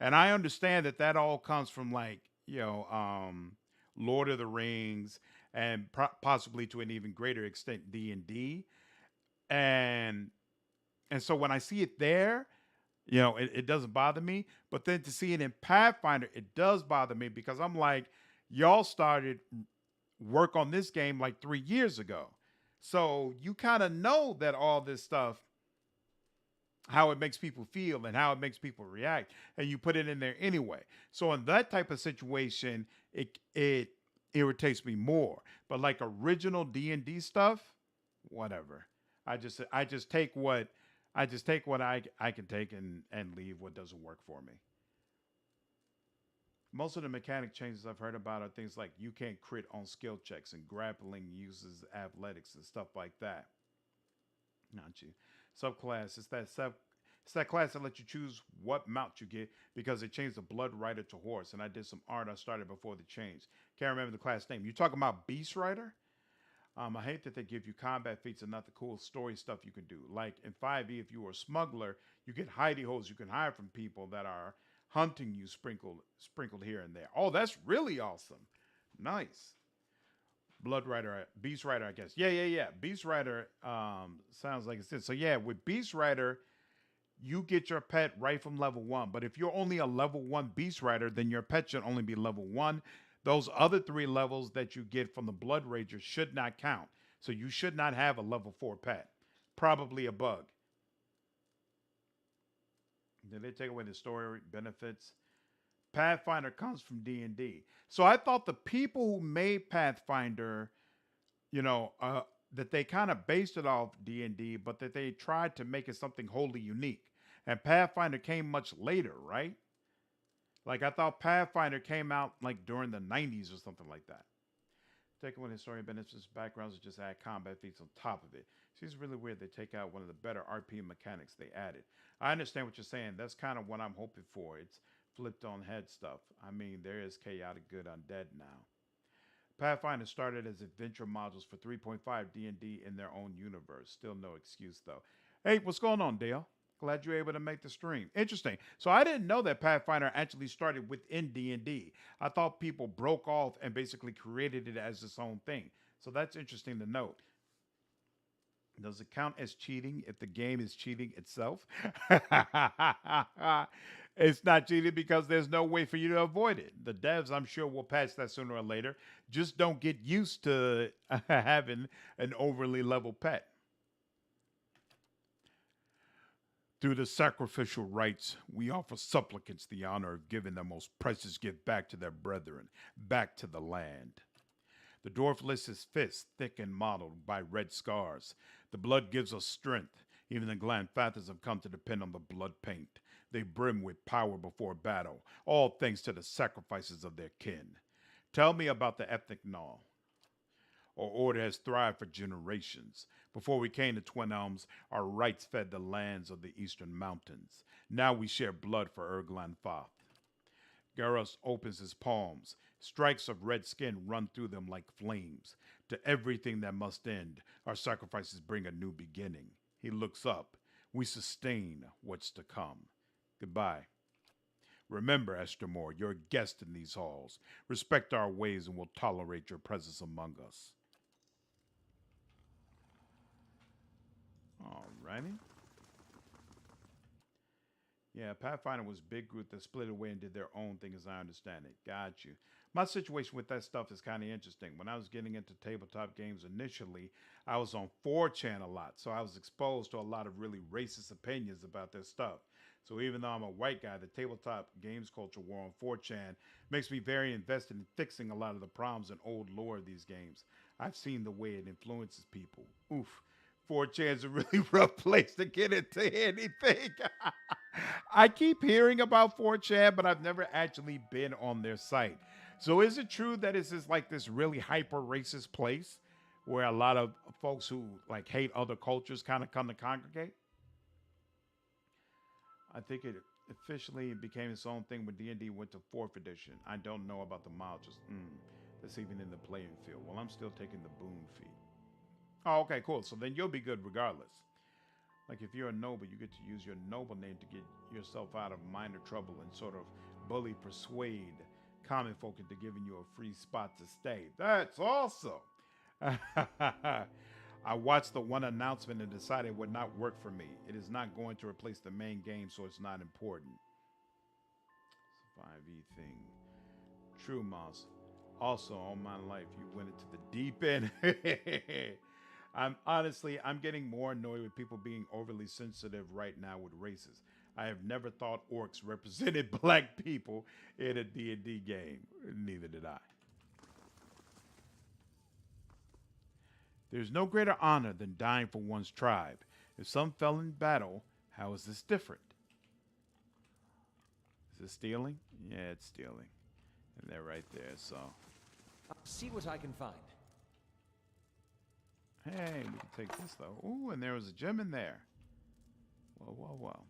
And I understand that all comes from like, Lord of the Rings and possibly to an even greater extent D&D. And so when I see it there, it doesn't bother me. But then to see it in Pathfinder, it does bother me because I'm like, y'all started work on this game like 3 years ago. So you kind of know that all this stuff, how it makes people feel and how it makes people react, and you put it in there anyway. So in that type of situation, it irritates me more. But like original D&D stuff, whatever. I just take what I can take and leave what doesn't work for me. Most of the mechanic changes I've heard about are things like you can't crit on skill checks and grappling uses athletics and stuff like that. Not you. Subclass. It's that class that lets you choose what mount you get because they changed the Blood Rider to horse. And I did some art I started before the change. Can't remember the class name. You talking about Beast Rider? I hate that they give you combat feats and not the cool story stuff you can do. Like in 5e, if you were a smuggler, you get hidey holes you can hide from people that are hunting you sprinkled here and there. Oh, that's really awesome. Nice. Blood Rider, Beast Rider, I guess. Yeah. Beast Rider sounds like it's this. So yeah, with Beast Rider, you get your pet right from level 1. But if you're only a level 1 Beast Rider, then your pet should only be level 1. Those other 3 levels that you get from the Blood Ranger should not count. So you should not have a level 4 pet. Probably a bug. Did they take away the story benefits? Pathfinder comes from D&D. So I thought the people who made Pathfinder, you know, that they kind of based it off D&D, but that they tried to make it something wholly unique. And Pathfinder came much later, right? Like I thought Pathfinder came out like during the 90s or something like that. Taking away historian benefits, backgrounds, or just add combat feats on top of it. Seems really weird they take out one of the better RP mechanics they added. I understand what you're saying. That's kind of what I'm hoping for. It's flipped on head stuff. I mean, there is chaotic good undead now. Pathfinder started as adventure modules for 3.5 D&D in their own universe. Still no excuse though. Hey, what's going on, Dale? Glad you're able to make the stream. Interesting. So I didn't know that Pathfinder actually started within D&D. I thought people broke off and basically created it as its own thing. So that's interesting to note. Does it count as cheating if the game is cheating itself? It's not cheating because there's no way for you to avoid it. The devs, I'm sure, will patch that sooner or later. Just don't get used to having an overly level pet. Through the sacrificial rites, we offer supplicants the honor of giving their most precious gift back to their brethren, back to the land. The dwarf lifts his fist, thick and mottled by red scars. The blood gives us strength. Even the Glanfathers have come to depend on the blood paint. They brim with power before battle, all thanks to the sacrifices of their kin. Tell me about the ethnic Gnaw. Our order has thrived for generations. Before we came to Twin Elms, our rights fed the lands of the eastern mountains. Now we share blood for Erglanfath. Garrus opens his palms. Strikes of red skin run through them like flames. To everything that must end, our sacrifices bring a new beginning. He looks up. We sustain what's to come. Goodbye. Remember, Estermore, you're a guest in these halls. Respect our ways and we'll tolerate your presence among us. Alrighty. Yeah, Pathfinder was a big group that split away and did their own thing as I understand it. Got you. My situation with that stuff is kind of interesting. When I was getting into tabletop games initially, I was on 4chan a lot. So I was exposed to a lot of really racist opinions about this stuff. So even though I'm a white guy, the tabletop games culture war on 4chan makes me very invested in fixing a lot of the problems and old lore of these games. I've seen the way it influences people. Oof. 4chan's a really rough place to get into anything. I keep hearing about 4chan, but I've never actually been on their site. So is it true that it's just like this really hyper racist place where a lot of folks who like hate other cultures kind of come to congregate? I think it officially became its own thing when D&D went to 4th edition. I don't know about the modules. That's even in the playing field. Well, I'm still taking the boon fee. Oh, okay, cool. So then you'll be good regardless. Like if you're a noble, you get to use your noble name to get yourself out of minor trouble and sort of bully, persuade common folk into giving you a free spot to stay. That's awesome. I watched the one announcement and decided it would not work for me. It is not going to replace the main game, so it's not important. It's a 5e thing. True, Moss. Also, all my life, you went into the deep end. I'm getting more annoyed with people being overly sensitive right now with races. I have never thought orcs represented black people in a D&D game. Neither did I. There's no greater honor than dying for one's tribe. If some fell in battle, how is this different? Is it stealing? Yeah, it's stealing. And they're right there, so. I'll see what I can find. Hey, we can take this though. Ooh, and there was a gem in there. Whoa, whoa, whoa.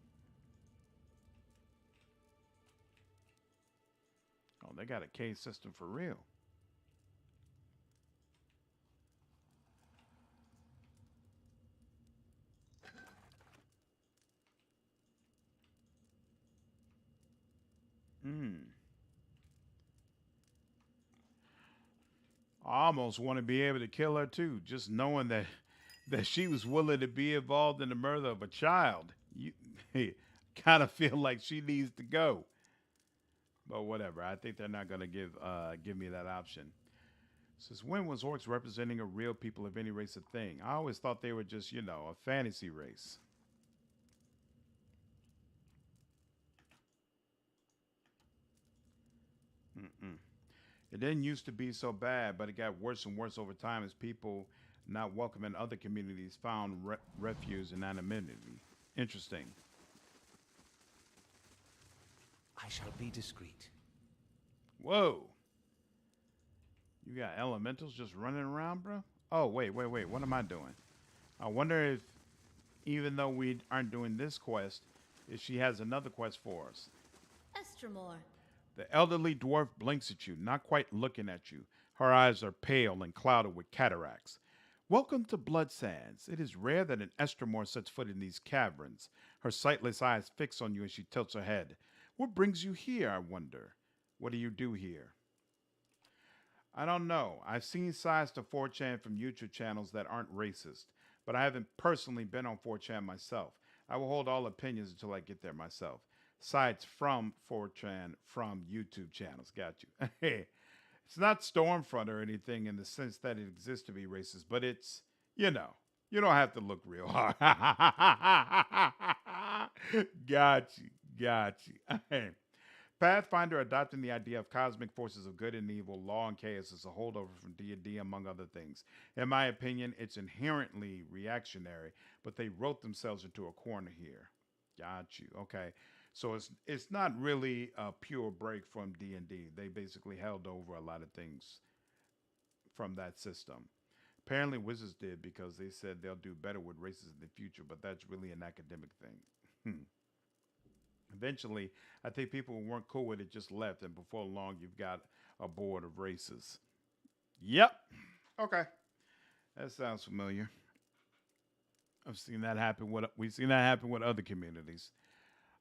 Oh, they got a cave system for real. I almost want to be able to kill her too, just knowing that she was willing to be involved in the murder of a child. You kind of feel like she needs to go. But whatever. I think they're not going to give me that option. Since when was orcs representing a real people of any race a thing? I always thought they were just, you know, a fantasy race. Mm-mm. It didn't used to be so bad, but it got worse and worse over time as people not welcome in other communities found refuge and anonymity. Interesting. I shall be discreet. Whoa. You got elementals just running around, bro? Oh, wait. What am I doing? I wonder if, even though we aren't doing this quest, if she has another quest for us. Estromore. The elderly dwarf blinks at you, not quite looking at you. Her eyes are pale and clouded with cataracts. Welcome to Blood Sands. It is rare that an Estromore sets foot in these caverns. Her sightless eyes fix on you as she tilts her head. What brings you here, I wonder? What do you do here? I don't know. I've seen sides to 4chan from YouTube channels that aren't racist, but I haven't personally been on 4chan myself. I will hold all opinions until I get there myself. Sides from 4chan from YouTube channels. Got you. It's not Stormfront or anything in the sense that it exists to be racist, but it's, you know, you don't have to look real hard. Got you. Pathfinder adopting the idea of cosmic forces of good and evil, law and chaos as a holdover from D&D, among other things. In my opinion, it's inherently reactionary, but they wrote themselves into a corner here. Got you. Okay. So it's not really a pure break from D&D. They basically held over a lot of things from that system. Apparently Wizards did because they said they'll do better with races in the future, but that's really an academic thing. Eventually, I think people who weren't cool with it just left, and before long, you've got a board of races. Yep. Okay. That sounds familiar. We've seen that happen with other communities.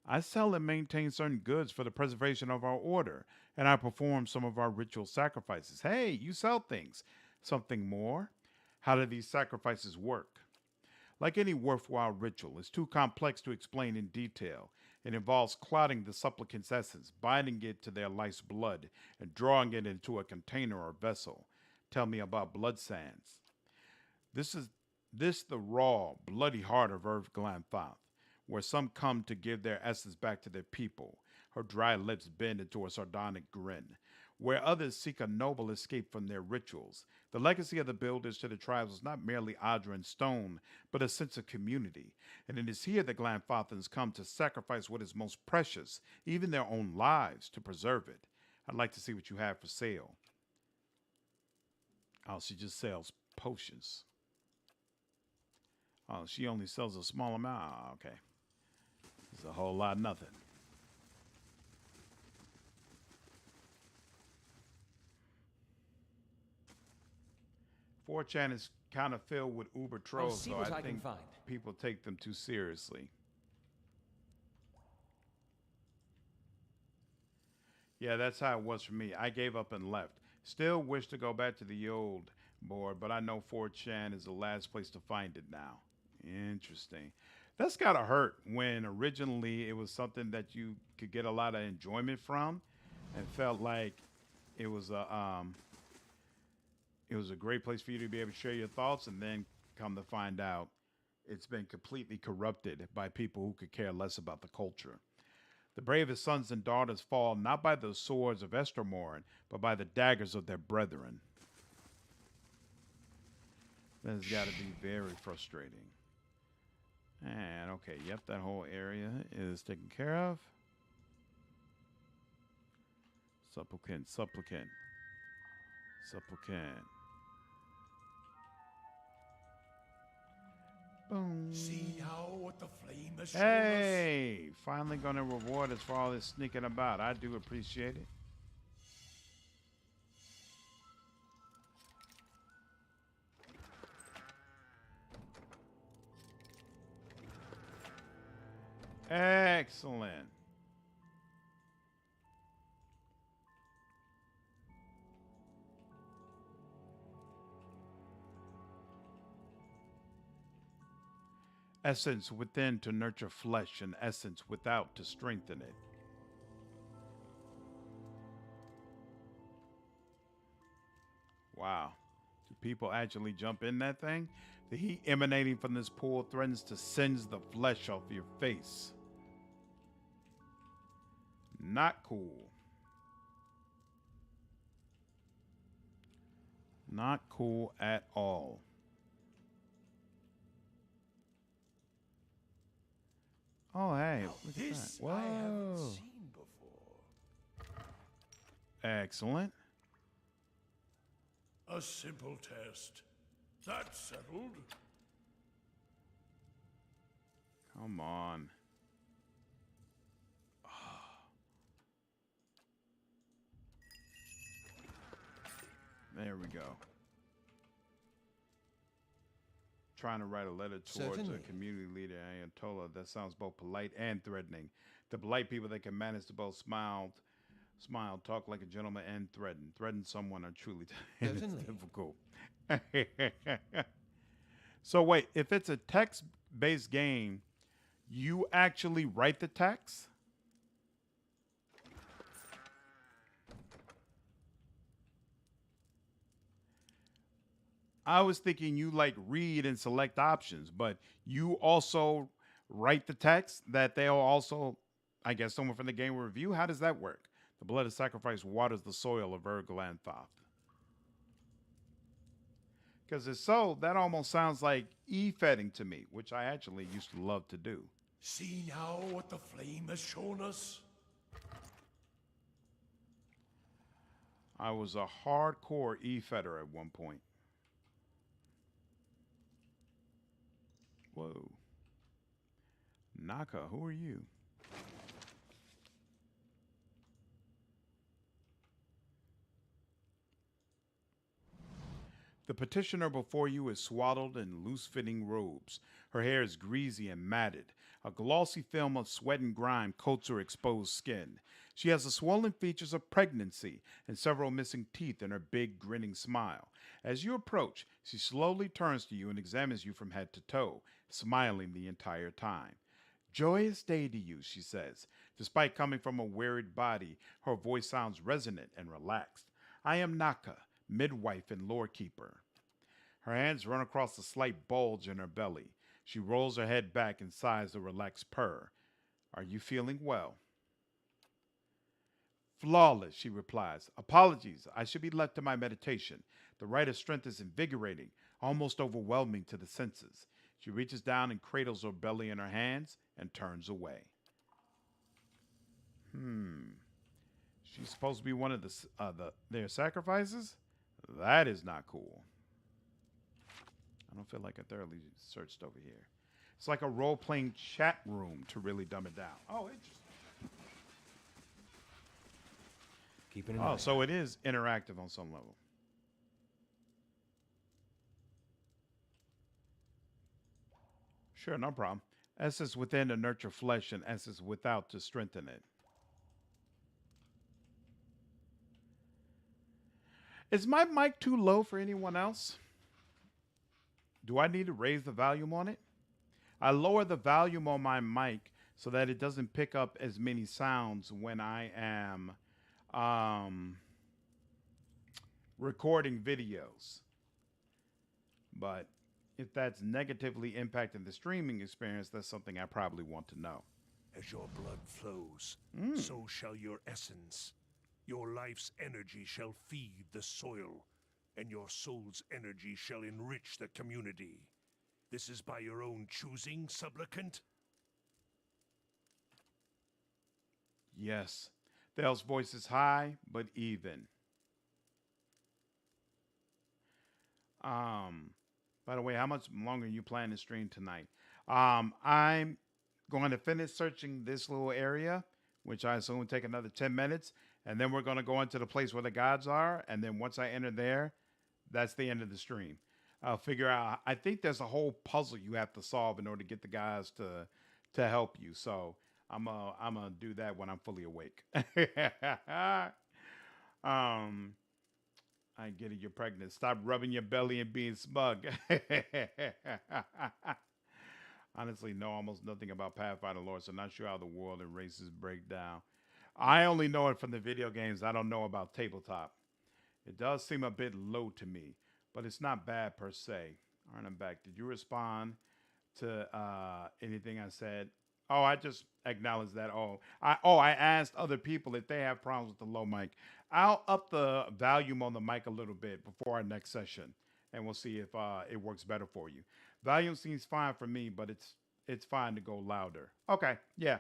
I sell and maintain certain goods for the preservation of our order, and I perform some of our ritual sacrifices. Hey, you sell things. Something more? How do these sacrifices work? Like any worthwhile ritual, it's too complex to explain in detail. It involves clotting the supplicant's essence, binding it to their life's blood, and drawing it into a container or vessel. Tell me about Blood Sands. This the raw, bloody heart of Earth Glanthoth, where some come to give their essence back to their people. Her dry lips bend into a sardonic grin. Where others seek a noble escape from their rituals. The legacy of the builders to the tribes was not merely Adra and stone, but a sense of community. And it is here the Glanthothans come to sacrifice what is most precious, even their own lives, to preserve it. I'd like to see what you have for sale. Oh, she just sells potions. Oh, she only sells a small amount. Oh, okay. It's a whole lot of nothing. Chan is kind of filled with uber trolls, so I think people take them too seriously. Yeah, that's how it was for me. I gave up and left. Still wish to go back to the old board, but I know 4chan is the last place to find it now. Interesting. That's gotta hurt when originally it was something that you could get a lot of enjoyment from and felt like it was a great place for you to be able to share your thoughts, and then come to find out it's been completely corrupted by people who could care less about the culture. The bravest sons and daughters fall not by the swords of Estromorn, but by the daggers of their brethren. That has got to be very frustrating. And okay, yep, that whole area is taken care of. Supplicant. Boom. See how what the flame has shown Hey, finally gonna reward us for all this sneaking about. I do appreciate it. Excellent. Essence within to nurture flesh, and essence without to strengthen it. Wow. Do people actually jump in that thing? The heat emanating from this pool threatens to singe the flesh off your face. Not cool. Not cool at all. Oh, hey, Now look at this that. Whoa. I haven't seen before. Excellent. A simple test. That's settled. Come on. There we go. Trying to write a letter towards Certainly. a community leader, Ayatollah, that sounds both polite and threatening. The polite people that can manage to both smile, talk like a gentleman, and threaten. Threaten someone are truly Certainly. difficult. So wait, if it's a text-based game, you actually write the text? I was thinking you like read and select options, but you also write the text that they'll also, I guess, someone from the game will review. How does that work? The blood of sacrifice waters the soil of Erglanthoth. Because if so, that almost sounds like e-fetting to me, which I actually used to love to do. See now what the flame has shown us? I was a hardcore e-fetter at one point. Whoa. Naka, who are you? The petitioner before you is swaddled in loose-fitting robes. Her hair is greasy and matted. A glossy film of sweat and grime coats her exposed skin. She has the swollen features of pregnancy and several missing teeth in her big, grinning smile. As you approach, she slowly turns to you and examines you from head to toe, smiling the entire time. "Joyous day to you," she says. Despite coming from a wearied body, her voice sounds resonant and relaxed. "I am Naka, midwife and lore keeper." Her hands run across the slight bulge in her belly. She rolls her head back and sighs a relaxed purr. "Are you feeling well?" "Flawless," she replies. "Apologies, I should be left to my meditation. The rite of strength is invigorating, almost overwhelming to the senses." She reaches down and cradles her belly in her hands and turns away. She's supposed to be one of their sacrifices? That is not cool. I don't feel like I thoroughly searched over here. It's like a role-playing chat room to really dumb it down. Oh, interesting. Keep it in mind. So it is interactive on some level. Sure, no problem. S is within to nurture flesh, and S is without to strengthen it. Is my mic too low for anyone else? Do I need to raise the volume on it? I lower the volume on my mic so that it doesn't pick up as many sounds when I am recording videos. But if that's negatively impacting the streaming experience, that's something I probably want to know. As your blood flows, so shall your essence. Your life's energy shall feed the soil, and your soul's energy shall enrich the community. This is by your own choosing, supplicant? Yes. Thel's voice is high, but even. By the way, how much longer are you planning to stream tonight? I'm going to finish searching this little area, which I assume will take another 10 minutes. And then we're going to go into the place where the gods are. And then once I enter there, that's the end of the stream. I'll figure out, I think there's a whole puzzle you have to solve in order to get the guys to help you. So I'm gonna do that when I'm fully awake. I get it, you're pregnant. Stop rubbing your belly and being smug. Honestly, know almost nothing about Pathfinder lore, so not sure how the world and races break down. I only know it from the video games. I don't know about tabletop. It does seem a bit low to me, but it's not bad per se. All right, I'm back. Did you respond to anything I said? Oh, I just acknowledged that. I asked other people if they have problems with the low mic. I'll up the volume on the mic a little bit before our next session, and we'll see if it works better for you. Volume seems fine for me, but it's fine to go louder. Okay, yeah,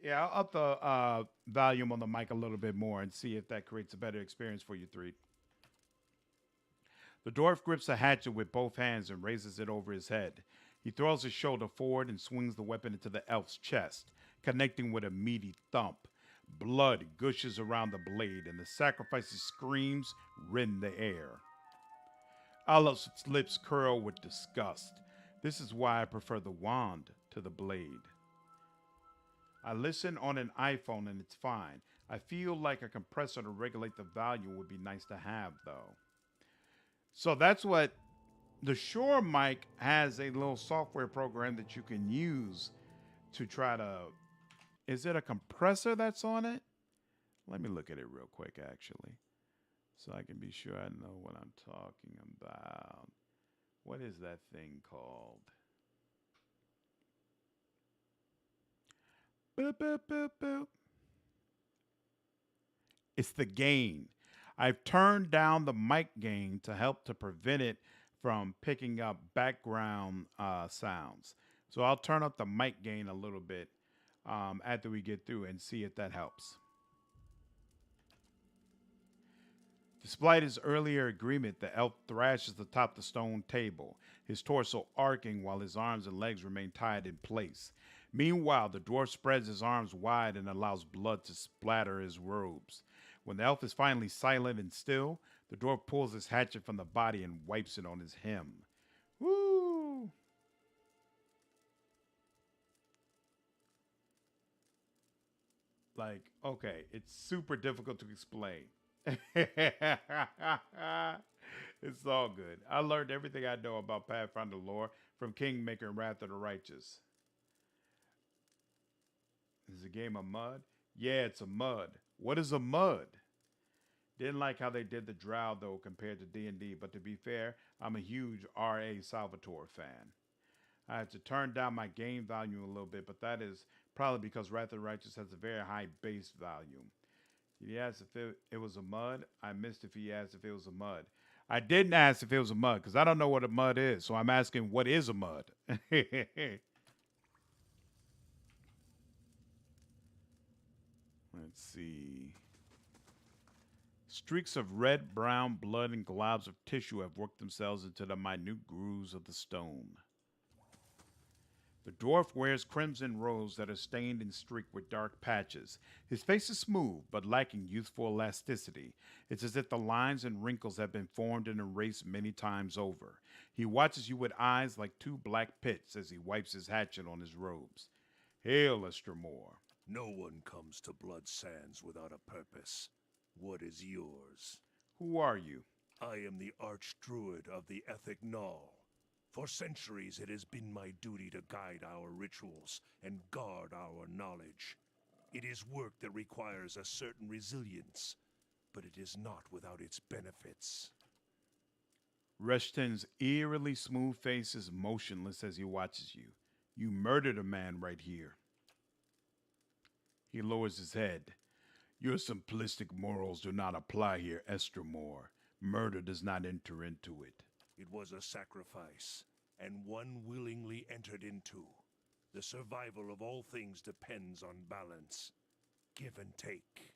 yeah. I'll up the volume on the mic a little bit more and see if that creates a better experience for you three. The dwarf grips a hatchet with both hands and raises it over his head. He throws his shoulder forward and swings the weapon into the elf's chest, connecting with a meaty thump. Blood gushes around the blade, and the sacrifice's screams rend the air. Olaf's lips curl with disgust. This is why I prefer the wand to the blade. I listen on an iPhone and it's fine. I feel like a compressor to regulate the volume would be nice to have, though. So that's what the Shure mic has, a little software program that you can use to try to. Is it a compressor that's on it? Let me look at it real quick, actually, so I can be sure I know what I'm talking about. What is that thing called? Boop, boop, boop, boop. It's the gain. I've turned down the mic gain to help to prevent it from picking up background sounds. So I'll turn up the mic gain a little bit after we get through and see if that helps. Despite his earlier agreement, the elf thrashes atop the stone table, his torso arcing while his arms and legs remain tied in place. Meanwhile, the dwarf spreads his arms wide and allows blood to splatter his robes. When the elf is finally silent and still, the dwarf pulls his hatchet from the body and wipes it on his hem. Woo! Like, okay, it's super difficult to explain. It's all good. I learned everything I know about Pathfinder lore from Kingmaker and Wrath of the Righteous. Is a game of mud? Yeah, it's a mud. What is a mud? Didn't like how they did the drow though compared to D&D, but to be fair, I'm a huge R.A. Salvatore fan. I had to turn down my game volume a little bit, but that is probably because Wrath of the Righteous has a very high base volume. He asked if it was a mud. I missed if he asked if it was a mud. I didn't ask if it was a mud because I don't know what a mud is, so I'm asking what is a mud. Let's see. Streaks of red, brown blood and globs of tissue have worked themselves into the minute grooves of the stone. The dwarf wears crimson robes that are stained and streaked with dark patches. His face is smooth, but lacking youthful elasticity. It's as if the lines and wrinkles have been formed and erased many times over. He watches you with eyes like two black pits as he wipes his hatchet on his robes. Hail, Estremor. No one comes to Blood Sands without a purpose. What is yours? Who are you? I am the Archdruid of the Ethic Null. For centuries it has been my duty to guide our rituals and guard our knowledge. It is work that requires a certain resilience, but it is not without its benefits. Reshton's eerily smooth face is motionless as he watches you. You murdered a man right here. He lowers his head. Your simplistic morals do not apply here, Estremor. Murder does not enter into it. It was a sacrifice, and one willingly entered into. The survival of all things depends on balance. Give and take.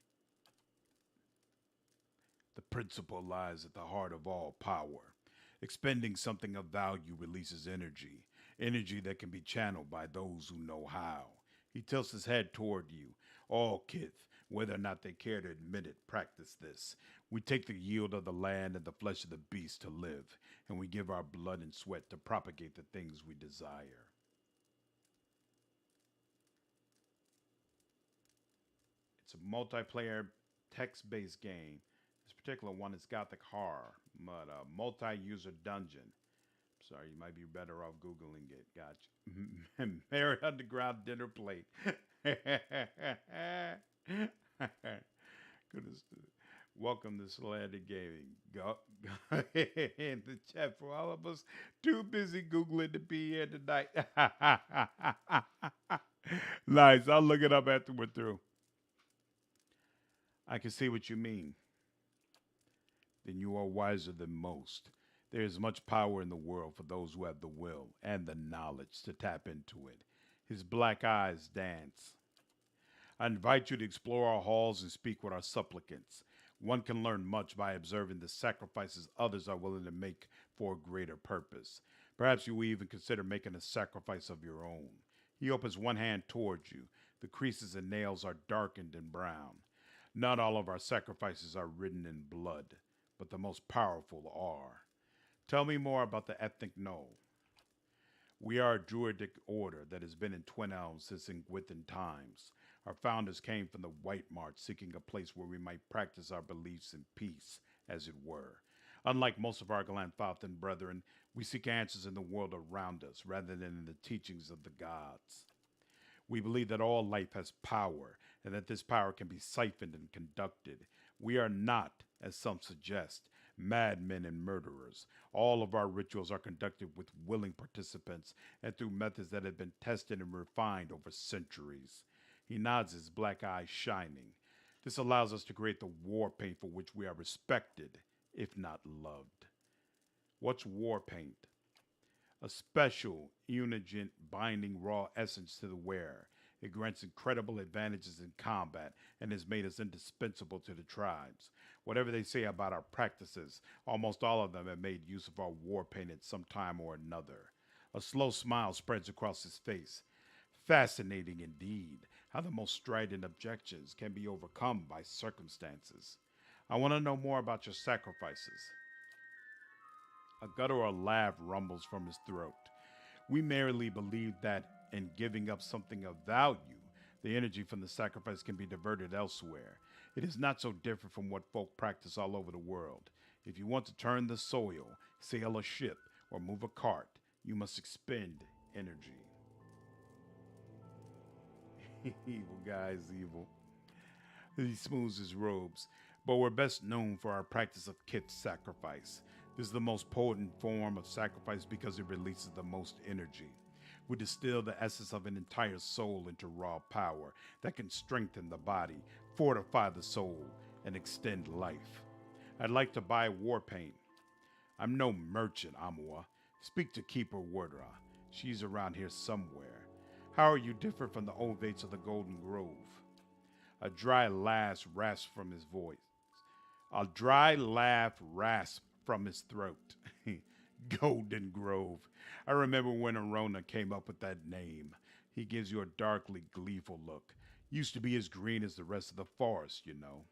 The principle lies at the heart of all power. Expending something of value releases energy, energy that can be channeled by those who know how. He tilts his head toward you. All kith, whether or not they care to admit it, practice this. We take the yield of the land and the flesh of the beast to live, and we give our blood and sweat to propagate the things we desire. It's a multiplayer text-based game. This particular one is Gothic horror, but a multi-user dungeon. Sorry, you might be better off Googling it. Gotcha. Merry Underground dinner plate. Goodness. Welcome to Slandered Gaming. Go in the chat for all of us too busy Googling to be here tonight. Nice. I'll look it up after we're through. I can see what you mean. Then you are wiser than most. There is much power in the world for those who have the will and the knowledge to tap into it. His black eyes dance. I invite you to explore our halls and speak with our supplicants. One can learn much by observing the sacrifices others are willing to make for a greater purpose. Perhaps you will even consider making a sacrifice of your own. He opens one hand towards you. The creases and nails are darkened and brown. Not all of our sacrifices are written in blood, but the most powerful are. Tell me more about the ethnic Knoll. We are a druidic order that has been in Twin Elms since Ingwithan times. Our founders came from the White March, seeking a place where we might practice our beliefs in peace, as it were. Unlike most of our Glanfathan brethren, we seek answers in the world around us rather than in the teachings of the gods. We believe that all life has power and that this power can be siphoned and conducted. We are not, as some suggest, madmen and murderers. All of our rituals are conducted with willing participants and through methods that have been tested and refined over centuries. He nods, his black eyes shining. This allows us to create the war paint for which we are respected, if not loved. What's war paint? A special, unigent, binding raw essence to the wearer. It grants incredible advantages in combat and has made us indispensable to the tribes. Whatever they say about our practices, almost all of them have made use of our war paint at some time or another. A slow smile spreads across his face. Fascinating indeed, how the most strident objections can be overcome by circumstances. I want to know more about your sacrifices. A guttural laugh rumbles from his throat. We merely believe that in giving up something of value, the energy from the sacrifice can be diverted elsewhere. It is not so different from what folk practice all over the world. If you want to turn the soil, sail a ship, or move a cart, you must expend energy. Evil guy's evil. He smooths his robes, but we're best known for our practice of kith sacrifice. This is the most potent form of sacrifice because it releases the most energy. We distill the essence of an entire soul into raw power that can strengthen the body, fortify the soul, and extend life. I'd like to buy war paint. I'm no merchant, Amua. Speak to Keeper Wardra. She's around here somewhere. How are you different from the Ovates of the Golden Grove? A dry laugh rasps from his voice. A dry laugh rasps from his throat. Golden Grove. I remember when Arona came up with that name. He gives you a darkly gleeful look. Used to be as green as the rest of the forest, you know.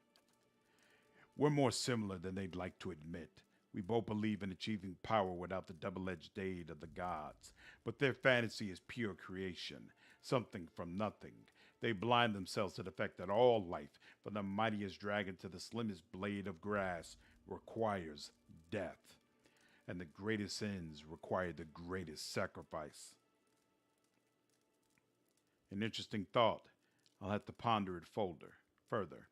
We're more similar than they'd like to admit. We both believe in achieving power without the double-edged aid of the gods. But their fantasy is pure creation, something from nothing. They blind themselves to the fact that all life, from the mightiest dragon to the slimmest blade of grass, requires death. And the greatest ends require the greatest sacrifice. An interesting thought. I'll have to ponder it further.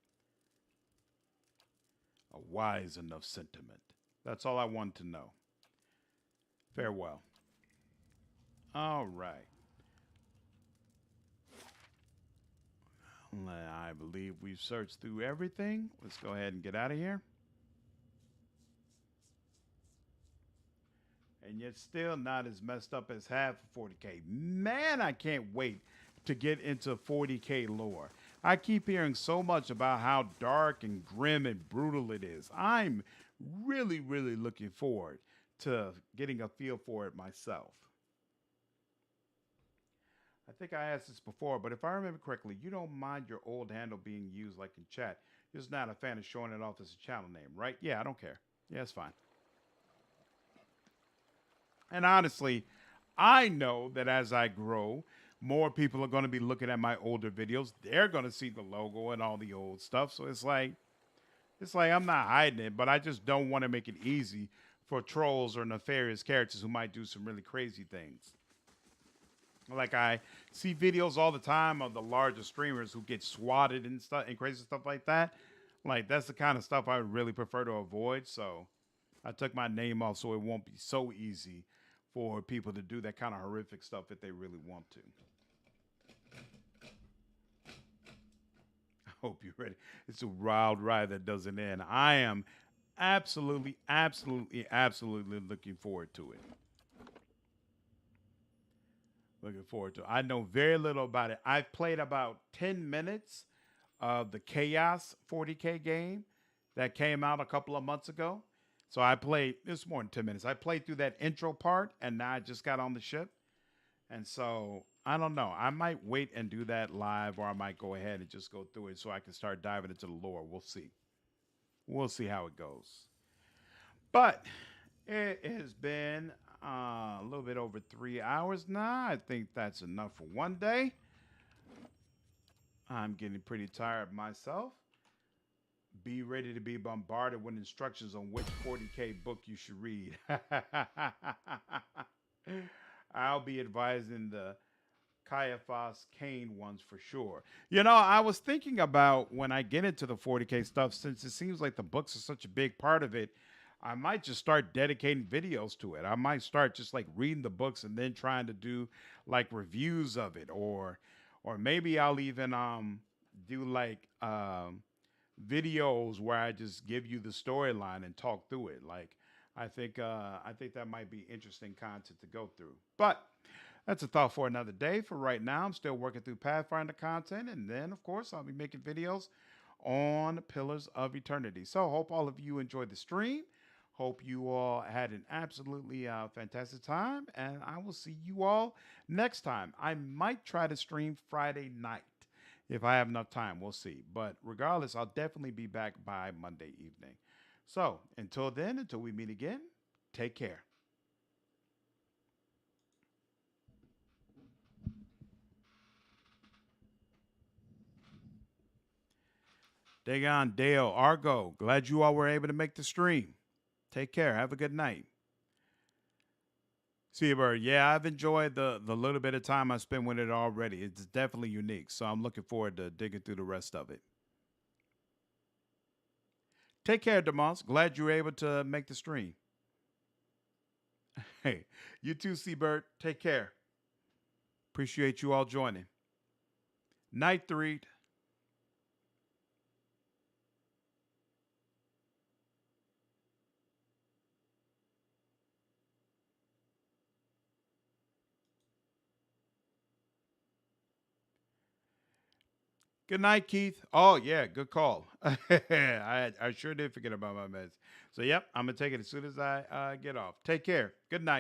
A wise enough sentiment. That's all I want to know. Farewell. All right. I believe we've searched through everything. Let's go ahead and get out of here. And yet still not as messed up as half of 40K. Man, I can't wait to get into 40K lore. I keep hearing so much about how dark and grim and brutal it is. I'm really, really looking forward to getting a feel for it myself. I think I asked this before, but if I remember correctly, you don't mind your old handle being used like in chat. You're just not a fan of showing it off as a channel name, right? Yeah, I don't care. Yeah, it's fine. And honestly, I know that as I grow, more people are going to be looking at my older videos. They're going to see the logo and all the old stuff. So it's like I'm not hiding it, but I just don't want to make it easy for trolls or nefarious characters who might do some really crazy things. Like I see videos all the time of the larger streamers who get swatted and stuff and crazy stuff like that. Like that's the kind of stuff I really prefer to avoid. So I took my name off so it won't be so easy for people to do that kind of horrific stuff if they really want to. I hope you're ready. It's a wild ride that doesn't end. I am absolutely, absolutely, absolutely looking forward to it. Looking forward to it. I know very little about it. I've played about 10 minutes of the Chaos 40K game that came out a couple of months ago. So I played, it's more than 10 minutes. I played through that intro part and now I just got on the ship. And so I don't know. I might wait and do that live, or I might go ahead and just go through it so I can start diving into the lore. We'll see. We'll see how it goes. But it has been a little bit over 3 hours now. I think that's enough for one day. I'm getting pretty tired myself. Be ready to be bombarded with instructions on which 40K book you should read. I'll be advising the Caiaphas Kane ones for sure. You know, I was thinking about when I get into the 40K stuff, since it seems like the books are such a big part of it, I might just start dedicating videos to it. I might start just like reading the books and then trying to do like reviews of it, or maybe I'll even do like videos where I just give you the storyline and talk through it. Like I think that might be interesting content to go through. But that's a thought for another day. For right now, I'm still working through Pathfinder content, and then of course I'll be making videos on Pillars of Eternity. So hope all of you enjoyed the stream. Hope you all had an absolutely fantastic time, and I will see you all next time. I might try to stream Friday night if I have enough time. We'll see. But regardless, I'll definitely be back by Monday evening. So until then, until we meet again, take care. Dagon, Dale, Argo, glad you all were able to make the stream. Take care. Have a good night. Seabird, yeah, I've enjoyed the little bit of time I spent with it already. It's definitely unique, so I'm looking forward to digging through the rest of it. Take care, Demas. Glad you were able to make the stream. Hey, you too, Seabird. Take care. Appreciate you all joining. Night 3. Good night, Keith. Oh, yeah, good call. I sure did forget about my meds. So, yep, I'm going to take it as soon as I get off. Take care. Good night.